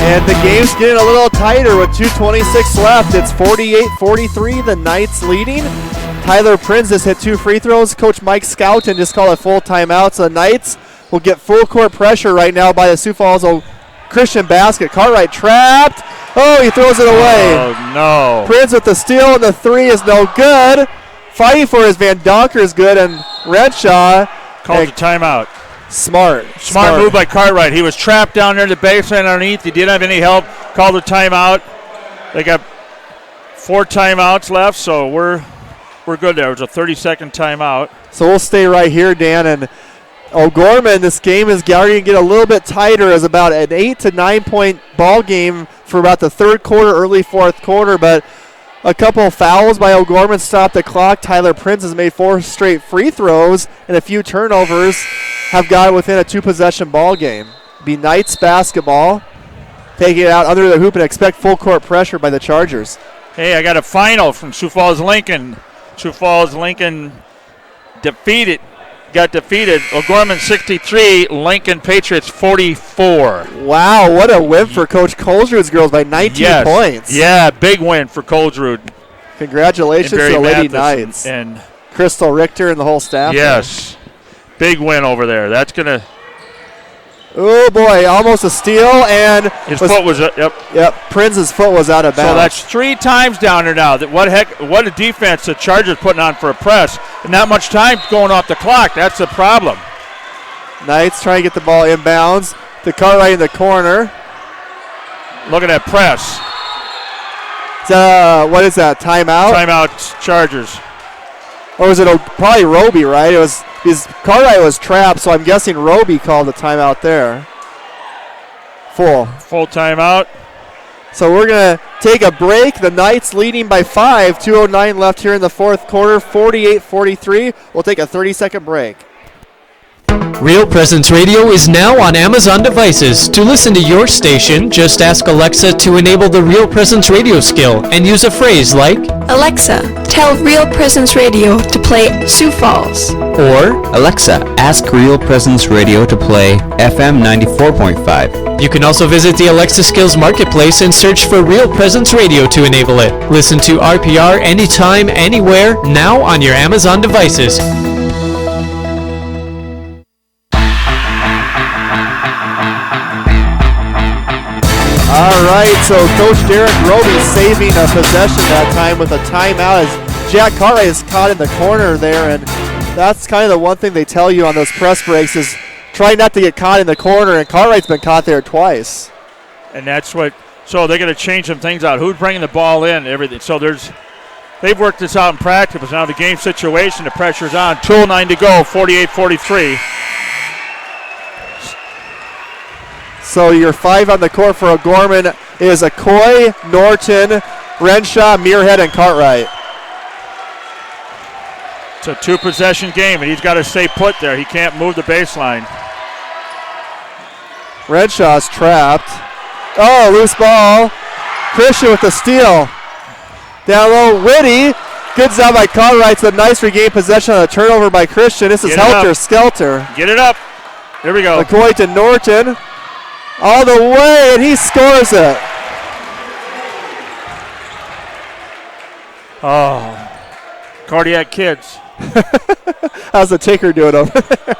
And the game's getting a little tighter with 2:26 left. It's 48-43, the Knights leading. Tyler Prinz just hit 2 free throws. Coach Mike Skelton just called a full timeout. So the Knights will get full court pressure right now by the Sioux Falls Christian basket. Cartwright trapped. Oh, he throws it away. Oh, no. Prinz with the steal, and the 3 is no good. Fighting for his Van Donker is good, and Renshaw calls a timeout. Smart move by Cartwright. He was trapped down there in the baseline underneath. He didn't have any help. Called a timeout. They got 4 timeouts left, so we're good there. It was a 30-second timeout. So we'll stay right here, Dan. And O'Gorman, this game is starting to get a little bit tighter. It's about an 8 to 9 point ball game for about the third quarter, early fourth quarter, but a couple of fouls by O'Gorman stopped the clock. Tyler Prinz has made 4 straight free throws, and a few turnovers have got it within a 2-possession ball game. Be Knights basketball, taking it out under the hoop and expect full court pressure by the Chargers. Hey, I got a final from Sioux Falls Lincoln. Sioux Falls Lincoln got defeated. O'Gorman 63, Lincoln Patriots 44. Wow, what a win for Coach Colesrud's girls by 19 points. Yeah, big win for Colesrud. Congratulations to the Lady Knights. And Crystal Richter and the whole staff. Yes, big win over there. That's going to... Oh, boy, almost a steal, and his foot was up. Yep, Prinz's foot was out of bounds. So that's 3 times down there now. What a defense the Chargers putting on for a press. And not much time going off the clock. That's the problem. Knights trying to get the ball inbounds. The Cartwright in the corner. Look at that press. What is that, timeout? Timeout, Chargers. Or was it probably Roby, right? It was because Cartwright was trapped, so I'm guessing Roby called the timeout there. Full timeout. So we're going to take a break. The Knights leading by 5. 2:09 left here in the fourth quarter. 48-43. We'll take a 30-second break. Real Presence Radio is now on Amazon devices. To listen to your station, just ask Alexa to enable the Real Presence Radio skill and use a phrase like, Alexa, tell Real Presence Radio to play Sioux Falls. Or, Alexa, ask Real Presence Radio to play FM 94.5. You can also visit the Alexa Skills Marketplace and search for Real Presence Radio to enable it. Listen to RPR anytime, anywhere, now on your Amazon devices. All right, so Coach Derek Roby saving a possession that time with a timeout as Jack Cartwright is caught in the corner there, and that's kind of the one thing they tell you on those press breaks is try not to get caught in the corner, and Cartwright's been caught there twice. And that's what, so they're going to change some things out. Who's bringing the ball in, everything. So they've worked this out in practice, but now the game situation, the pressure's on. 2:09 to go, 48-43. So your 5 on the court for O'Gorman is Acoy, Norton, Renshaw, Muirhead, and Cartwright. It's a 2-possession game, and he's got to stay put there. He can't move the baseline. Renshaw's trapped. Oh, loose ball. Christian with the steal. Down low, Whitty. Good job by Cartwright. It's a nice regained possession on a turnover by Christian. This is Helter Skelter. Get it up. Here we go. Acoy to Norton. All the way, and he scores it. Oh, cardiac kids. How's the ticker doing over there?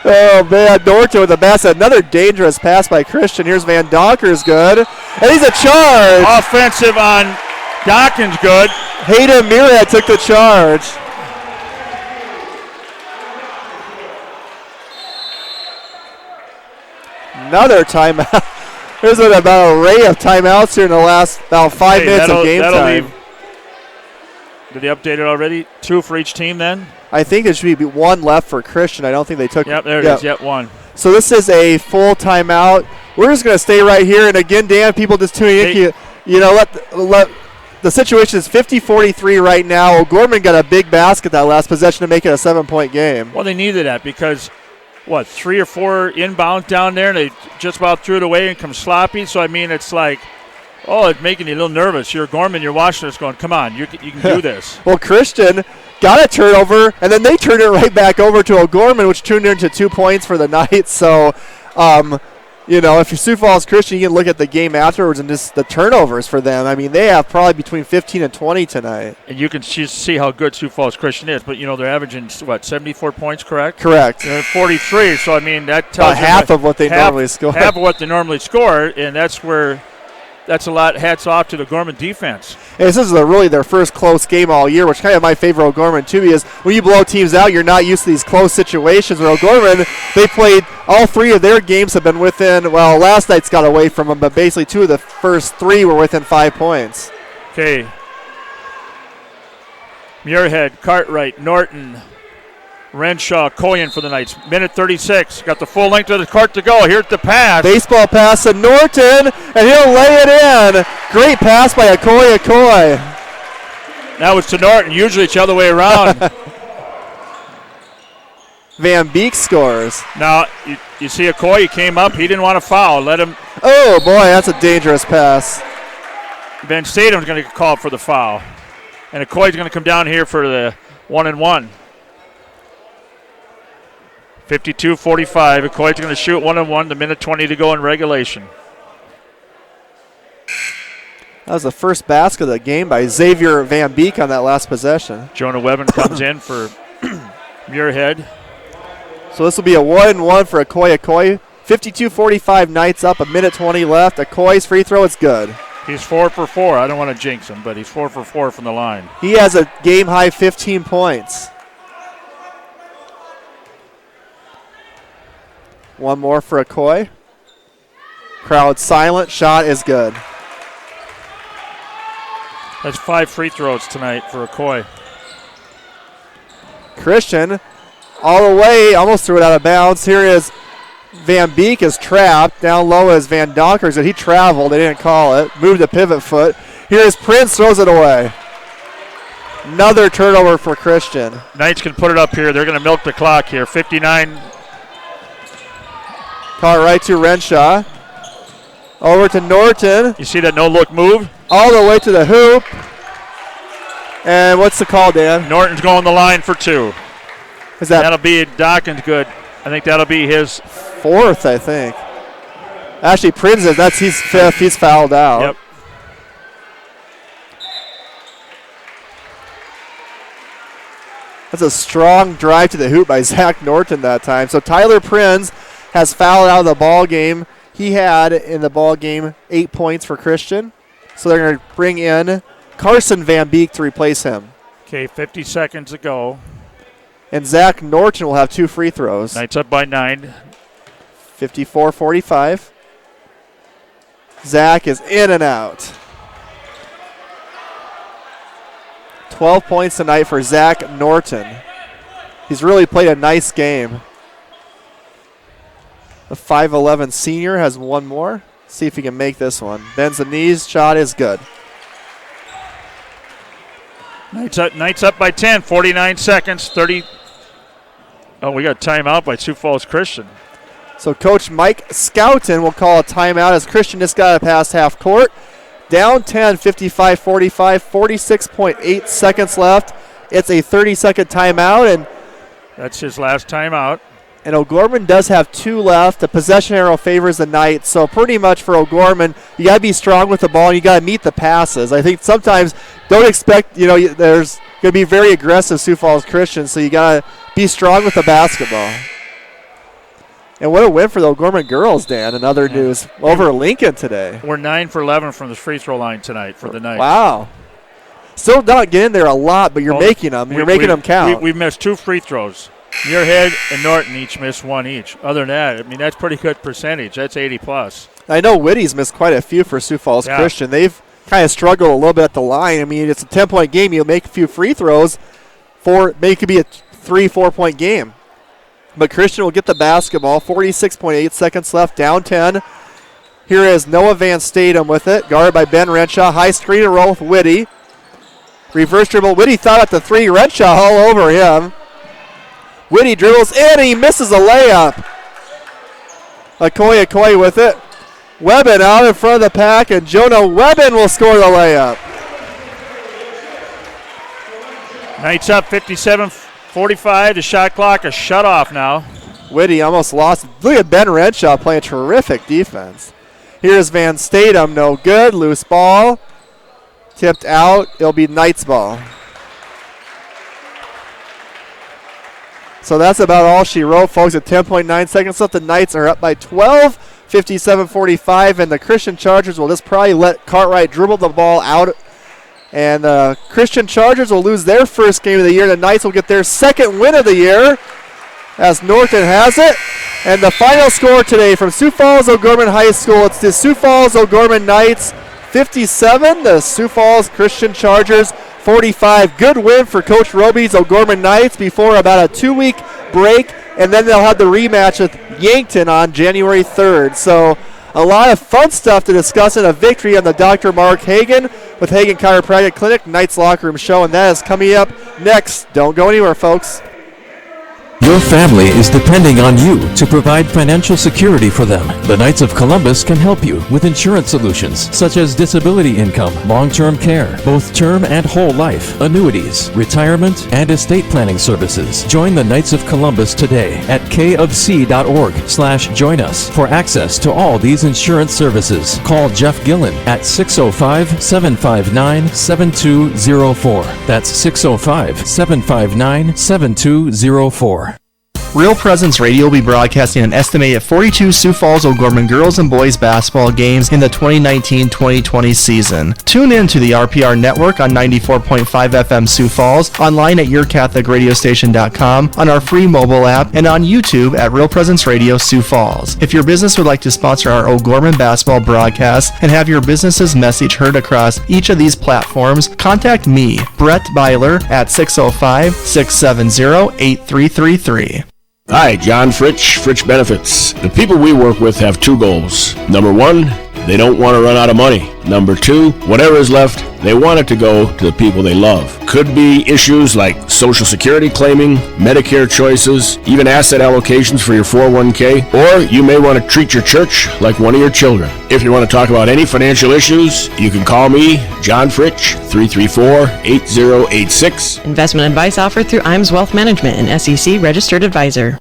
Oh, man, Norton with the basket. Another dangerous pass by Christian. Here's Van Donker's good. And he's a charge. Offensive on Dawkins, good. Hayden Muirhead took the charge. Another timeout. There's about an array of timeouts here in the last about 5 minutes of game time. Did they update it already? 2 for each team then? I think there should be 1 left for Christian. I don't think they took. Yep, there it is. Yep, 1. So this is a full timeout. We're just going to stay right here. And again, Dan, people just tuning in, you know, let the situation is 50-43 right now. O'Gorman got a big basket that last possession to make it a 7-point game. Well, they needed that because 3 or 4 inbounds down there, and they just about threw it away and come sloppy. So, I mean, it's like, it's making you a little nervous. You're Gorman, you're watching us going, come on, you can do this. Well, Christian got a turnover, and then they turned it right back over to O'Gorman, which turned into 2 points for the Knights. So, you know, if you're Sioux Falls Christian, you can look at the game afterwards and just the turnovers for them. I mean, they have probably between 15 and 20 tonight. And you can see how good Sioux Falls Christian is. But, you know, they're averaging, 74 points, correct? Correct. They're at 43. So, I mean, that tells about half of what they normally score. Half of what they normally score, and that's a lot. Hats off to the Gorman defense. And this is really their first close game all year, which kind of my favorite O'Gorman too, because when you blow teams out, you're not used to these close situations. Where O'Gorman, they played all 3 of their games have been within. Well, last night's got away from them, but basically 2 of the first 3 were within 5 points. Okay. Muirhead, Cartwright, Norton, Renshaw, Coyan for the Knights. Minute 36. Got the full length of the court to go. Here's the pass. Baseball pass to Norton, and he'll lay it in. Great pass by Okoye. Now it's to Norton. Usually it's the other way around. Van Beek scores. Now, you see Okoye came up. He didn't want to foul. Let him. Oh, boy, that's a dangerous pass. Van Stadham's going to call for the foul. And Okoye's going to come down here for the 1-and-1. 52-45. Okoye's going to shoot 1-and-1. The minute 20 to go in regulation. That was the first basket of the game by Xavier Van Beek on that last possession. Jonah Webben comes in for Muirhead. So this will be a 1-and-1 for Okoye. 52-45, Knights up, a minute 20 left. Okoye's free throw is good. He's 4 for 4. I don't want to jinx him, but he's 4 for 4 from the line. He has a game-high 15 points. One more for Okoye. Crowd silent. Shot is good. That's 5 free throws tonight for Okoye. Christian all the way, almost threw it out of bounds. Here is Van Beek is trapped. Down low is Van Donkers, and he traveled. They didn't call it. Moved the pivot foot. Here is Prince, throws it away. Another turnover for Christian. Knights can put it up here. They're going to milk the clock here. 59. Call it right to Renshaw. Over to Norton. You see that no-look move? All the way to the hoop. And what's the call, Dan? Norton's going the line for 2. That'll be Dawkins good. I think that'll be his 4th, I think. Actually, Prince is. He's 5th. He's fouled out. Yep. That's a strong drive to the hoop by Zach Norton that time. So Tyler Prinz has fouled out of the ball game. He had in the ball game 8 points for Christian. So they're going to bring in Carson Van Beek to replace him. Okay, 50 seconds to go. And Zach Norton will have 2 free throws. Knights up by 9. 54-45. Zach is in and out. 12 points tonight for Zach Norton. He's really played a nice game. The 5'11 senior has one more. See if he can make this one. Bends the knees. Shot is good. Knights up by 10. 49 seconds. 30. Oh, we got timeout by Sioux Falls Christian. So Coach Mike Skelton will call a timeout as Christian just got it past half court. Down 10, 55-45, 46.8 seconds left. It's a 30-second timeout. And that's his last timeout. And O'Gorman does have 2 left. The possession arrow favors the Knights. So pretty much for O'Gorman, you got to be strong with the ball and you got to meet the passes. I think sometimes don't expect, there's going to be very aggressive Sioux Falls Christian, so you got to be strong with the basketball. And what a win for the O'Gorman girls, Dan, and other news over Lincoln today. We're 9 for 11 from the free throw line tonight for the Knights. Wow. Still not getting there a lot, but you're making them. You're making them count. We've missed 2 free throws. Muirhead and Norton each missed 1 each. Other than that, that's pretty good percentage. That's 80+. I know Whitty's missed quite a few for Sioux Falls Christian. They've kind of struggled a little bit at the line. It's a 10-point game. You'll make a few free throws. It could be a 3-4-point game. But Christian will get the basketball. 46.8 seconds left, down 10. Here is Noah Van Stadham with it, guarded by Ben Renshaw. High screen and roll with Whitty. Reverse dribble. Whitty thought at the 3. Renshaw all over him. Whitty dribbles in, and he misses a layup. Okoye with it. Webben out in front of the pack, and Jonah Webben will score the layup. Knights up 57-45. The shot clock is shut off now. Whitty almost lost. Look at Ben Renshaw playing terrific defense. Here's Van Statham, no good. Loose ball. Tipped out. It'll be Knights ball. So that's about all she wrote, folks. At 10.9 seconds left, the Knights are up by 12, 57-45, and the Christian Chargers will just probably let Cartwright dribble the ball out. And the Christian Chargers will lose their first game of the year. The Knights will get their second win of the year, as Norton has it. And the final score today from Sioux Falls O'Gorman High School, it's the Sioux Falls O'Gorman Knights 57, the Sioux Falls Christian Chargers 45. Good win for Coach Roby's O'Gorman Knights before about a 2-week break, and then they'll have the rematch with Yankton on January 3rd. So a lot of fun stuff to discuss in a victory on the Dr. Mark Hagen with Hagen Chiropractic Clinic Knights Locker Room Show, and that is coming up next. Don't go anywhere, folks. Your family is depending on you to provide financial security for them. The Knights of Columbus can help you with insurance solutions such as disability income, long-term care, both term and whole life, annuities, retirement, and estate planning services. Join the Knights of Columbus today at kofc.org/join us for access to all these insurance services. Call Jeff Gillen at 605-759-7204. That's 605-759-7204. Real Presence Radio will be broadcasting an estimated 42 Sioux Falls O'Gorman girls and boys basketball games in the 2019-2020 season. Tune in to the RPR network on 94.5 FM Sioux Falls, online at yourcatholicradiostation.com, on our free mobile app, and on YouTube at Real Presence Radio Sioux Falls. If your business would like to sponsor our O'Gorman basketball broadcast and have your business's message heard across each of these platforms, contact me, Brett Byler, at 605-670-8333. Hi, John Fritsch Benefits. The people we work with have two goals. Number one, they don't want to run out of money. Number two, whatever is left, they want it to go to the people they love. Could be issues like Social Security claiming, Medicare choices, even asset allocations for your 401k, or you may want to treat your church like one of your children. If you want to talk about any financial issues, you can call me, John Fritsch, 334-8086. Investment advice offered through IMS Wealth Management, an SEC registered advisor.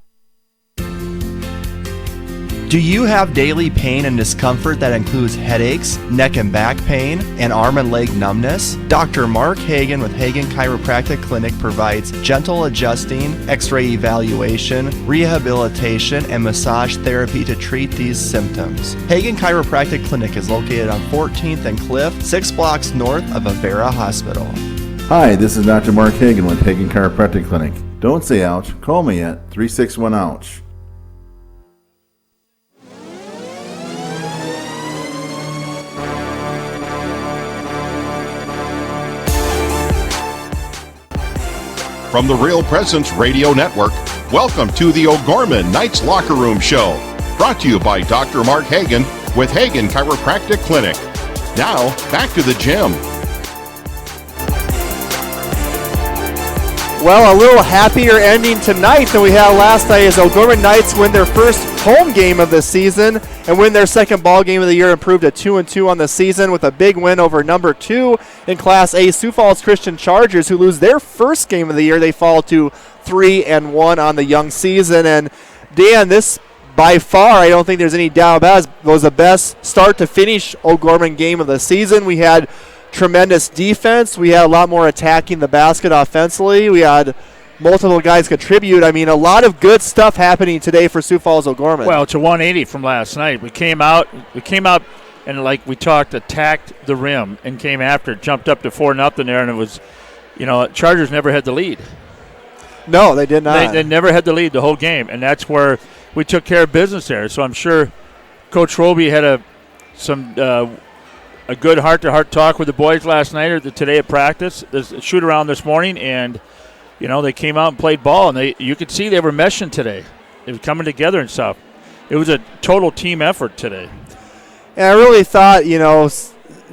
Do you have daily pain and discomfort that includes headaches, neck and back pain, and arm and leg numbness? Dr. Mark Hagen with Hagen Chiropractic Clinic provides gentle adjusting, x-ray evaluation, rehabilitation, and massage therapy to treat these symptoms. Hagen Chiropractic Clinic is located on 14th and Cliff, 6 blocks north of Avera Hospital. Hi, this is Dr. Mark Hagen with Hagen Chiropractic Clinic. Don't say ouch, call me at 361-OUCH. From the Real Presence Radio Network, welcome to the O'Gorman Knights Locker Room Show, brought to you by Dr. Mark Hagen with Hagen Chiropractic Clinic. Now, back to the gym. Well, a little happier ending tonight than we had last night as O'Gorman Knights win their first home game of the season and win their second ball game of the year, improved to 2-2 on the season with a big win over number 2 in Class A Sioux Falls Christian Chargers, who lose their first game of the year. They fall to 3-1 on the young season. And Dan, this by far, I don't think there's any doubt about it, was the best start to finish O'Gorman game of the season. We had tremendous defense. We had a lot more attacking the basket offensively. We had multiple guys contribute. I mean, a lot of good stuff happening today for Sioux Falls O'Gorman. Well, it's a 180 from last night. We came out and, like we talked, attacked the rim and came after, jumped up to 4-0 there, and it was, Chargers never had the lead. No, they did not. They never had the lead the whole game, and that's where we took care of business there. So I'm sure Coach Roby had a good heart-to-heart talk with the boys last night or today at practice, this shoot-around this morning, and they came out and played ball, and you could see they were meshing today. They were coming together and stuff. It was a total team effort today. And I really thought,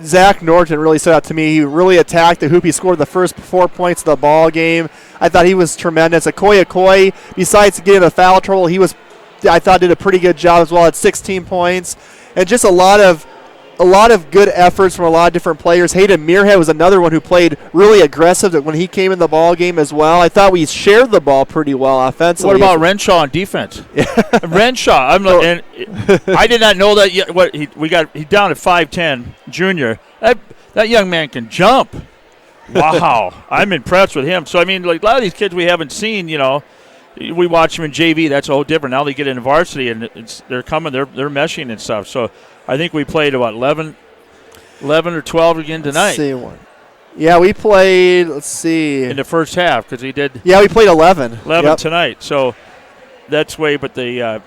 Zach Norton really stood out to me. He really attacked the hoop. He scored the first 4 points of the ball game. I thought he was tremendous. Okoye, besides getting a foul trouble, I thought did a pretty good job as well at 16 points. And just a lot of a lot of good efforts from a lot of different players. Hayden Muirhead was another one who played really aggressive when he came in the ball game as well. I thought we shared the ball pretty well offensively. What about Renshaw on defense? Renshaw, and I did not know that yet. He's down at 5'10", junior. That young man can jump. Wow, I'm impressed with him. So I mean, like a lot of these kids we haven't seen, we watch them in JV. That's a whole different. Now they get into varsity, and they're coming. They're meshing and stuff. So I think we played about 11 or 12 again tonight. Let's see one. Yeah, we played. Let's see. In the first half, because he did. Yeah, we played 11. 11 tonight. So that's way. But the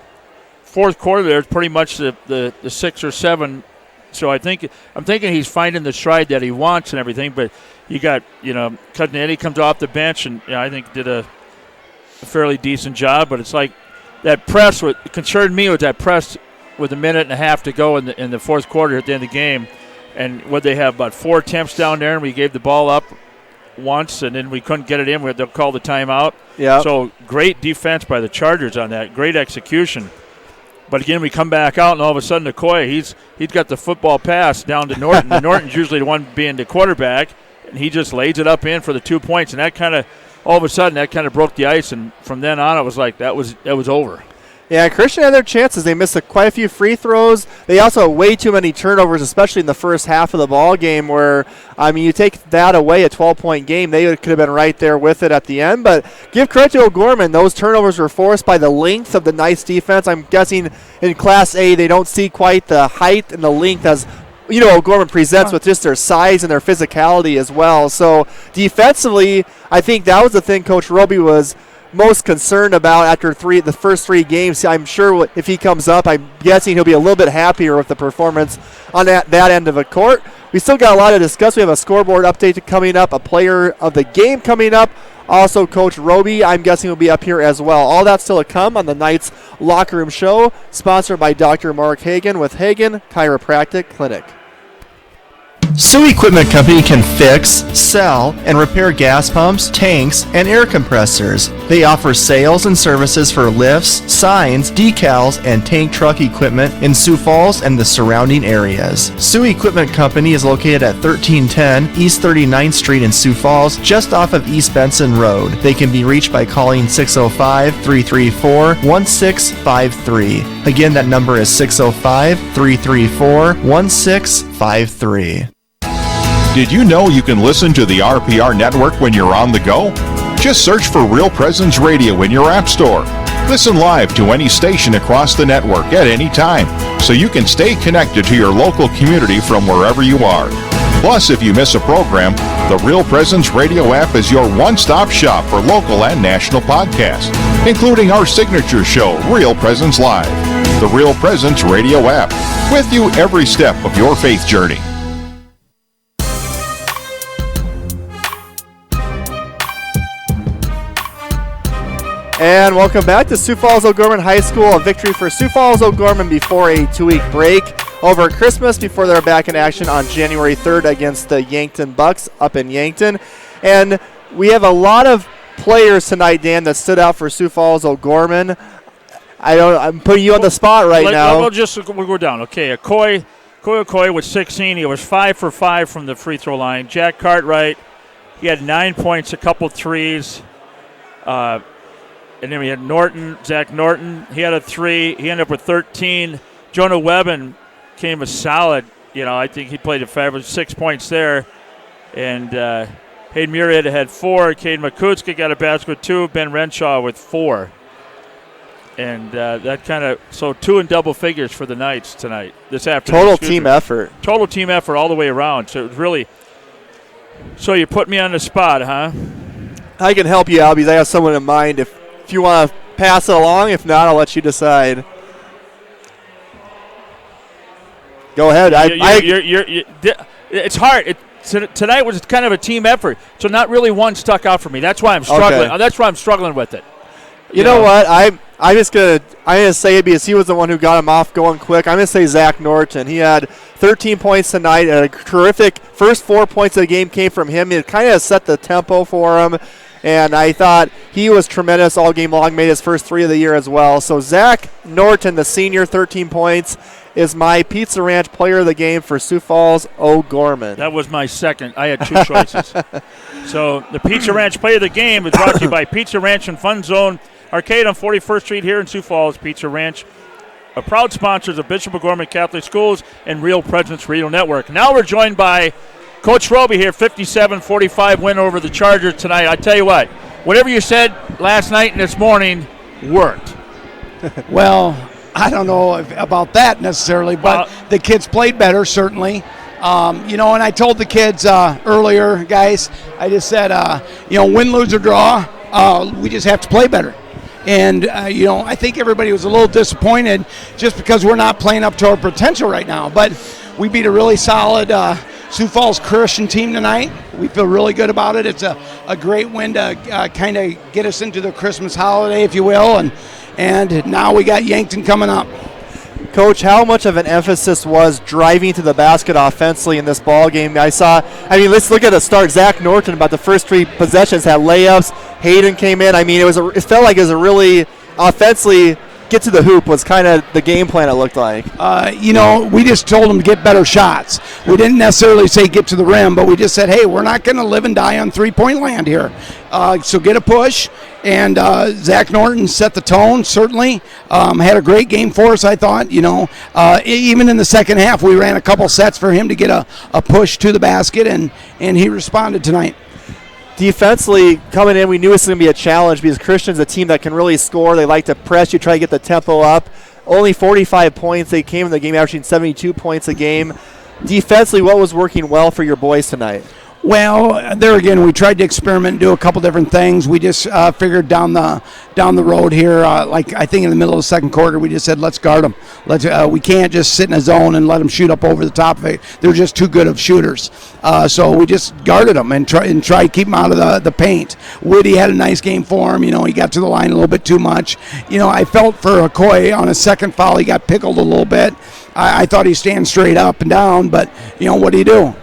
fourth quarter there is pretty much the 6 or 7. So I'm thinking he's finding the stride that he wants and everything. But you got Cousin Eddie comes off the bench and I think did a fairly decent job. But it's like that press. What concerned me was that press with a minute and a half to go in the fourth quarter at the end of the game. And what they have about 4 attempts down there, and we gave the ball up once, and then we couldn't get it in. They'll call the timeout. Yeah. So great defense by the Chargers on that. Great execution. But again, we come back out, and all of a sudden, Okoye, he's got the football pass down to Norton. And Norton's usually the one being the quarterback, and he just lays it up in for the 2 points. And that kind of, all of a sudden, that kind of broke the ice. And from then on, it was like that was over. Yeah, Christian had their chances. They missed quite a few free throws. They also had way too many turnovers, especially in the first half of the ball game where, you take that away, a 12-point game, they could have been right there with it at the end. But give credit to O'Gorman. Those turnovers were forced by the length of the nice defense. I'm guessing in Class A they don't see quite the height and the length as O'Gorman presents with just their size and their physicality as well. So defensively, I think that was the thing Coach Roby was most concerned about after the first 3 games. I'm sure if he comes up, I'm guessing he'll be a little bit happier with the performance on that end of the court. We still got a lot to discuss. We have a scoreboard update coming up, a player of the game coming up. Also, Coach Roby, I'm guessing, will be up here as well. All that's still to come on the Knights Locker Room Show, sponsored by Dr. Mark Hagan with Hagan Chiropractic Clinic. Sioux Equipment Company can fix, sell, and repair gas pumps, tanks, and air compressors. They offer sales and services for lifts, signs, decals, and tank truck equipment in Sioux Falls and the surrounding areas. Sioux Equipment Company is located at 1310 East 39th Street in Sioux Falls, just off of East Benson Road. They can be reached by calling 605-334-1653. Again, that number is 605-334-1653. Did you know you can listen to the RPR network when you're on the go? Just search for Real Presence Radio in your app store. Listen live to any station across the network at any time, so you can stay connected to your local community from wherever you are. Plus, if you miss a program, the Real Presence Radio app is your one-stop shop for local and national podcasts, including our signature show, Real Presence Live. The Real Presence Radio app, with you every step of your faith journey. And welcome back to Sioux Falls O'Gorman High School. A victory for Sioux Falls O'Gorman before a 2-week break over Christmas before they're back in action on January 3rd against the Yankton Bucks up in Yankton. And we have a lot of players tonight, Dan, that stood out for Sioux Falls O'Gorman. I'm putting you on the spot now. We'll go down. Okay, Okoye was 16. He was 5 for 5 from the free throw line. Jack Cartwright, he had 9 points, a couple threes. And then we had Zach Norton. He had a 3. He ended up with 13. Jonah Webben came a solid. I think he played a fabulous 6 points there. And Hayden Muirhead had 4. Caden Makutska got a basket with 2. Ben Renshaw with 4. And that kind of, so 2 in double figures for the Knights this afternoon. Total team effort all the way around. So it was really, so you put me on the spot, huh? I can help you out because I have someone in mind if you want to pass it along. If not, I'll let you decide. Go ahead. It's hard. Tonight was kind of a team effort, so not really one stuck out for me. That's why I'm struggling. Okay. That's why I'm struggling with it. You know what? I'm gonna say it because he was the one who got him off going quick. I'm gonna say Zach Norton. He had 13 points tonight. And a terrific first 4 points of the game came from him. It kind of set the tempo for him. And I thought he was tremendous all game long, made his first 3 of the year as well. So Zach Norton, the senior, 13 points. is my Pizza Ranch player of the game for Sioux Falls, O'Gorman. That was my second. I had two choices. So the Pizza Ranch player of the game is brought to you by Pizza Ranch and Fun Zone Arcade on 41st Street here in Sioux Falls. Pizza Ranch, a proud sponsors of Bishop O'Gorman Catholic Schools and Real Presence Radio Network. Now we're joined by Coach Roby here, 57-45 win over the Chargers tonight. I tell you what, whatever you said last night and this morning worked. Well, I don't know about that necessarily, but the kids played better, certainly. And I told the kids earlier, guys, I just said, win, lose, or draw, we just have to play better. And, I think everybody was a little disappointed just because we're not playing up to our potential right now. But we beat a really solid Sioux Falls Christian team tonight. We feel really good about it. It's a great win to kind of get us into the Christmas holiday, if you will. And now we got Yankton coming up. Coach, how much of an emphasis was driving to the basket offensively in this ball game? Let's look at the start. Zach Norton, about the first three possessions, had layups. Hayden came in. It felt like it was a really offensively get to the hoop was kind of the game plan, it looked like. We just told them to get better shots. We didn't necessarily say get to the rim, but we just said, hey, we're not going to live and die on three-point land here. So get a push. And Zach Norton set the tone, certainly. Had a great game for us, I thought. Even in the second half, we ran a couple sets for him to get a push to the basket, and he responded tonight. Defensively, coming in, we knew it was going to be a challenge because Christian's a team that can really score. They like to press you, try to get the tempo up. Only 45 points. They came in the game averaging 72 points a game. Defensively, what was working well for your boys tonight? Well, there again, we tried to experiment and do a couple different things. We just figured down the road here, I think in the middle of the second quarter, we just said, let's guard them. We can't just sit in a zone and let them shoot up over the top of it. They're just too good of shooters. So we just guarded them and try to keep them out of the paint. Woody had a nice game for him. He got to the line a little bit too much. I felt for Okoye on a second foul, he got pickled a little bit. I thought he stands straight up and down, but, what do you do?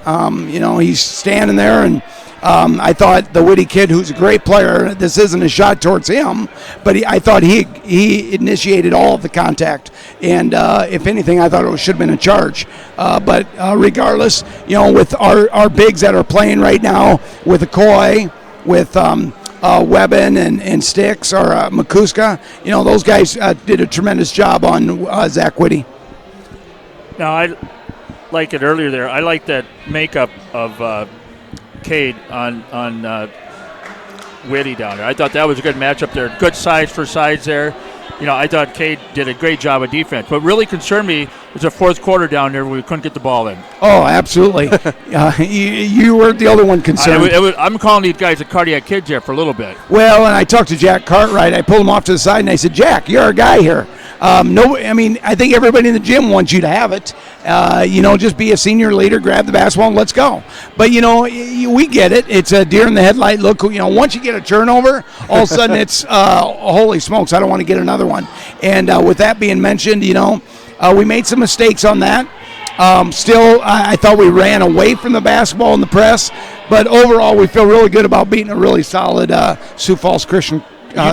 He's standing there, and I thought the Whitty kid, who's a great player, this isn't a shot towards him, but I thought he initiated all of the contact. And if anything, I thought it should have been a charge. But regardless, with our bigs that are playing right now, with Okoye, with Webben and Sticks or Makuska, those guys did a tremendous job on Zach Whitty. Now, I like it earlier there. I like that makeup of Cade on Whitty down there. I thought that was a good matchup there. Good size for sides there. I thought Cade did a great job of defense. What really concerned me was the fourth quarter down there where we couldn't get the ball in. Oh, absolutely. You were the other one concerned. I'm calling these guys the cardiac kids there for a little bit. Well, and I talked to Jack Cartwright. I pulled him off to the side, and I said, Jack, you're our guy here. I think everybody in the gym wants you to have it. Just be a senior leader, grab the basketball, and let's go. But, we get it. It's a deer in the headlight look. Once you get a turnover, all of a sudden it's, holy smokes, I don't want to get another one. And with that being mentioned, we made some mistakes on that. Still, I thought we ran away from the basketball in the press. But overall, we feel really good about beating a really solid Sioux Falls Christian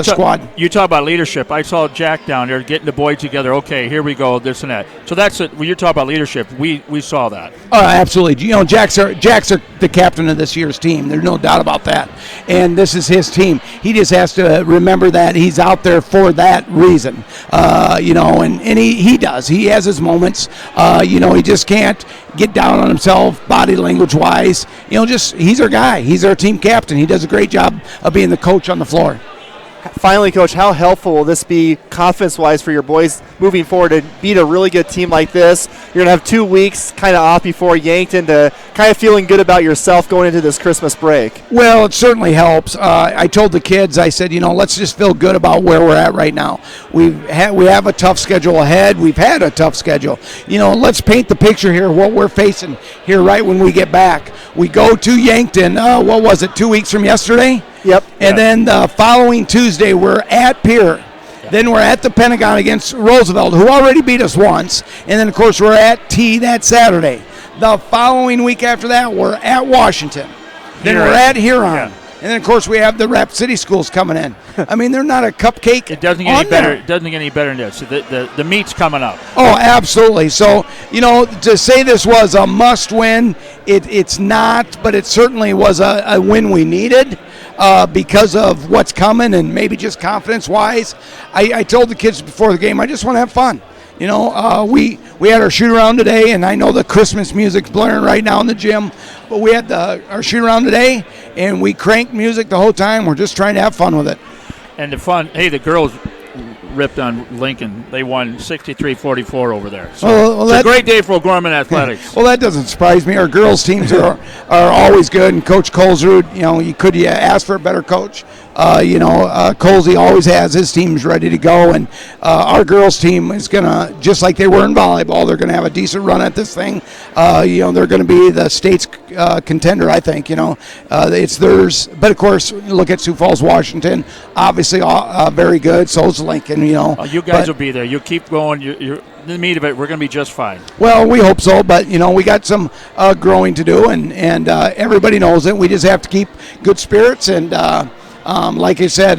squad. You talk about leadership. I saw Jack down there getting the boys together. Okay, here we go, this and that. So that's it. When you're talking about leadership, we saw that. Oh, absolutely. Jack's the captain of this year's team. There's no doubt about that. And this is his team. He just has to remember that he's out there for that reason. And he does. He has his moments. He just can't get down on himself body language wise. He's our guy. He's our team captain. He does a great job of being the coach on the floor. Finally, Coach, how helpful will this be confidence-wise for your boys moving forward to beat a really good team like this? You're going to have 2 weeks kind of off before Yankton to kind of feeling good about yourself going into this Christmas break. Well, it certainly helps. I told the kids, I said, let's just feel good about where we're at right now. We have a tough schedule ahead. We've had a tough schedule. Let's paint the picture here, what we're facing here right when we get back. We go to Yankton, 2 weeks from yesterday? Yep. And then the following Tuesday, we're at Pier. Then we're at the Pentagon against Roosevelt, who already beat us once. And then, of course, we're at T that Saturday. The following week after that, we're at Washington. Then we're at Huron. And then, of course, we have the Rapid City schools coming in. I mean, they're not a cupcake. It doesn't get any better. It doesn't get any better than this. The meat's coming up. Oh, absolutely. So, to say this was a must-win, it's not, but it certainly was a win we needed because of what's coming and maybe just confidence-wise. I told the kids before the game, I just want to have fun. We had our shoot-around today, and I know the Christmas music's blaring right now in the gym, but we had our shoot-around today, and we cranked music the whole time. We're just trying to have fun with it. And the girls ripped on Lincoln. They won 63-44 over there. So it's a great day for O'Gorman athletics. Well, that doesn't surprise me. Our girls' teams are always good, and Coach Colesrud, you ask for a better coach. Colesy always has his teams ready to go, and our girls' team is going to, just like they were in volleyball, they're going to have a decent run at this thing. They're going to be the state's contender, I think. It's theirs. But, of course, look at Sioux Falls, Washington, obviously very good. So is Lincoln, You guys will be there. You keep going. You're in the meat of it, we're going to be just fine. Well, we hope so, but, we got some growing to do, and everybody knows it. We just have to keep good spirits and like I said,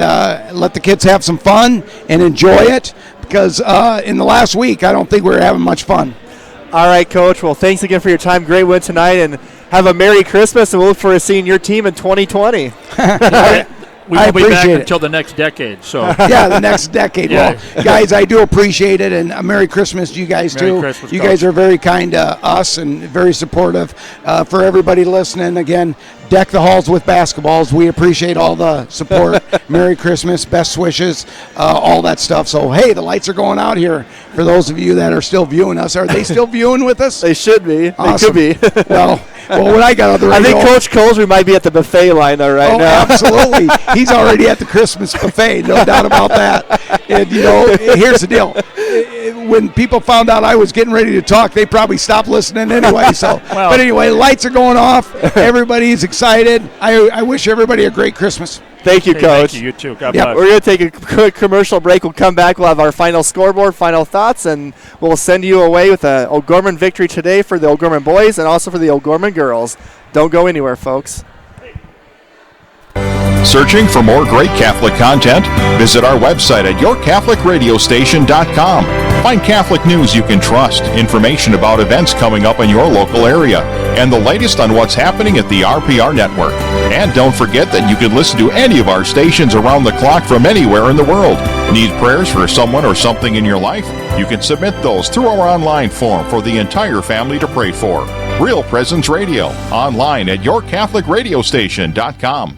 let the kids have some fun and enjoy it, because in the last week, I don't think we were having much fun. All right, Coach. Well, thanks again for your time. Great win tonight, and have a Merry Christmas, and we'll look forward to seeing your team in 2020. We won't be back until the next decade. So yeah, the next decade. Yeah. Well, guys, I do appreciate it, and a Merry Christmas to you guys, Merry too. Christmas, you Coach. guys are very kind to us and very supportive. For everybody listening, again, deck the halls with basketballs. We appreciate all the support. Merry Christmas, best wishes, all that stuff. So, hey, the lights are going out here. For those of you that are still viewing us, are they still viewing with us? They should be. Awesome. They could be. Well, when I got on the radio, I think Coach Colesrud might be at the buffet line though right now. Absolutely. He's already at the Christmas buffet, no doubt about that. And, here's the deal. When people found out I was getting ready to talk, they probably stopped listening anyway. So, But anyway, lights are going off. Everybody's excited. I wish everybody a great Christmas. Thank you, Coach. Thank you. You too. God bless. We're going to take a quick commercial break. We'll come back. We'll have our final scoreboard, final thoughts, and we'll send you away with an O'Gorman victory today for the O'Gorman boys and also for the O'Gorman girls. Don't go anywhere, folks. Searching for more great Catholic content? Visit our website at yourcatholicradiostation.com. Find Catholic news you can trust, information about events coming up in your local area, and the latest on what's happening at the RPR network. And don't forget that you can listen to any of our stations around the clock from anywhere in the world. Need prayers for someone or something in your life? You can submit those through our online form for the entire family to pray for. Real Presence Radio, online at yourcatholicradiostation.com.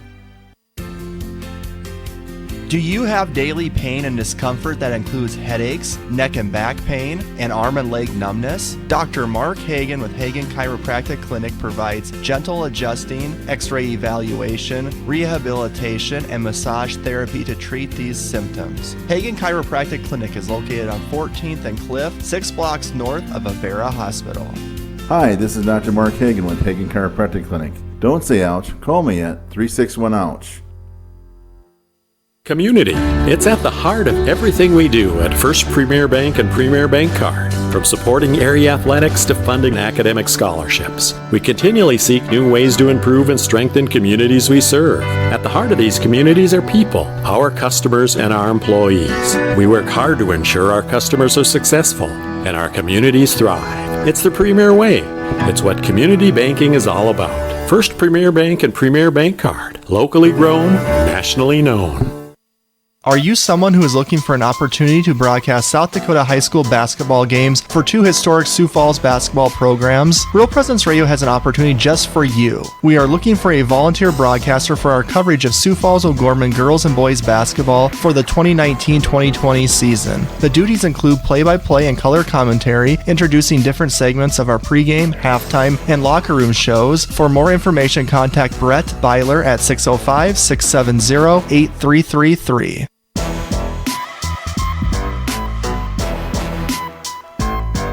Do you have daily pain and discomfort that includes headaches, neck and back pain, and arm and leg numbness? Dr. Mark Hagan with Hagan Chiropractic Clinic provides gentle adjusting, x-ray evaluation, rehabilitation, and massage therapy to treat these symptoms. Hagan Chiropractic Clinic is located on 14th and Cliff, 6 blocks north of Avera Hospital. Hi, this is Dr. Mark Hagan with Hagan Chiropractic Clinic. Don't say ouch, call me at 361-OUCH. Community. It's at the heart of everything we do at First Premier Bank and Premier Bank Card. From supporting area athletics to funding academic scholarships, we continually seek new ways to improve and strengthen communities we serve. At the heart of these communities are people, our customers, and our employees. We work hard to ensure our customers are successful and our communities thrive. It's the Premier way. It's what community banking is all about. First Premier Bank and Premier Bank Card. Locally grown, nationally known. Are you someone who is looking for an opportunity to broadcast South Dakota high school basketball games for 2 historic Sioux Falls basketball programs? Real Presence Radio has an opportunity just for you. We are looking for a volunteer broadcaster for our coverage of Sioux Falls O'Gorman girls and boys basketball for the 2019-2020 season. The duties include play-by-play and color commentary, introducing different segments of our pregame, halftime, and locker room shows. For more information, contact Brett Byler at 605-670-8333.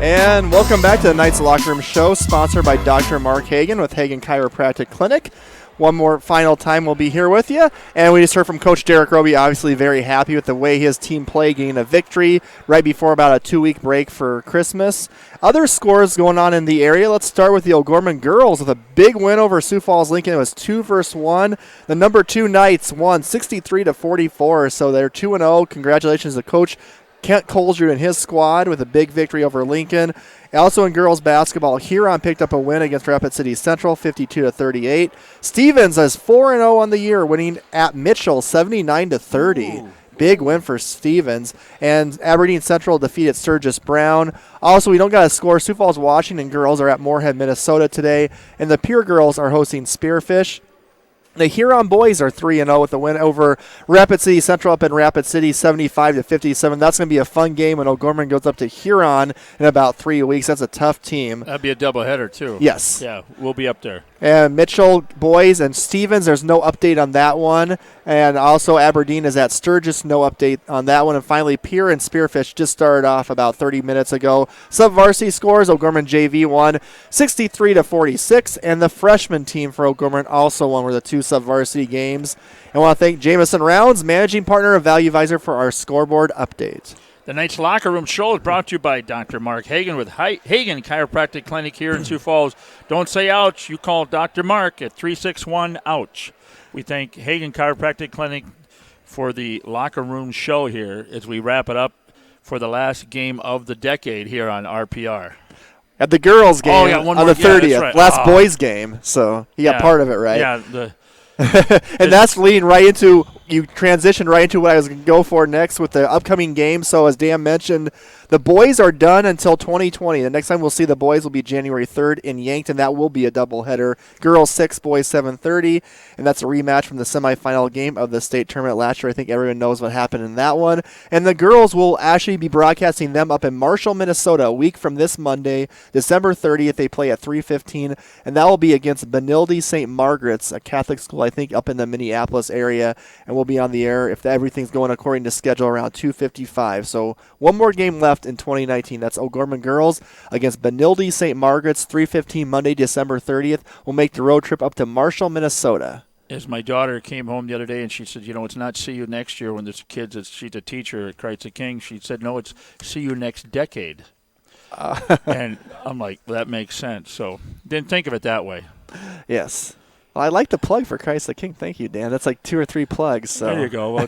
And welcome back to the Knights Locker Room Show, sponsored by Dr. Mark Hagan with Hagan Chiropractic Clinic. One more final time we'll be here with you. And we just heard from Coach Derek Roby, obviously very happy with the way his team played, getting a victory right before about a 2-week break for Christmas. Other scores going on in the area. Let's start with the O'Gorman girls with a big win over Sioux Falls Lincoln. It was 2-1. The number 2 Knights won 63-44, so they're 2-0. Congratulations to Coach Kent Colger and his squad with a big victory over Lincoln. Also in girls basketball, Huron picked up a win against Rapid City Central, 52-38. Stevens is 4-0 on the year, winning at Mitchell, 79-30. Ooh. Big win for Stevens. And Aberdeen Central defeated Sturgis Brown. Also, we don't got a score. Sioux Falls Washington girls are at Moorhead, Minnesota today, and the Pier girls are hosting Spearfish. The Huron boys are 3-0 with a win over Rapid City Central up in Rapid City, 75-57. That's going to be a fun game when O'Gorman goes up to Huron in about 3 weeks. That's a tough team. That'd be a doubleheader, too. Yes. Yeah, we'll be up there. And Mitchell boys and Stevens, there's no update on that one. And also Aberdeen is at Sturgis, no update on that one. And finally, Pier and Spearfish just started off about 30 minutes ago. Sub-varsity scores, O'Gorman JV won 63-46. And the freshman team for O'Gorman also won with the 2 sub-varsity games. I want to thank Jamison Rounds, managing partner of Value Visor, for our scoreboard update. The Knights Locker Room Show is brought to you by Dr. Mark Hagan with Hagan Chiropractic Clinic here in Sioux Falls. Don't say ouch. You call Dr. Mark at 361-OUCH. We thank Hagan Chiropractic Clinic for the Locker Room Show here as we wrap it up for the last game of the decade here on RPR. At the girls' game on the 30th, that's right. last boys' game. So he got part of it, right? Yeah, and that's leading right into, you transitioned right into what I was going to go for next with the upcoming game. So as Dan mentioned, the boys are done until 2020. The next time we'll see the boys will be January 3rd in Yankton. That will be a doubleheader. Girls 6, boys 7:30. And that's a rematch from the semifinal game of the state tournament last year. I think everyone knows what happened in that one. And the girls will actually be broadcasting them up in Marshall, Minnesota, a week from this Monday, December 30th. They play at 3:15. And that will be against Benilde St. Margaret's, a Catholic school, I think, up in the Minneapolis area. And we'll be on the air if everything's going according to schedule around 2:55. So one more game left in 2019. That's O'Gorman girls against Benilde St. Margaret's, 3:15 Monday, December 30th. We'll make the road trip up to Marshall, Minnesota. As my daughter came home the other day and she said, it's not see you next year when there's kids. She's a teacher at Christ the King. She said, no, it's see you next decade. And I'm like, well, that makes sense. So didn't think of it that way. Yes. Well, I like the plug for Christ the King. Thank you, Dan. That's like 2 or 3 plugs. So. There you go.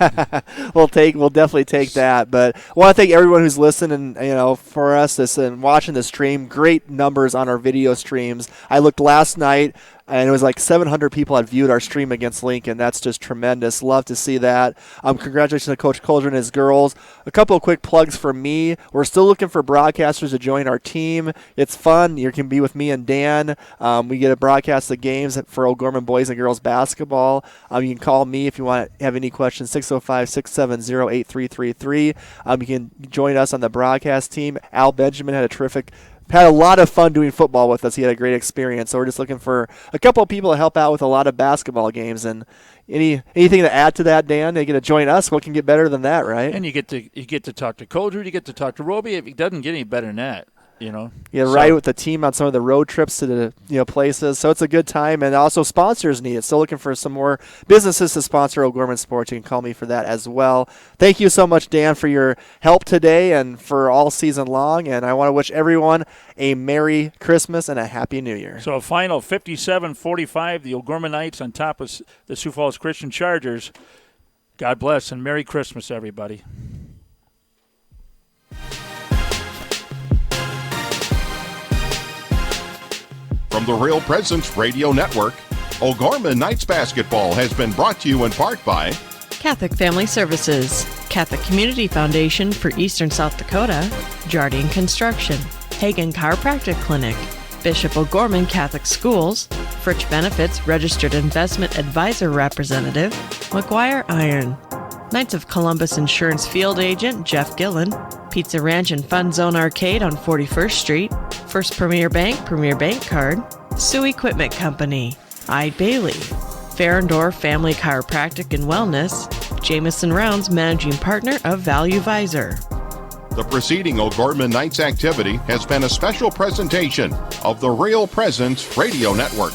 We'll definitely take that. But I want to thank everyone who's listening, for us and watching the stream. Great numbers on our video streams. I looked last night, and it was like 700 people had viewed our stream against Lincoln. That's just tremendous. Love to see that. Congratulations to Coach Colger and his girls. A couple of quick plugs for me. We're still looking for broadcasters to join our team. It's fun. You can be with me and Dan. We get to broadcast the games for O'Gorman boys and girls basketball. You can call me if you want to have any questions, 605-670-8333. You can join us on the broadcast team. Al Benjamin had a lot of fun doing football with us. He had a great experience. So we're just looking for a couple of people to help out with a lot of basketball games. And anything to add to that, Dan? They get to join us. What can get better than that, right? And you get to talk to Colger. You get to talk to Roby. It doesn't get any better than that. Right with the team on some of the road trips to the places. So it's a good time, and also sponsors need it. Still looking for some more businesses to sponsor O'Gorman Sports. You can call me for that as well. Thank you so much, Dan, for your help today and for all season long. And I want to wish everyone a Merry Christmas and a Happy New Year. So a final 57-45, the O'Gorman Knights on top of the Sioux Falls Christian Chargers. God bless and Merry Christmas, everybody. From the Real Presence Radio Network, O'Gorman Knights Basketball has been brought to you in part by Catholic Family Services, Catholic Community Foundation for Eastern South Dakota, Jardine Construction, Hagan Chiropractic Clinic, Bishop O'Gorman Catholic Schools, Fritch Benefits Registered Investment Advisor Representative, McGuire Iron, Knights of Columbus Insurance Field Agent Jeff Gillen, Pizza Ranch and Fun Zone Arcade on 41st Street, First Premier Bank Card, Sioux Equipment Company, I. Bailey, Farrendor Family Chiropractic and Wellness, Jamison Rounds Managing Partner of Value Visor. The preceding O'Gorman Nights activity has been a special presentation of the Real Presence Radio Network.